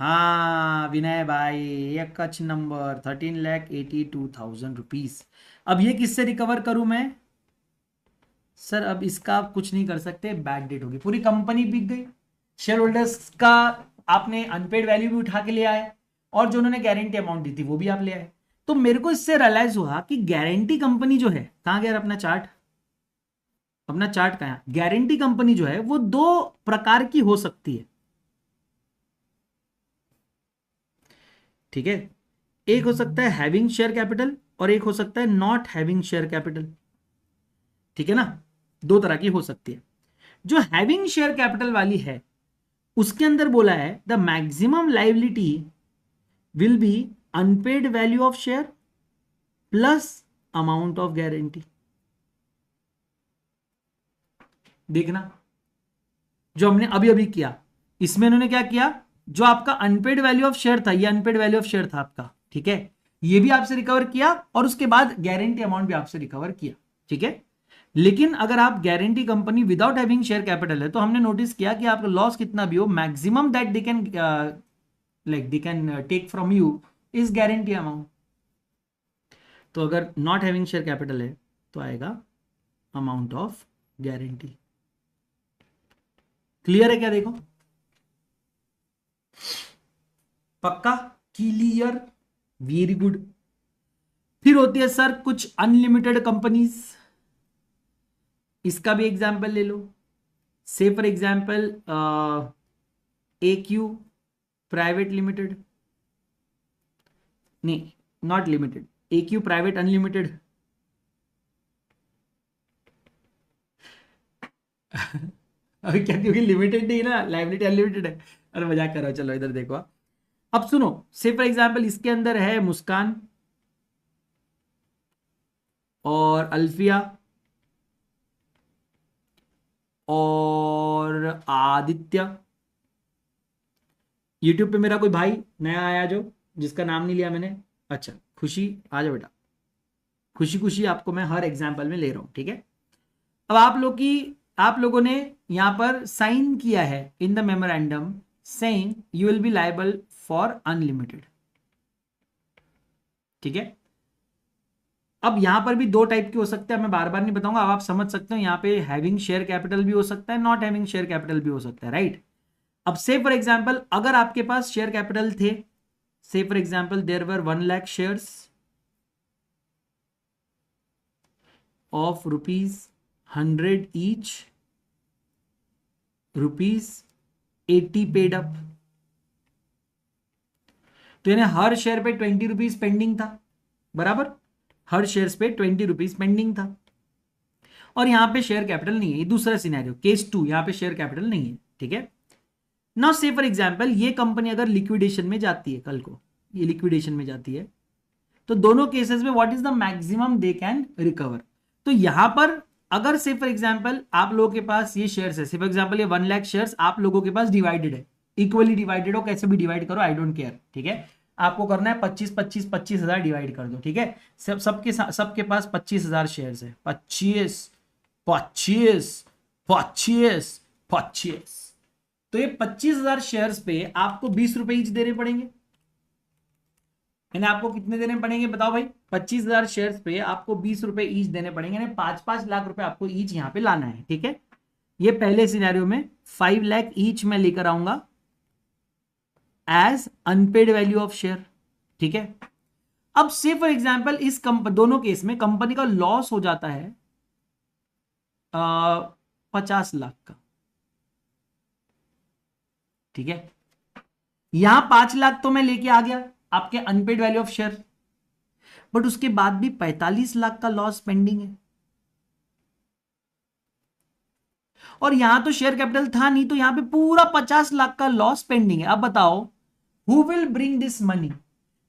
हाँ विनय भाई, एक अच्छ नंबर, 13,82,000 रुपीज। अब ये किससे रिकवर करूं मैं? सर अब इसका आप कुछ नहीं कर सकते, बैड डेट होगी, पूरी कंपनी बिक गई, शेयर होल्डर्स का आपने अनपेड वैल्यू भी उठा के ले आए, और जो उन्होंने गारंटी अमाउंट दी थी वो भी आप ले आए। तो मेरे को इससे रियलाइज हुआ कि गारंटी कंपनी जो है, कहाँ गया अपना चार्ट, अपना चार्ट कहाँ, गारंटी कंपनी जो है वो दो प्रकार की हो सकती है। ठीक है। एक हो सकता है हैविंग शेयर कैपिटल और एक हो सकता है नॉट हैविंग शेयर कैपिटल, ठीक है ना, दो तरह की हो सकती है। जो हैविंग शेयर कैपिटल वाली है उसके अंदर बोला है the maximum liability will be unpaid value of share plus amount of guarantee. देखना जो हमने अभी अभी किया, इसमें इन्होंने क्या किया, जो आपका अनपेड वैल्यू ऑफ शेयर था, ये अनपेड वैल्यू ऑफ शेयर था आपका, ठीक है, ये भी आपसे रिकवर किया और उसके बाद गारंटी अमाउंट भी आपसे रिकवर किया, ठीक है। लेकिन अगर आप guarantee company without having share capital है तो हमने नोटिस किया कि आपका लॉस कितना भी हो, maximum that they can like they can take from you is guarantee amount. तो अगर नॉट हैविंग शेयर कैपिटल है तो आएगा अमाउंट ऑफ गारंटी। क्लियर है क्या? देखो पक्का क्लियर, वेरी गुड। फिर होती है सर कुछ अनलिमिटेड कंपनीज, इसका भी एग्जांपल ले लो। Say for example AQ private limited, नहीं not limited, AQ private unlimited. अभी क्या, क्योंकि लिमिटेड नहीं है ना, लाइबिलिटी अनलिमिटेड है। अरे मजाक कर रहा हूं, चलो इधर देखो। अब सुनो, से फॉर एग्जांपल इसके अंदर है मुस्कान और अल्फिया और आदित्य। यूट्यूब पे मेरा कोई भाई नया आया जो जिसका नाम नहीं लिया मैंने, अच्छा खुशी, आ जाओ बेटा। खुशी खुशी आपको मैं हर एग्जांपल में ले रहा हूं, ठीक है। अब आप लोगों ने यहां पर साइन किया है in the memorandum saying you will be liable for unlimited, ठीक है। अब यहां पर भी दो टाइप के हो सकते हैं, मैं बार बार नहीं बताऊंगा, अब आप समझ सकते हो। यहां पे हैविंग शेयर कैपिटल भी हो सकता है, नॉट हैविंग शेयर कैपिटल भी हो सकता है, राइट। अब से फॉर एग्जांपल अगर आपके पास शेयर कैपिटल थे, say for example there were 1 lakh shares of ₹100 each, ₹80 paid up, तो यानी हर शेयर पे ₹20 पेंडिंग था, बराबर, हर शेयर पे ₹20 पेंडिंग था। और यहां पे शेयर कैपिटल नहीं है, ये दूसरा सिनेरियो, केस 2, यहां पे शेयर कैपिटल नहीं है, ठीक है। नाउ से फॉर एग्जांपल ये कंपनी अगर लिक्विडेशन में जाती है, कल को ये लिक्विडेशन में जाती है, तो दोनों केसेस में what is the maximum they can recover. तो यहां पर अगर से फॉर एग्जांपल आप लोगों के पास ये शेयर्स है, से फॉर एग्जांपल ये 1 लाख शेयर्स आप लोगों के पास डिवाइडेड है, इक्वली डिवाइडेड हो, कैसे भी डिवाइड करो, आई डोंट केयर, ठीक है। आपको करना है 25,000 डिवाइड कर दो, ठीक है। सबके पास 25,000 शेयर्स है, 25 25 25 25, तो ये 25,000 शेयर्स पे आपको ₹20 ईच देने पड़ेंगे। यानी आपको कितने देने पड़ेंगे बताओ भाई, 25,000 शेयर्स पे आपको ₹20 ईच देने पड़ेंगे, यानी 5-5 लाख रुपए आपको ईच यहां पे लाना है, ठीक है। ये पहले सिनेरियो में 5 लाख ईच मैं लेकर आऊंगा as unpaid value of share, ठीक है। अब से फॉर एग्जांपल इस दोनों केस में कंपनी का लॉस हो जाता है 50 लाख का, ठीक है। यहां 5 लाख तो मैं लेके आ गया आपके unpaid value of share, but उसके बाद भी 45 लाख का लॉस पेंडिंग है, और यहां तो शेयर कैपिटल था नहीं, तो यहां पे पूरा 50 लाख का लॉस पेंडिंग है। अब बताओ who will bring this money,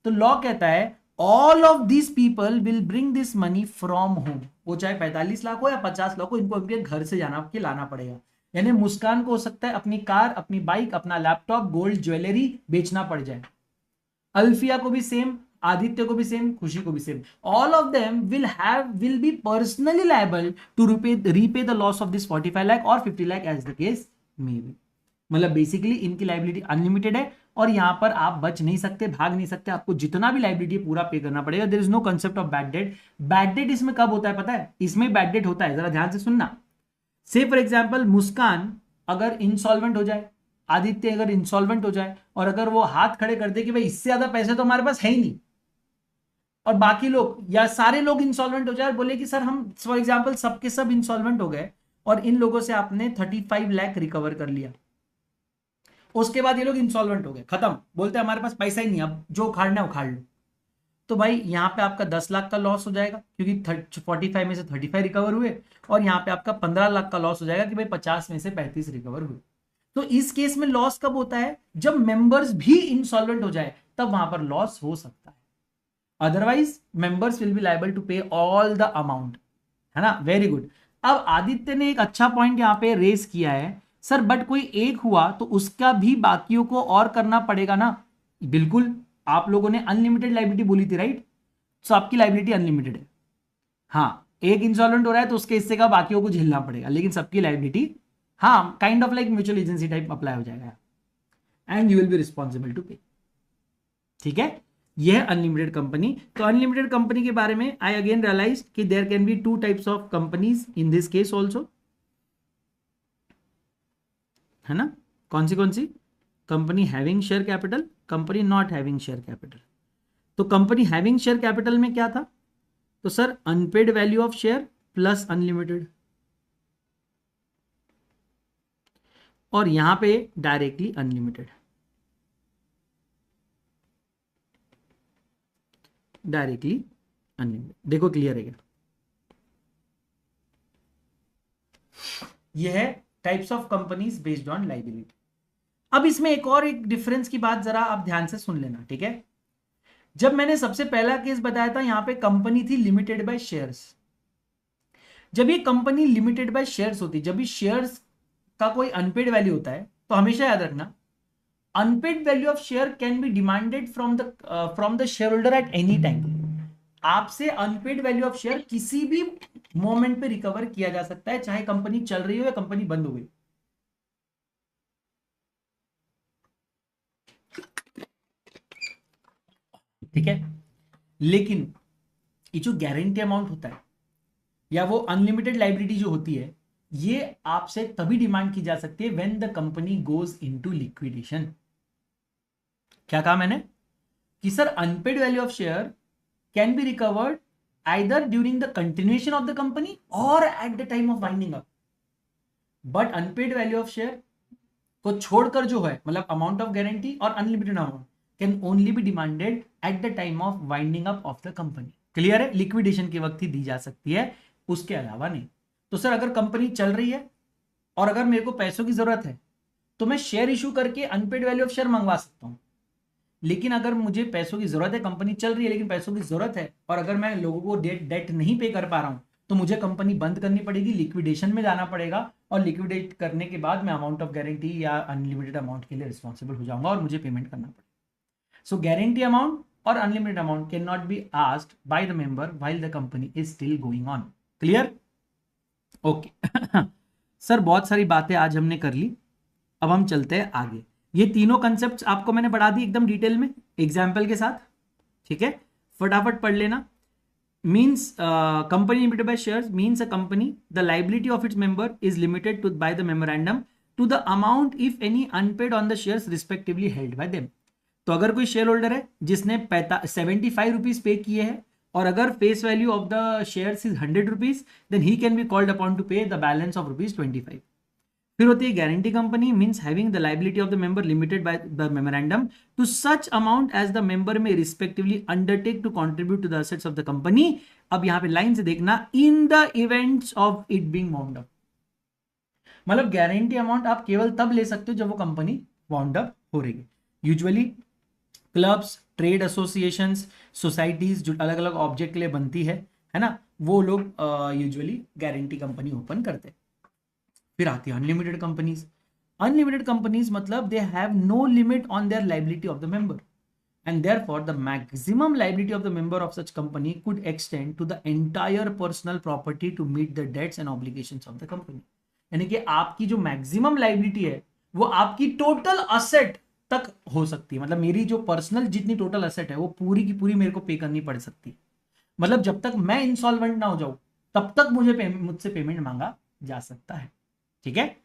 तो लॉ कहता है all of this people will bring this money from home, वो चाहे 45 लाख हो या 50 लाख हो, इनको अपने घर से जाना के लाना पड़ेगा। यानी मुस्कान को हो सकता है अपनी कार, अपनी बाइक, अपना लैपटॉप, गोल्ड ज्वेलरी बेचना पड़ जाए, अल्फिया को भी सेम, आदित्य को भी सेम, खुशी को भी same, all of them will be personally liable to repay the loss of this 45 lakh और 50 lakh as the case may be. मतलब बेसिकली इनकी लाइबिलिटी अनलिमिटेड है और यहां पर आप बच नहीं सकते, भाग नहीं सकते, आपको जितना भी लाइबिलिटी पूरा पे करना पड़ेगा। There is no concept of bad debt. Bad debt इसमें कब होता है पता है, इसमें बैड डेट होता है, जरा ध्यान से सुनना। से फॉर एग्जांपल मुस्कान अगर इंसॉल्वेंट हो जाए, आदित्य अगर इंसॉल्वेंट हो जाए, और अगर वो हाथ खड़े कर दे कि भाई इससे ज्यादा पैसे तो हमारे पास है ही नहीं, और बाकी लोग या सारे लोग इंसॉल्वेंट हो जाए, बोले कि सर हम फॉर एग्जांपल सबके सब इंसॉल्वेंट हो गए और इन लोगों से आपने 35 लाख रिकवर कर लिया, उसके बाद ये लोग इंसॉल्वेंट हो गए, खत्म, बोलते हैं हमारे पास पैसा ही नहीं, अब जो उखाड़ना है उखाड़ लो। तो भाई यहाँ पे आपका 10 लाख का लॉस हो जाएगा क्योंकि 45 में से 35 रिकवर हुए, और यहाँ पे आपका 15 लाख का लॉस हो जाएगा कि भाई 50 में से 35 रिकवर हुए। तो इस केस में लॉस कब होता है? जब मेंबर्स भी इंसॉल्वेंट हो जाए तब वहां पर लॉस हो सकता है, otherwise members will be liable to pay all the amount, है ना। Very good. अब आदित्य ने एक अच्छा पॉइंट यहाँ पे रेस किया है, सर बट कोई एक हुआ तो उसका भी बाकियों को और करना पड़ेगा ना। बिल्कुल, आप लोगों ने अनलिमिटेड लाइबिलिटी बोली थी, राइट? तो आपकी लाइबिलिटी अनलिमिटेड है। हाँ, एक इंस्टॉलमेंट हो रहा है तो उसके हिस्से का बाकियों को झेलना पड़ेगा, लेकिन सबकी लाइबिलिटी, हाँ, kind of like mutual agency type apply हो जाएगा, and you will be responsible to pay. ठीक है, यह अनलिमिटेड कंपनी। तो अनलिमिटेड कंपनी के बारे में आई अगेन रियलाइज कि there can be two types of companies in this case also, है ना। कौन सी? Company having share capital, company not having share capital. तो कंपनी हैविंग शेयर कैपिटल में क्या था? तो sir unpaid value of share plus unlimited, और यहां पे डायरेक्टली अनलिमिटेड, डायरेक्टली अनलिमिटेड। देखो क्लियर है क्या? यह है types of companies based on liability. अब इसमें एक डिफरेंस की बात जरा आप ध्यान से सुन लेना, ठीक है। जब मैंने सबसे पहला केस बताया था, यहां पे कंपनी थी लिमिटेड बाय शेयर्स। जब ये कंपनी लिमिटेड बाय शेयर्स होती, जब भी शेयर्स का कोई अनपेड वैल्यू होता है, तो हमेशा याद रखना unpaid value of share can be demanded from the share holder at any time. आपसे अनपेड वैल्यू ऑफ शेयर किसी भी मोमेंट पे रिकवर किया जा सकता है, चाहे कंपनी चल रही हो या कंपनी बंद हो गई। ठीक है, लेकिन ये जो गारंटी अमाउंट होता है या वो अनलिमिटेड लाइबिलिटी जो होती है, ये आपसे तभी डिमांड की जा सकती है when the company goes into liquidation. क्या कहा मैंने? कि sir unpaid value of share can be recovered either during the continuation of the company or at the time of winding up, but unpaid value of share को छोड़कर जो है, मतलब amount of guarantee or unlimited amount can only be demanded at the time of winding up of the company. Clear है? Liquidation के वक्त ही दी जा सकती है, उसके अलावा नहीं। तो सर अगर कंपनी चल रही है और अगर मेरे को पैसों की जरूरत है तो मैं शेयर इशू करके अनपेड वैल्यू ऑफ शेयर मंगवा सकता हूं, लेकिन अगर मुझे पैसों की जरूरत है, कंपनी चल रही है लेकिन पैसों की जरूरत है, और अगर मैं लोगों को डेट नहीं पे कर पा रहा हूं, तो मुझे कंपनी बंद करनी पड़ेगी, लिक्विडेशन में जाना पड़ेगा, और लिक्विडेट करने के बाद मैं अमाउंट ऑफ गारंटी या अनलिमिटेड अमाउंट के लिए रिस्पॉन्सिबल हो जाऊंगा और मुझे पेमेंट करना पड़ेगा। सो गारंटी अमाउंट और unlimited amount can not be asked by the member while the company is still going on. Clear? Okay. Sir बहुत सारी बातें आज हमने कर ली, अब हम चलते हैं आगे। ये तीनों कंसेप्ट आपको मैंने पढ़ा दी एकदम डिटेल में एग्जाम्पल के साथ, ठीक है, फटाफट पढ़ लेना। means company limited by shares means a company the liability of its member is limited to by the memorandum to the amount if any unpaid on the shares respectively held by them। तो अगर कोई share holder है जिसने 75 rupees पे किए हैं और अगर face value of the shares is 100 rupees, then he can be called upon to pay the balance of ₹25। फिर होती है guarantee company, means having the liability of the member limited by the memorandum to such amount as the member may respectively undertake to contribute to the assets of the company. अब यहां पे line से देखना, in the events of it being wound up, मतलब guarantee amount आप केवल तब ले सकते हो जब वो कंपनी वाउंड अप हो रही है। Usually clubs, trade associations, societies जो अलग अलग ऑब्जेक्ट के लिए बनती है ना, वो लोग यूजुअली गारंटी कंपनी ओपन करते हैं। फिर आती है अनलिमिटेड कंपनीज। अनलिमिटेड कंपनीज मतलब they have no limit on their liability of the member, and therefore the maximum liability of the member of such company could extend to the entire personal property to meet the debts and obligations of the company। यानी कि आपकी जो maximum liability है वो आपकी total asset तक हो सकती है, मतलब मेरी जो पर्सनल जितनी टोटल असेट है वो पूरी की पूरी मेरे को पे करनी पड़ सकती है। मतलब जब तक मैं इंसॉल्वेंट ना हो जाऊं तब तक मुझसे पेमेंट मांगा जा सकता है। ठीक है,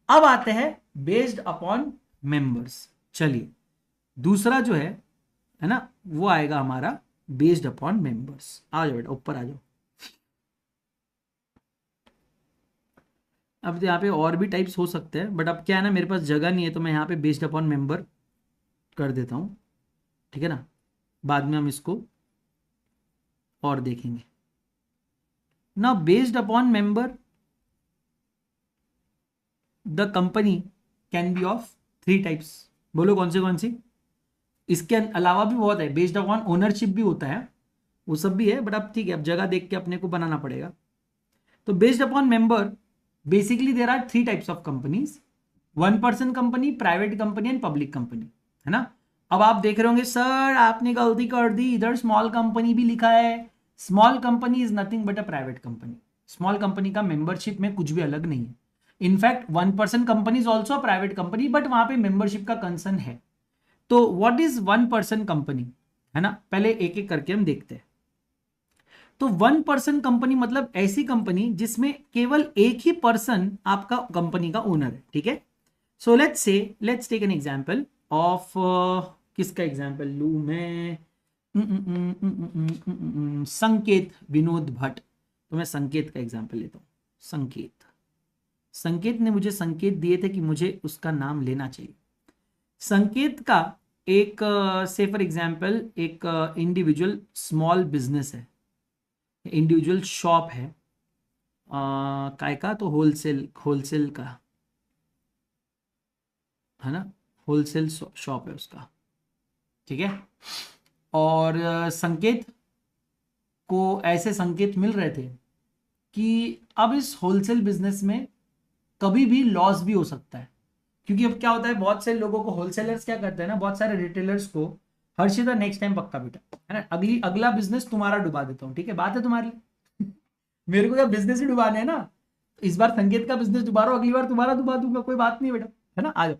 अब आते हैं बेस्ड अपॉन मेंबर्स। चलिए दूसरा जो है ना, वो आएगा हमारा बेस्ड अपॉन मेंबर्स। आ जाओ बेटा ऊपर आ जाओ। अब यहाँ पे और भी टाइप्स हो सकते हैं, बट अब क्या है ना, मेरे पास जगह नहीं है, तो मैं यहाँ पे बेस्ड अपॉन मेंबर कर देता हूँ, ठीक है ना। बाद में हम इसको और देखेंगे ना। Based upon member the company can be of 3 types. बोलो कौन सी। इसके अलावा भी बहुत है, बेस्ड अपॉन ओनरशिप भी होता है, वो सब भी है, बट अब ठीक है, अब जगह देख के अपने को बनाना पड़ेगा। तो based upon member, basically there are 3 types of companies, 1 person company, private company and public company, है ना। अब आप देख रहे होंगे सर आपने गलती कर दी, इधर स्मॉल कंपनी भी लिखा है। Small company is nothing but a private company. Small company का मेंबरशिप में कुछ भी अलग नहीं है। In fact 1 person company is also private company, but वहां पे मेंबरशिप का कंसर्न है। तो व्हाट इज 1 पर्सन कंपनी, है ना, पहले एक एक करके हम देखते हैं। तो 1 पर्सन कंपनी मतलब ऐसी कंपनी जिसमें केवल एक ही पर्सन आपका कंपनी का ओनर है, ठीक है। So let's take an example of, किसका एग्जांपल लू मैं, संकेत विनोद भट्ट। तो मैं संकेत का एग्जांपल लेता हूं। संकेत ने मुझे संकेत दिए थे कि मुझे उसका नाम लेना चाहिए। संकेत का एक से फॉर एग्जांपल एक इंडिविजुअल स्मॉल बिजनेस है, इंडिविजुअल शॉप है, काय का, तो होलसेल का, है ना, होलसेल शॉप है उसका, ठीक है। और संकेत को ऐसे संकेत मिल रहे थे कि अब इस होलसेल बिजनेस में कभी भी लॉस भी हो सकता है। क्योंकि अब क्या होता है, बहुत से लोगों को होलसेलर्स क्या करते हैं ना, बहुत सारे रिटेलर्स को, हर्षिता नेक्स्ट टाइम पक्का बेटा, है ना, अगला बिजनेस तुम्हारा डुबा देता हूं, ठीक है, बात है तुम्हारी। मेरे को क्या बिजनेस ही डुबाने है ना, इस बार संकेत का बिजनेस डुबा रहा हूं, अगली बार तुम्हारा डुबा दूंगा, कोई बात नहीं बेटा, है ना। आ जाओ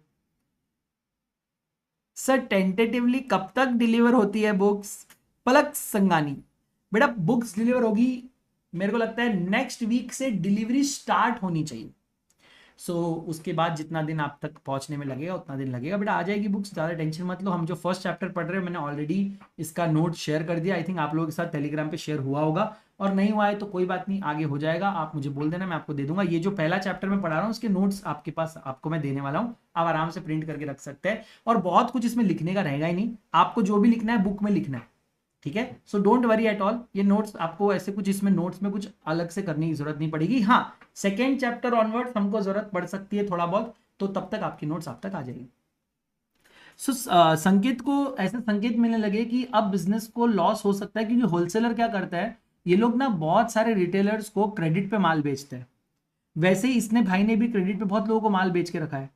सर। टेंटेटिवली कब तक डिलीवर होती है बुक्स, पलक संगानी। बेटा बुक्स डिलीवर होगी, मेरे को लगता है नेक्स्ट वीक से डिलीवरी स्टार्ट होनी चाहिए। उसके बाद जितना दिन आप तक पहुंचने में लगेगा उतना दिन लगेगा, बेटा आ जाएगी बुक्स, ज़्यादा टेंशन मत लो। हम जो फर्स्ट चैप्टर पढ़ रहे हैं मैंने ऑलरेडी इसका नोट शेयर कर दिया, आई थिंक आप लोगों के साथ टेलीग्राम पे शेयर हुआ होगा, और नहीं हुआ है तो कोई बात नहीं, आगे हो जाएगा, आप मुझे बोल देना, मैं आपको दे दूंगा। ये जो पहला चैप्टर मैं पढ़ा रहा हूँ उसके नोट्स आपके पास आपको मैं देने वाला हूँ, आप आराम से प्रिंट करके रख सकते हैं, और बहुत कुछ इसमें लिखने का रहेगा ही नहीं, आपको जो भी लिखना है बुक में लिखना है, ठीक है। So don't worry at all, ये नोट्स आपको ऐसे कुछ इसमें नोट्स में कुछ अलग से करने की जरूरत नहीं पड़ेगी। हाँ, सेकेंड चैप्टर ऑनवर्ड हमको जरूरत पड़ सकती है थोड़ा बहुत, तो तब तक आपकी नोट्स आप तक आ जाएगी। संकेत को ऐसे संकेत मिलने लगे कि अब बिजनेस को लॉस हो सकता है, क्योंकि होलसेलर क्या करता है, ये लोग ना बहुत सारे रिटेलर्स को क्रेडिट पे माल बेचते हैं। वैसे ही इसने भाई ने भी क्रेडिट पे बहुत लोगों को माल बेच के रखा है।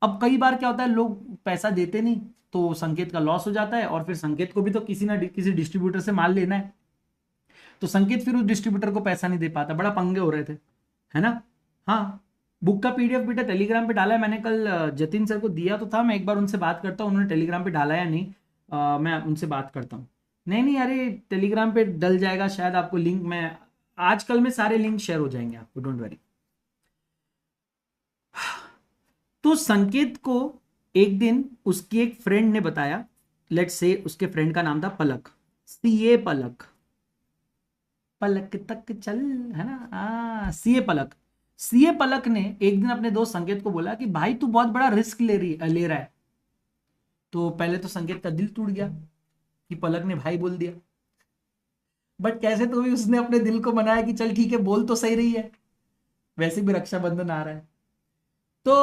अब कई बार क्या होता है, लोग पैसा देते नहीं, तो संकेत का लॉस हो जाता है, और फिर संकेत को भी तो किसी ना किसी डिस्ट्रीब्यूटर से माल लेना है, तो संकेत फिर उस डिस्ट्रीब्यूटर को पैसा नहीं दे पाता, बड़ा पंगे हो रहे थे, है ना। हाँ, बुक का पीडीएफ बेटा टेलीग्राम पे डाला है मैंने, कल जतिन सर को दिया तो था, मैं एक बार उनसे बात करता हूँ, उन्होंने टेलीग्राम पे डाला या नहीं, मैं उनसे बात करता हूँ। नहीं नहीं, अरे टेलीग्राम पे डल जाएगा शायद, आपको लिंक मैं आजकल में सारे लिंक शेयर हो जाएंगे आपको, डोंट वरी। तो संकेत को एक दिन उसकी एक फ्रेंड ने बताया, लेट्स से उसके फ्रेंड का नाम था पलक, सीए पलक, पलक तक चल, है ना, सीए पलक। सीए पलक ने एक दिन अपने दोस्त संकेत को बोला कि भाई तू बहुत बड़ा रिस्क ले रहा है। तो पहले तो संकेत का दिल टूट गया कि पलक ने भाई बोल दिया, बट कैसे तो भी उसने अपने दिल को मनाया कि चल ठीक है, बोल तो सही रही है, वैसे भी रक्षाबंधन आ रहा है। तो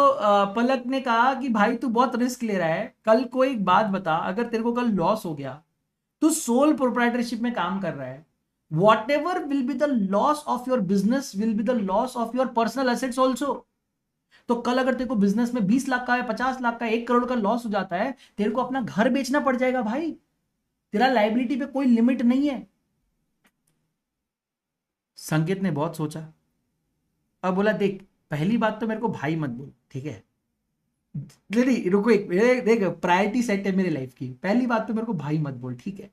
पलक ने कहा कि भाई तू बहुत रिस्क ले रहा है, कल को एक बात बता, अगर तेरे को कल लॉस हो गया, तू सोल प्रोप्राइटरशिप में काम कर रहा है, what ever will be the loss of your business will be the loss of your personal assets also. तो कल अगर तेरे को बिजनेस में 20 लाख का है, 50 लाख का, 1 करोड़ का लॉस हो जाता है, तेरे को अपना घर बेचना पड़ जाएगा भाई, तेरा लाइबिलिटी पे कोई लिमिट नहीं है। संकेत ने बहुत सोचा, अब बोला देख, पहली बात तो मेरे को भाई मत बोल, ठीक है, नहीं रुको एक, देख प्रायोरिटी सेट है मेरी लाइफ की, पहली बात तो मेरे को भाई मत बोल, ठीक है,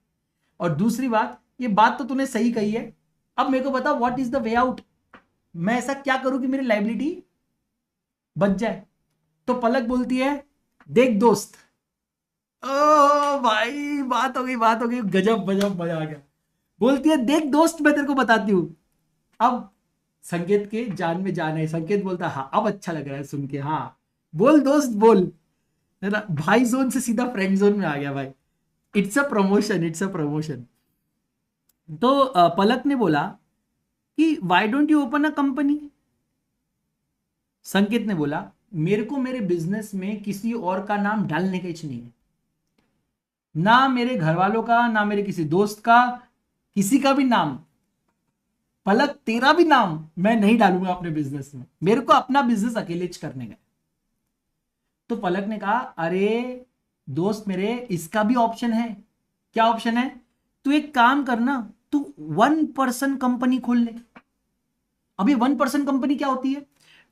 और दूसरी बात, ये बात तो तूने सही कही है, अब मेरे को बता what is the way out, मैं ऐसा क्या करूं कि मेरी लाइबिलिटी बच जाए। तो पलक बोलती है देख दोस्त, ओ भाई बात हो गई, गजब गजब मजा आ गया। बोलती है देख दोस्त मैं तेरे को बताती हूं, अब संकेत के जान में जान है। संकेत बोलता हाँ अब अच्छा लग रहा है सुन के। हाँ बोल दोस्त बोल, है ना। भाई जोन से सीधा फ्रेंड जोन में आ गया भाई। It's a promotion, it's a promotion. तो पलक ने बोला कि why don't you open a company. संकेत ने बोला मेरे को मेरे बिजनेस में किसी और का नाम डालने का इच्छा नहीं है, ना मेरे घर वालों का, ना मेरे किसी दोस्त का, किसी का भी नाम। पलक तेरा भी नाम मैं नहीं डालूंगा अपने बिजनेस में, मेरे को अपना बिजनेस अकेले करने का। तो पलक ने कहा अरे दोस्त मेरे, इसका भी ऑप्शन है। क्या ऑप्शन है? तू एक काम करना, तू 1% कंपनी खोल ले। अभी 1% कंपनी क्या होती है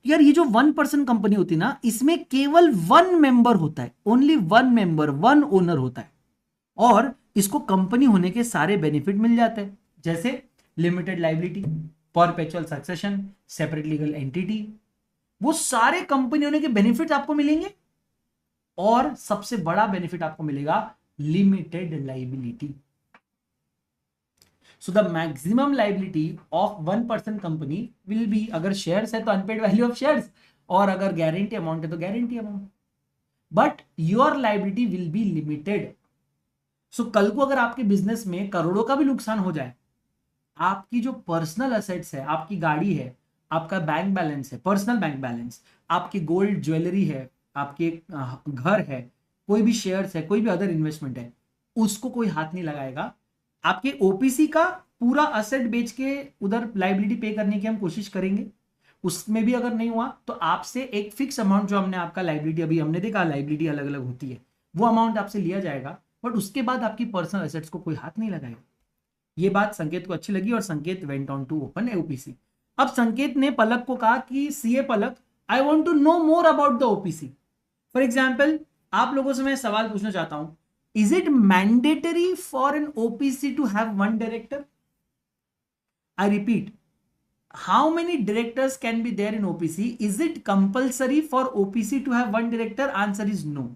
यार? ये जो 1% कंपनी होती है ना, इसमें केवल 1 मेंबर होता है, ओनली 1 मेंबर, 1 ओनर होता है। और इसको कंपनी होने के सारे बेनिफिट मिल जाते हैं, जैसे limited liability, perpetual succession, separate legal entity. वो सारे कंपनी होने के बेनिफिट आपको मिलेंगे। और सबसे बड़ा बेनिफिट आपको मिलेगा limited liability. So the maximum liability of 1% company will be, अगर शेयर्स है तो अनपेड वैल्यू ऑफ शेयर्स, और अगर गारंटी अमाउंट है तो guarantee amount, but your liability will be limited. So कल को अगर आपके बिजनेस में करोड़ों का भी नुकसान हो जाए, आपकी जो पर्सनल असेट्स है, आपकी गाड़ी है, आपका बैंक बैलेंस है, पर्सनल बैंक बैलेंस, आपकी गोल्ड ज्वेलरी है, आपके घर है, कोई भी शेयर्स है, कोई भी अदर इन्वेस्टमेंट है, उसको कोई हाथ नहीं लगाएगा। आपके ओपीसी का पूरा असेट बेच के उधर लाइबिलिटी पे करने की हम कोशिश करेंगे, उसमें भी अगर नहीं हुआ तो आपसे एक फिक्स अमाउंट, जो हमने आपका लाइबिलिटी, अभी हमने देखा लाइबिलिटी अलग अलग होती है, वो अमाउंट आपसे लिया जाएगा, बट उसके बाद आपकी पर्सनल एसेट्स को कोई हाथ नहीं लगाएगा। ये बात संकेत को अच्छी लगी और Sanket went on to open OPC. अब संकेत ने पलक को कहा कि CA Palak, I want to know more about the OPC. For example, आप लोगों से मैं सवाल पूछना चाहता हूं, is it mandatory for an OPC to have 1 director? I repeat, how many directors can be there in OPC? Is it compulsory for OPC to have 1 director? Answer is no.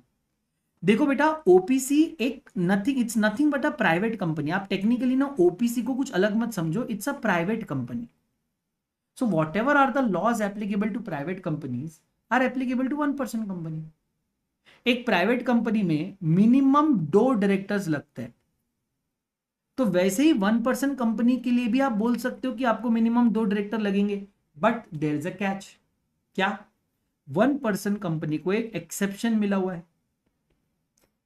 देखो बेटा, ओपीसी एक nothing, it's nothing but a private company. आप technically ना OPC को कुछ अलग मत समझो, it's a private company. So whatever are the laws applicable to private companies are applicable to 1% company. एक प्राइवेट कंपनी में मिनिमम 2 डायरेक्टर्स लगते हैं, तो वैसे ही 1% कंपनी के लिए भी आप बोल सकते हो कि आपको मिनिमम 2 डायरेक्टर लगेंगे, but there is a catch. क्या? 1% कंपनी को एक एक्सेप्शन मिला हुआ है,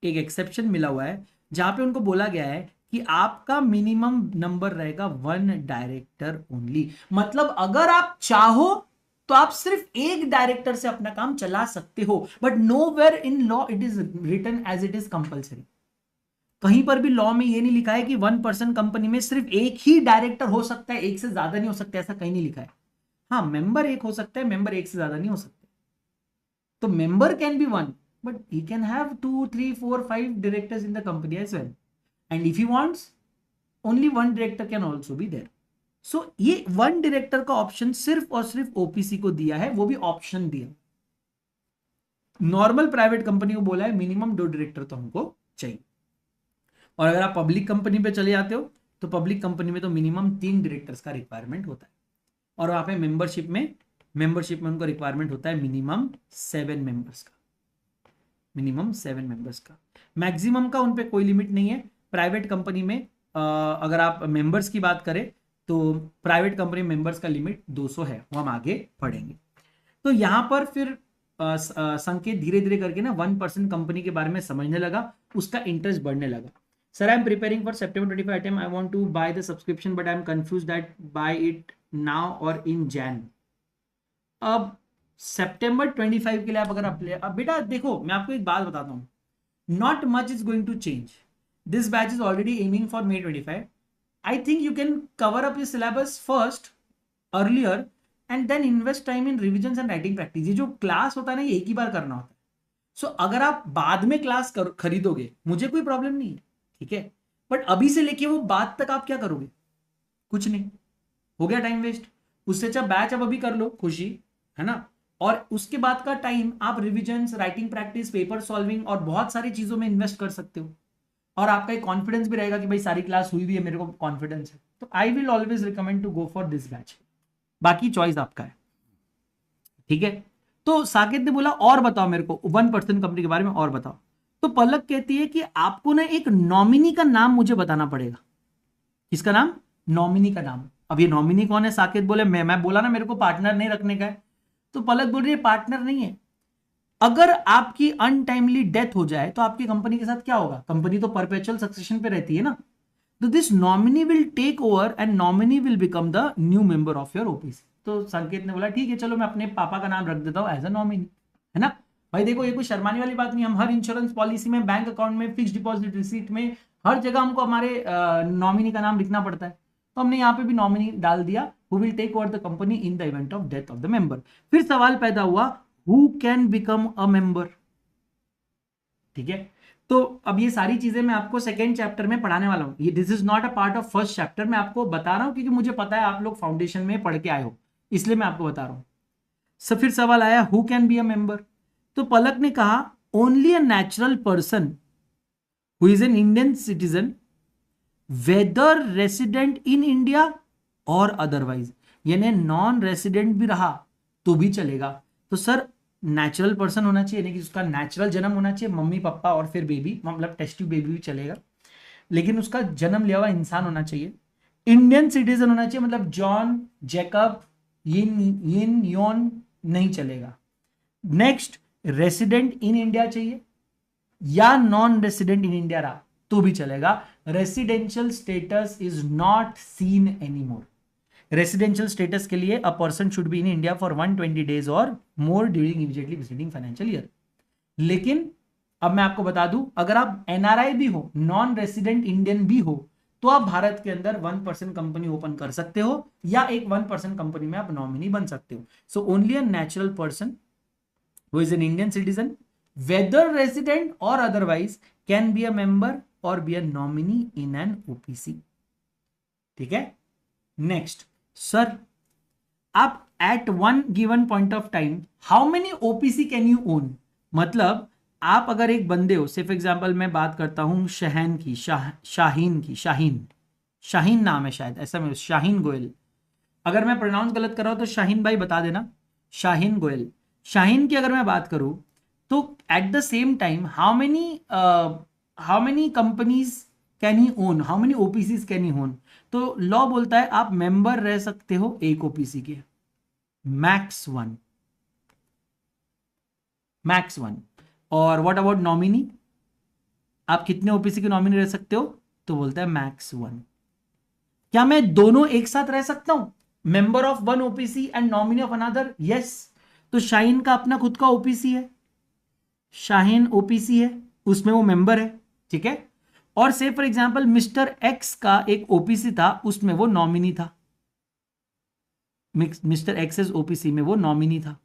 एक एक्सेप्शन मिला हुआ है जहां पे उनको बोला गया है कि आपका मिनिमम नंबर रहेगा 1 डायरेक्टर ओनली। मतलब अगर आप चाहो तो आप सिर्फ एक डायरेक्टर से अपना काम चला सकते हो, but nowhere in law it is written as it is compulsory. कहीं पर भी लॉ में ये नहीं लिखा है कि 1% कंपनी में सिर्फ एक ही डायरेक्टर हो सकता है, एक से ज्यादा नहीं हो सकता, ऐसा कहीं नहीं लिखा है। हाँ, मेंबर एक हो सकता है, मेंबर एक से ज्यादा नहीं हो सकते। तो member can be 1, but he can have 2, 3, 4, 5 directors in the company as well. And if he wants, only 1 director can also be there. So ये 1 डायरेक्टर का ऑप्शन सिर्फ और सिर्फ ओपीसी को दिया है, वो भी ऑप्शन दिया। नॉर्मल प्राइवेट कंपनी को बोला है मिनिमम 2 डायरेक्टर तो हमको चाहिए। और अगर आप पब्लिक कंपनी पे चले जाते हो तो पब्लिक कंपनी में तो मिनिमम 3 डायरेक्टर्स का रिक्वायरमेंट होता है। और वहां पे मेंबरशिप में उनको रिक्वायरमेंट होता है मिनिमम 7 मेंबर्स का, मिनिमम 7 मेंबर्स का। मैक्सिमम का उन पे कोई लिमिट नहीं है। प्राइवेट कंपनी में अगर आप मेंबर्स की बात करें तो प्राइवेट कंपनी मेंबर्स का लिमिट 200 है, वो हम आगे पढ़ेंगे। तो यहां पर फिर संकेत धीरे धीरे करके ना 1% कंपनी के बारे में समझने लगा, उसका इंटरेस्ट बढ़ने लगा। Sir, I am preparing for September 25 attempt, I want to buy the subscription but I am confused that buy it now or in Jain. अब September 25 के लिए आप अगर अब बेटा देखो, मैं आपको एक बात बताता हूँ, not much is going to change. This batch is already aiming for May 25. I think you can cover up your syllabus first, earlier, and then invest time in revisions and writing practice. ये जो class होता है ना, ये एक ही बार करना होता है। सो अगर आप बाद में क्लास खरीदोगे, मुझे कोई प्रॉब्लम नहीं है, ठीक है, बट अभी से लेके वो बाद तक आप क्या करोगे? कुछ नहीं, हो गया टाइम वेस्ट। उससे अच्छा बैच अब अभी कर लो, खुशी है ना। और उसके बाद का टाइम आप revisions, writing practice, paper solving और बहुत सारी चीजों में इन्वेस्ट कर सकते हो। और आपका एक कॉन्फिडेंस भी रहेगा कि भाई सारी क्लास हुई भी है, मेरे को कॉन्फिडेंस है। तो I will always recommend to go for this batch. बाकी चॉइस आपका है, ठीक है। तो साकेत ने बोला और बताओ मेरे को 1% कंपनी के बारे में और बताओ। तो पलक कहती है कि आपको ना एक नॉमिनी का नाम मुझे बताना पड़ेगा। किसका नाम? नॉमिनी का नाम। अब ये नॉमिनी कौन है? साकेत बोले मैं बोला ना मेरे को पार्टनर नहीं रखने का है। तो पलक बोल रही है पार्टनर नहीं है, अगर आपकी अनटाइमली डेथ हो जाए तो आपकी कंपनी के साथ क्या होगा? कंपनी तो परपेचुअल सक्सेशन पे रहती है ना। तो this nominee will take over and nominee will become the new member of your OPC. तो संकेत ने बोला ठीक है चलो मैं अपने पापा का नाम रख देता हूं एज अ नॉमिनी, है ना भाई। देखो ये कोई शर्माने वाली बात नहीं, हम हर इंश्योरेंस पॉलिसी में, बैंक अकाउंट में, फिक्स डिपॉजिट रिसीट में, हर जगह हमको हमारे नॉमिनी का नाम लिखना पड़ता है। तो हमने यहाँ पे भी नॉमिनी डाल दिया, who will take over the company in the event of death of the member. फिर सवाल पैदा हुआ who can become a member, ठीक है। तो अब ये सारी चीजें मैं आपको सेकेंड चैप्टर में पढ़ाने वाला हूं, ये this is not a part of first chapter. मैं आपको बता रहा हूं क्योंकि मुझे पता है आप लोग फाउंडेशन में पढ़ के आए हो, इसलिए मैं आपको बता रहा हूं। सब फिर सवाल आया who can be a member. तो पलक ने कहा only a natural person who is an Indian citizen whether resident in India or otherwise, यानी नॉन रेसिडेंट भी रहा तो भी चलेगा। तो सर नेचुरल पर्सन होना चाहिए, यानी कि उसका नेचुरल जन्म होना चाहिए, मम्मी पापा और फिर बेबी, मतलब टेस्ट ट्यूब बेबी भी चलेगा, लेकिन उसका जन्म लिया हुआ इंसान होना चाहिए। इंडियन सिटीजन होना चाहिए, मतलब जॉन, जैकब, यिन योन नहीं चलेगा। नेक्स्ट रेसिडेंट इन इंडिया चाहिए या नॉन रेसिडेंट इन इंडिया रहा तो भी चलेगा। Residential status is not seen anymore. Residential status के लिए a person should be in India for 120 days or more during immediately preceding financial year. लेकिन अब मैं आपको बता दूं, अगर आप एनआरआई भी हो, नॉन रेसिडेंट इंडियन भी हो, तो आप भारत के अंदर 1% कंपनी ओपन कर सकते हो या एक 1% कंपनी में आप नॉमिनी बन सकते हो। So only a natural person who is an Indian citizen whether resident or otherwise can be a member or be a nominee in an OPC, ठीक है। नेक्स्ट सर आप at one given point of time how many OPC can you own, मतलब आप अगर एक बंदे हो, से फॉर एग्जाम्पल मैं बात करता हूं शहन की, शाहीन की, शाहीन नाम है शायद, ऐसा मैं, शाहीन गोयल, अगर मैं प्रोनाउंस गलत कर रहा हूं तो शाहीन भाई बता देना। शाहीन गोयल, शाहीन की अगर मैं बात करूं तो at the same time how many companies can he own, how many OPC can he own. तो लॉ बोलता है आप मेंबर रह सकते हो एक ओपीसी के, मैक्स वन, मैक्स वन। और व्हाट अबाउट नॉमिनी, आप कितने ओपीसी के नॉमिनी रह सकते हो? तो बोलता है मैक्स वन। क्या मैं दोनों एक साथ रह सकता हूं, member of one OPC and nominee of another? Yes. तो शाहीन का अपना खुद का ओपीसी है, शाहीन ओपीसी है, उसमें वो मेंबर है, ठीक है। और से फॉर एग्जांपल मिस्टर एक्स का एक ओपीसी था, उसमें वो नॉमिनी था, मिस्टर एक्स ओपीसी में वो नॉमिनी था,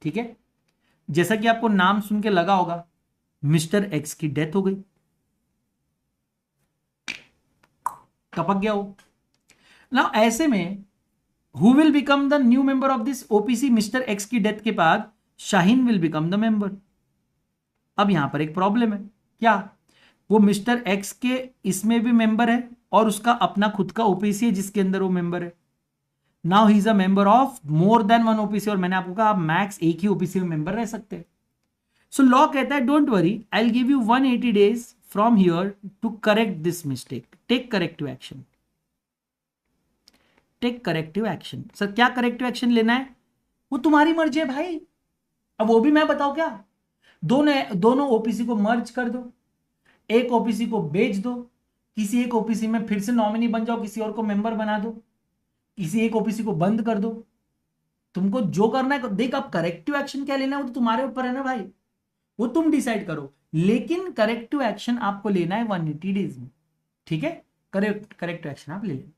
ठीक है। जैसा कि आपको नाम सुन के लगा होगा मिस्टर एक्स की डेथ हो गई, टपक गया वो ना। ऐसे में who will become the new member of this OPC? Mister x की डेथ के बाद Shaheen will become the member. अब यहां पर एक प्रॉब्लम है, क्या? वो मिस्टर एक्स के इसमें भी मेंबर है और उसका अपना खुद का ओपीसी है जिसके अंदर वो मेंबर है। Now he is a member of more than one OPC, और मैंने आपको कहा आप मैक्स एक ही ओपीसी में मेंबर रह सकते हैं। सो लॉ कहता है don't worry, I will give you 180 days from here to correct this mistake, take corrective action, take corrective action. Sir क्या करेक्टिव एक्शन लेना है? वो तुम्हारी मर्जी है भाई, अब वो भी मैं बताऊं क्या? दोनों ओपीसी को मर्ज कर दो, एक ओपीसी को बेच दो, किसी एक ओपीसी में फिर से नॉमिनी बन जाओ, किसी और को मेंबर बना दो, किसी एक ओपीसी को बंद कर दो, तुमको जो करना है देख। अब करेक्टिव एक्शन क्या लेना है वो तो तुम्हारे ऊपर है ना भाई, वो तुम डिसाइड करो, लेकिन करेक्टिव एक्शन आपको लेना है 180 डेज में, ठीक है। करेक्टिव एक्शन आप ले लें।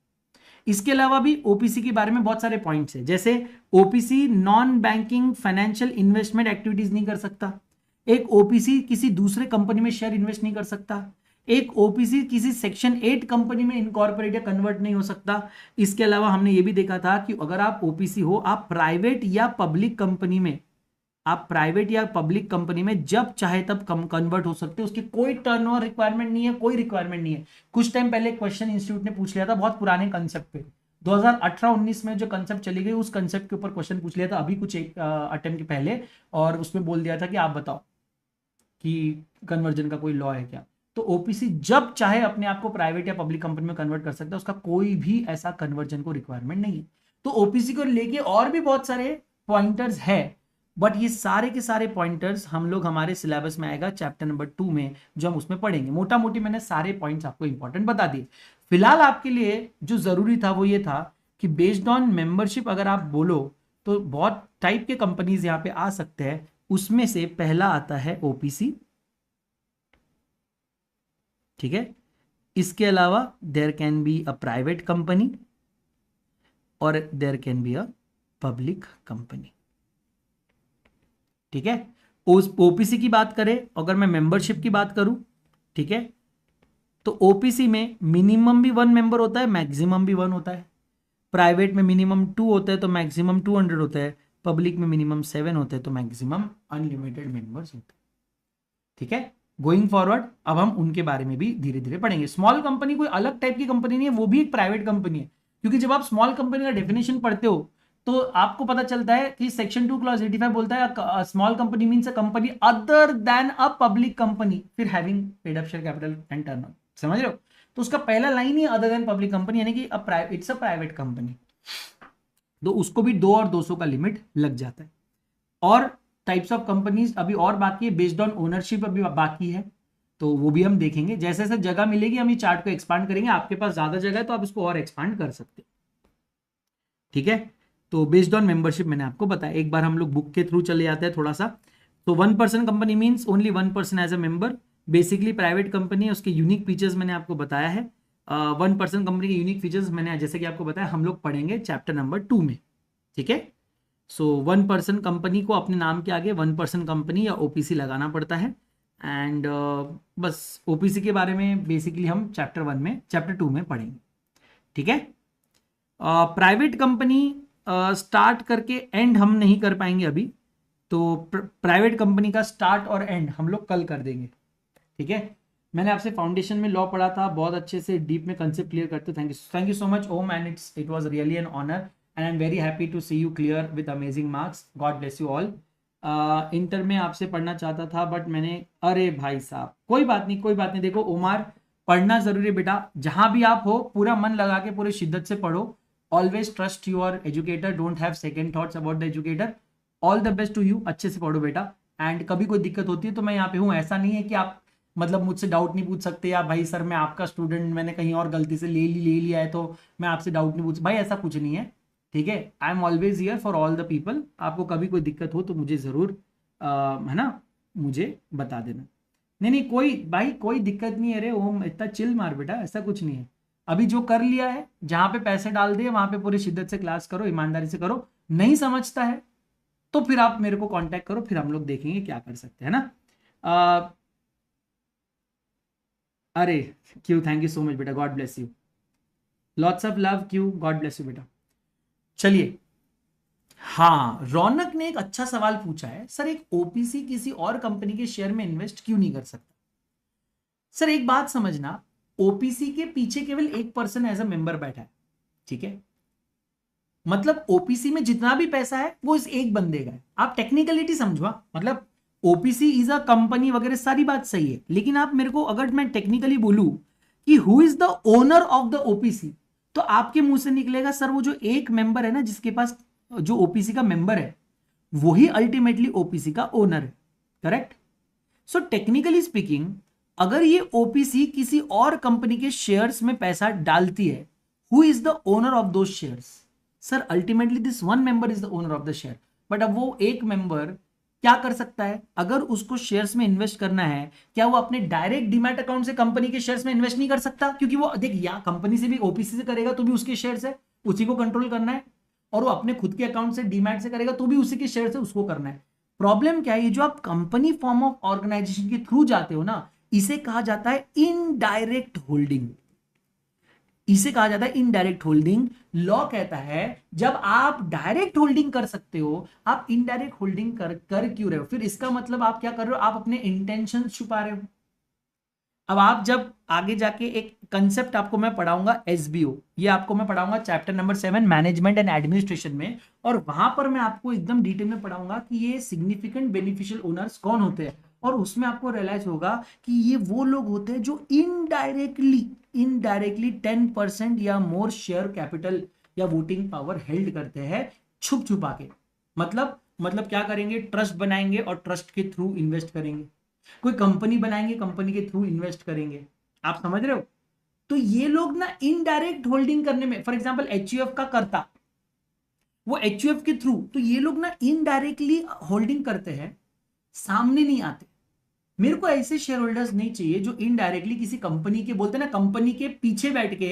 इसके अलावा भी ओपीसी के बारे में बहुत सारे पॉइंट्स हैं, जैसे OPC non banking financial investment activities नहीं कर सकता, एक ओपीसी किसी दूसरे कंपनी में शेयर इन्वेस्ट नहीं कर सकता, एक ओपीसी किसी सेक्शन 8 कंपनी में इनकॉर्पोरेट या कन्वर्ट नहीं हो सकता। इसके अलावा हमने ये भी देखा था कि अगर आप ओपीसी हो, आप प्राइवेट या पब्लिक कंपनी में, आप प्राइवेट या पब्लिक कंपनी में जब चाहे तब कन्वर्ट हो सकते हो, उसकी कोई टर्नओवर रिक्वायरमेंट नहीं है, कोई रिक्वायरमेंट नहीं है। कुछ टाइम पहले क्वेश्चन इंस्टीट्यूट ने पूछ लिया था बहुत पुराने कंसेप्ट पे, 2018-19 में जो कंसेप्ट चली गई उस कंसेप्ट के ऊपर क्वेश्चन पूछ लिया था अभी कुछ एक अटेम्प्ट के पहले, और उसमें बोल दिया था कि आप बताओ कि कन्वर्जन का कोई लॉ है क्या। तो ओपीसी जब चाहे अपने आप को प्राइवेट या पब्लिक कंपनी में कन्वर्ट कर सकता है, उसका कोई भी ऐसा कन्वर्जन को रिक्वायरमेंट नहीं है। तो ओपीसी को लेके और भी बहुत सारे पॉइंटर्स है, बट ये सारे के सारे पॉइंटर्स हम लोग हमारे सिलेबस में आएगा चैप्टर नंबर 2 में, जो हम उसमें पढ़ेंगे। मोटा मोटी मैंने सारे पॉइंट्स आपको इंपॉर्टेंट बता दिए। फिलहाल आपके लिए जो जरूरी था वो ये था कि बेस्ड ऑन मेंबरशिप अगर आप बोलो तो बहुत टाइप के कंपनीज यहां पे आ सकते हैं, उसमें से पहला आता है ओपीसी, ठीक है। इसके अलावा there can be a private company or there can be a public company, ठीक है। उस ओपीसी की बात करें, अगर मैं मेंबरशिप की बात करूं, ठीक है, तो ओपीसी में मिनिमम भी 1 मेंबर होता है, मैक्सिमम भी 1 होता है। प्राइवेट में मिनिमम 2 होता है तो मैक्सिमम 200 होता है। पब्लिक में मिनिमम 7 होते हैं तो मैक्सिमम अनलिमिटेड मेंबर्स होते हैं, ठीक है। गोइंग फॉरवर्ड अब हम उनके बारे में भी धीरे धीरे पढ़ेंगे। स्मॉल कंपनी कोई अलग टाइप की कंपनी नहीं है, वो भी एक प्राइवेट कंपनी है, क्योंकि जब आप स्मॉल कंपनी का डेफिनेशन पढ़ते हो तो आपको पता चलता है कि सेक्शन 2 क्लॉज 85 बोलता है small company means a company other than a public company, फिर having paid up share capital and turnover, समझ रहे हो। तो उसका पहला लाइन ही अदर देन पब्लिक कंपनी, यानी कि इट्स अ प्राइवेट कंपनी, तो उसको भी 2 और 200 का लिमिट लग जाता है। और टाइप्स ऑफ कंपनीज अभी और बाकी है, बेस्ड ऑन ओनरशिप अभी बाकी है, तो वो भी हम देखेंगे। जैसे जैसे जगह मिलेगी हम ये चार्ट को एक्सपांड करेंगे। आपके पास ज्यादा जगह है तो आप इसको और एक्सपांड कर सकते हैं, ठीक है। तो बेस्ड ऑन मेंबरशिप मैंने आपको बताया। एक बार हम लोग बुक के थ्रू चले जाते हैं थोड़ा सा। तो 1 person company means only 1 person as a member, basically private company है। उसके यूनिक फीचर्स मैंने आपको बताया है। 1 पर्सन कंपनी के यूनिक फीचर्स मैंने जैसे कि आपको बताया हम लोग पढ़ेंगे चैप्टर नंबर 2 में, ठीक है। सो 1 पर्सन कंपनी को अपने नाम के आगे 1 पर्सन कंपनी या ओपीसी लगाना पड़ता है। एंड बस ओपीसी के बारे में बेसिकली हम चैप्टर 2 में पढ़ेंगे, ठीक है। प्राइवेट कंपनी स्टार्ट करके एंड हम नहीं कर पाएंगे अभी, तो प्राइवेट कंपनी का स्टार्ट और एंड हम लोग कल कर देंगे, ठीक है। मैंने आपसे फाउंडेशन में लॉ पढ़ा था, बहुत अच्छे से डीप में कंसेप्ट क्लियर करते। Thank you so much Om, and it was really an honour and I am very happy to see you clear with amazing marks. God bless you all. Inter में आपसे पढ़ना चाहता था बट मैंने, अरे भाई साहब कोई बात नहीं, कोई बात नहीं। देखो उमर, पढ़ना जरूरी है बेटा, जहां भी आप हो पूरा मन लगा के पूरे शिद्दत से पढ़ो। Always trust your educator, don't have second thoughts about the educator. All the best to you, अच्छे से पढ़ो बेटा। एंड कभी कोई दिक्कत होती है तो मैं यहाँ पे हूँ, ऐसा नहीं है कि आप मतलब मुझसे डाउट नहीं पूछ सकते, या भाई सर मैं आपका स्टूडेंट, मैंने कहीं और गलती से ले लिया है तो मैं आपसे डाउट नहीं पूछ, भाई ऐसा कुछ नहीं है, ठीक है। I am always here for all the people. आपको कभी कोई दिक्कत हो तो मुझे ज़रूर है ना, मुझे बता देना। नहीं नहीं कोई भाई कोई दिक्कत नहीं है रे ओम, इतना चिल मार बेटा, ऐसा कुछ नहीं है। अभी जो कर लिया है, जहां पे पैसे डाल दिए वहां पे पूरी शिद्दत से क्लास करो, ईमानदारी से करो। नहीं समझता है तो फिर आप मेरे को कांटेक्ट करो, फिर हम लोग देखेंगे क्या कर सकते हैं ना। अरे क्यों, थैंक यू सो मच बेटा, God bless you, lots of love, क्यों, गॉड ब्लेस यू बेटा। चलिए, हाँ रौनक ने एक अच्छा सवाल पूछा है, सर एक ओपीसी किसी और कंपनी के शेयर में इन्वेस्ट क्यों नहीं कर सकता। सर एक बात समझना, ओपीसी के पीछे केवल 1 पर्सन एज अ मेंबर बैठा है, ठीक है। मतलब ओपीसी में जितना भी पैसा है वो इस एक बंदे का है। आप टेक्निकलिटी समझो, मतलब ओपीसी इज अ कंपनी वगैरह सारी बात सही है, लेकिन आप मेरे को अगर मैं टेक्निकली बोलूं कि who is the owner of the OPC, तो आपके मुंह से निकलेगा सर वो जो एक मेंबर है ना, जिसके पास जो ओपीसी का मेंबर है वही अल्टीमेटली ओपीसी का ओनर है, करेक्ट। सो टेक्निकली स्पीकिंग अगर ये ओपीसी किसी और कंपनी के शेयर्स में पैसा डालती है, who is the owner of दो shares, sir ultimately this one member is the owner of the share. But अब वो एक मेंबर क्या कर सकता है, अगर उसको शेयर्स में इन्वेस्ट करना है, क्या वो अपने डायरेक्ट डीमैट अकाउंट से कंपनी के शेयर्स में इन्वेस्ट नहीं कर सकता, क्योंकि वो देख या कंपनी से भी ओपीसी से करेगा तो भी उसके शेयर्स है, उसी को कंट्रोल करना है, और वो अपने खुद के अकाउंट से डीमैट से करेगा तो भी उसी के शेयर से उसको करना है। प्रॉब्लम क्या है, ये जो आप कंपनी फॉर्म ऑफ ऑर्गेनाइजेशन के थ्रू जाते हो ना, इसे कहा जाता है इनडायरेक्ट होल्डिंग। इसे कहा जाता है इनडायरेक्ट होल्डिंग। लॉ कहता है जब आप डायरेक्ट होल्डिंग कर सकते हो, आप इनडायरेक्ट होल्डिंग कर क्यों रहे हो। फिर इसका मतलब आप क्या कर रहे हो, आप अपने इंटेंशन छुपा रहे हो। अब आप जब आगे जाके एक कंसेप्ट आपको मैं पढ़ाऊंगा एसबीओ, ये आपको मैं पढ़ाऊंगा chapter number 7 management and administration में, और वहां पर मैं आपको एकदम डिटेल में पढ़ाऊंगा कि ये सिग्निफिकेंट बेनिफिशियल ओनर्स कौन होते हैं, और उसमें आपको रियलाइज होगा कि ये वो लोग होते हैं जो इनडायरेक्टली 10% या मोर शेयर कैपिटल या वोटिंग पावर हेल्ड करते हैं छुप छुपा के। मतलब क्या करेंगे, ट्रस्ट बनाएंगे और ट्रस्ट के थ्रू इन्वेस्ट करेंगे, कोई कंपनी बनाएंगे, कंपनी के थ्रू इन्वेस्ट करेंगे। आप समझ रहे हो? तो ये लोग ना इनडायरेक्ट होल्डिंग करने में, फॉर एग्जांपल एचयूएफ का करता, वो एचयूएफ के थ्रू, तो ये लोग ना इनडायरेक्टली होल्डिंग करते हैं, सामने नहीं आते। मेरे को ऐसे शेयर होल्डर्स नहीं चाहिए जो इनडायरेक्टली किसी कंपनी के, बोलते ना कंपनी के पीछे बैठ के,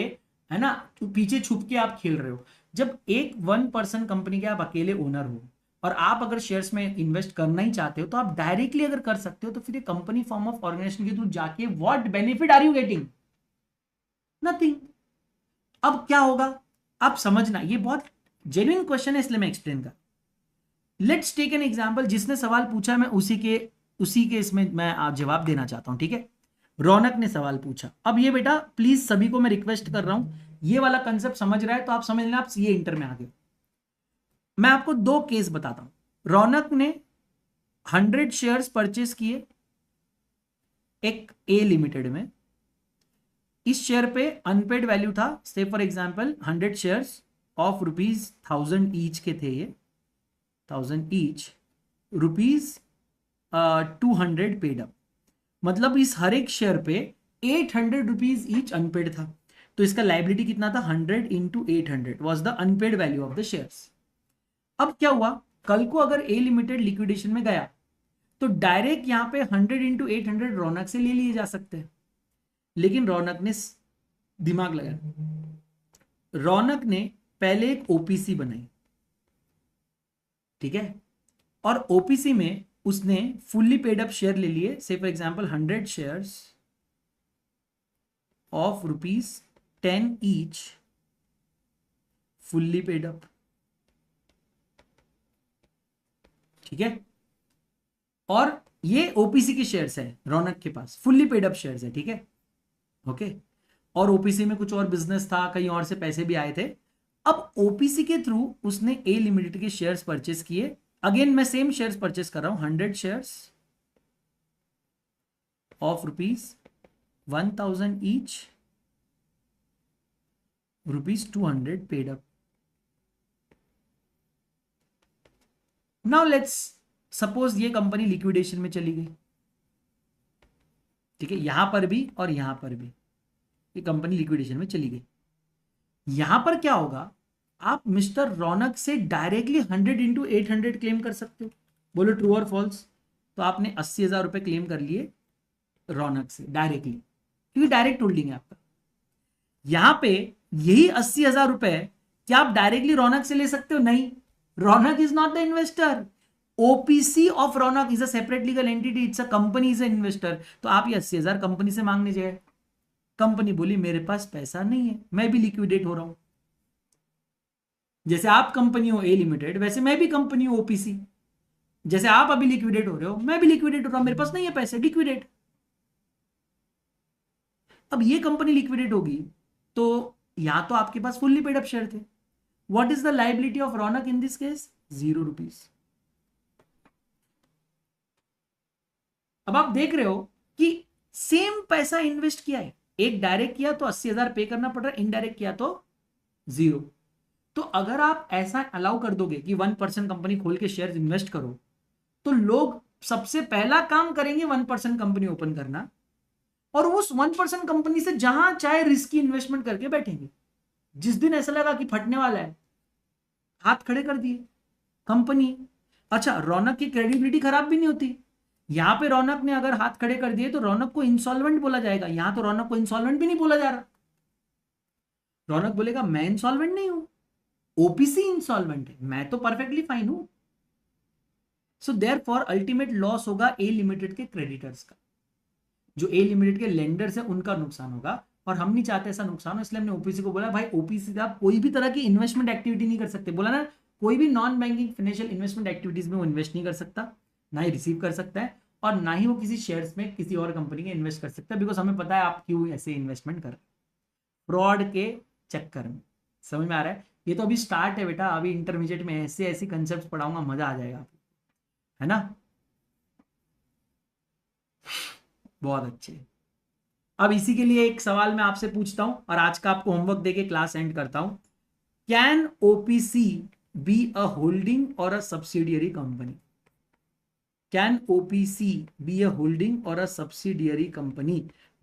है ना, तो पीछे छुप के आप खेल रहे हो। जब एक 1% कंपनी के आप अकेले ओनर हो और आप अगर शेयर्स में इन्वेस्ट करना ही चाहते हो तो आप डायरेक्टली अगर कर सकते हो, तो फिर ये कंपनी फॉर्म ऑफ ऑर्गेनाइजेशन के थ्रू जाके what benefit are you getting? Nothing. अब क्या होगा आप समझना, ये बहुत जेन्युइन क्वेश्चन है इसलिए मैं एक्सप्लेन कर। लेट्स टेक एन एग्जांपल, जिसने सवाल पूछा मैं उसी के इसमें मैं आप जवाब देना चाहता हूं, ठीक है। रौनक ने सवाल पूछा। अब ये बेटा प्लीज सभी को मैं रिक्वेस्ट कर रहा हूं, ये वाला कंसेप्ट समझ रहा है तो आप समझ लेना, आप ये इंटर में आ गए। मैं आपको दो केस बताता हूं। रौनक ने 100 शेयर्स परचेस किए एक ए लिमिटेड में। इस शेयर पे अनपेड वैल्यू था, से for example 100 shares of ₹1000 each के थे, ये 1000 ईच, ₹200 पेड अप। मतलब इस हर एक शेयर पे 800 रुपीज ईच अनपेड था। तो इसका लाइबिलिटी कितना था? 100 into 800 was the unpaid value of the shares. अब क्या हुआ, कल को अगर ए लिमिटेड लिक्विडेशन में गया तो डायरेक्ट यहां पे 100 इंटू 800 रौनक से ले लिए जा सकते हैं, लेकिन रौनक ने दिमाग लगाया। रौनक ने पहले एक ओपीसी बनाई, ठीक है, और ओपीसी में उसने फुल्ली पेड अप शेयर ले लिए, से for example 100 shares of ₹10 each, fully paid up, ठीक है। और ये ओपीसी के शेयर्स है, रौनक के पास फुल्ली पेड अप शेयर्स है, ठीक है, ओके। और ओपीसी में कुछ और बिजनेस था, कहीं और से पैसे भी आए थे। अब ओपीसी के थ्रू उसने ए लिमिटेड के शेयर्स परचेस किए। अगेन मैं सेम शेयर्स परचेस कर रहा हूं, 100 shares of ₹1000 each, ₹200 paid up. Now let's suppose ये कंपनी लिक्विडेशन में चली गई, ठीक है, यहां पर भी और यहां पर भी ये कंपनी लिक्विडेशन में चली गई। यहां पर क्या होगा, आप मिस्टर रौनक से डायरेक्टली 100 इंटू 800 क्लेम कर सकते हो। बोलो ट्रू और फॉल्स। तो आपने 80,000 रुपए क्लेम कर लिए रौनक से डायरेक्टली, क्योंकि डायरेक्ट होल्डिंग है आपका। यहां पे यही 80,000 रुपए क्या आप डायरेक्टली रौनक से ले सकते हो? नहीं, Raunak is not the investor. OPC of Raunak is a separate legal entity, it's a company is a investor. तो आप ये 80,000 कंपनी से मांगने जाए, कंपनी बोली मेरे पास पैसा नहीं है, मैं भी लिक्विडेट हो रहा हूं। जैसे आप कंपनी हो ए लिमिटेड, वैसे मैं भी कंपनी हूं ओपीसी। जैसे आप अभी लिक्विडेट हो रहे हो, मैं भी लिक्विडेट हो रहा हूं, मेरे पास नहीं है पैसे, लिक्विडेट। अब ये कंपनी लिक्विडेट होगी तो यहां तो आपके पास फुल्ली पेड अप शेयर थे। What is the liability of Raunak in this case? ₹0। अब आप देख रहे हो कि सेम पैसा इन्वेस्ट किया है, एक डायरेक्ट किया तो 80,000 पे करना पड़ रहा है, इनडायरेक्ट किया तो 0। तो अगर आप ऐसा अलाउ कर दोगे कि 1% कंपनी खोल के शेयर इन्वेस्ट करो, तो लोग सबसे पहला काम करेंगे 1% कंपनी ओपन करना, और उस 1% कंपनी से जहां चाहे रिस्की इन्वेस्टमेंट करके बैठेंगे। जिस दिन ऐसा लगा कि फटने वाला है, हाथ खड़े कर दिए कंपनी। अच्छा, रौनक की क्रेडिबिलिटी खराब भी नहीं होती। यहां पे रौनक ने अगर हाथ खड़े कर दिए तो रौनक को इंसॉल्वेंट बोला जाएगा, यहां तो रौनक को इंसॉल्वेंट भी नहीं बोला जा रहा। रौनक बोलेगा मैं इंसॉल्वेंट नहीं हूं, ओपीसी इंसॉल्वेंट है, मैं तो परफेक्टली फाइन हूं। सो देयरफॉर अल्टीमेट लॉस होगा ए लिमिटेड के क्रेडिटर्स का, जो ए लिमिटेड के लेंडर्स है उनका नुकसान होगा, और हम नहीं चाहते ऐसा नुकसान हो। इसलिए हमने ओपीसी को बोला भाई ओपीसी से आप कोई भी तरह की इन्वेस्टमेंट एक्टिविटी नहीं कर सकते। बोला ना, कोई भी non banking financial investment activities में वो इन्वेस्ट नहीं कर सकता, ना ही रिसीव कर सकता है, और ना ही वो किसी शेयर्स में किसी और कंपनी के इन्वेस्ट कर सकता है, बिकॉज हमें पता है आप क्यों ऐसे इन्वेस्टमेंट कर रहे हैं, फ्रॉड के चक्कर में। समझ में आ रहा है? ये तो अभी स्टार्ट है बेटा, अभी इंटरमीडिएट में ऐसे ऐसे कंसेप्ट पढ़ाऊंगा, मजा आ जाएगा आपको, है ना? बहुत अच्छे। अब इसी के लिए एक सवाल मैं आपसे पूछता हूं और आज का आपको होमवर्क देके क्लास एंड करता हूं। Can OPC be a holding or a subsidiary company? Can OPC be a holding or a subsidiary company?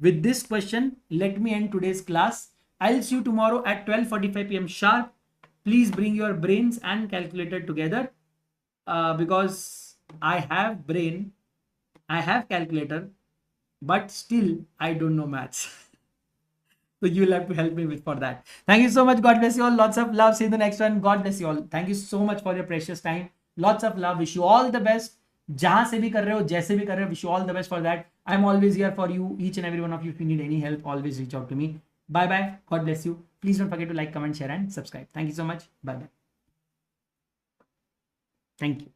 With this question, let me end today's class. I'll see you tomorrow at 12:45 p.m. sharp. Please bring your brains and calculator together, because I have brain, I have calculator, but still I don't know maths. So you'll have to help me with for that. Thank you so much. God bless you all. Lots of love. See you in the next one. God bless you all. Thank you so much for your precious time. Lots of love. Wish you all the best. जहां से भी कर रहे हो, जैसे भी कर रहे हो, wish you all the best for that. I'm always here for you, each and every one of you. If you need any help, always reach out to me. Bye bye. God bless you. Please don't forget to like, comment, share, and subscribe. Thank you so much. Bye bye. Thank you.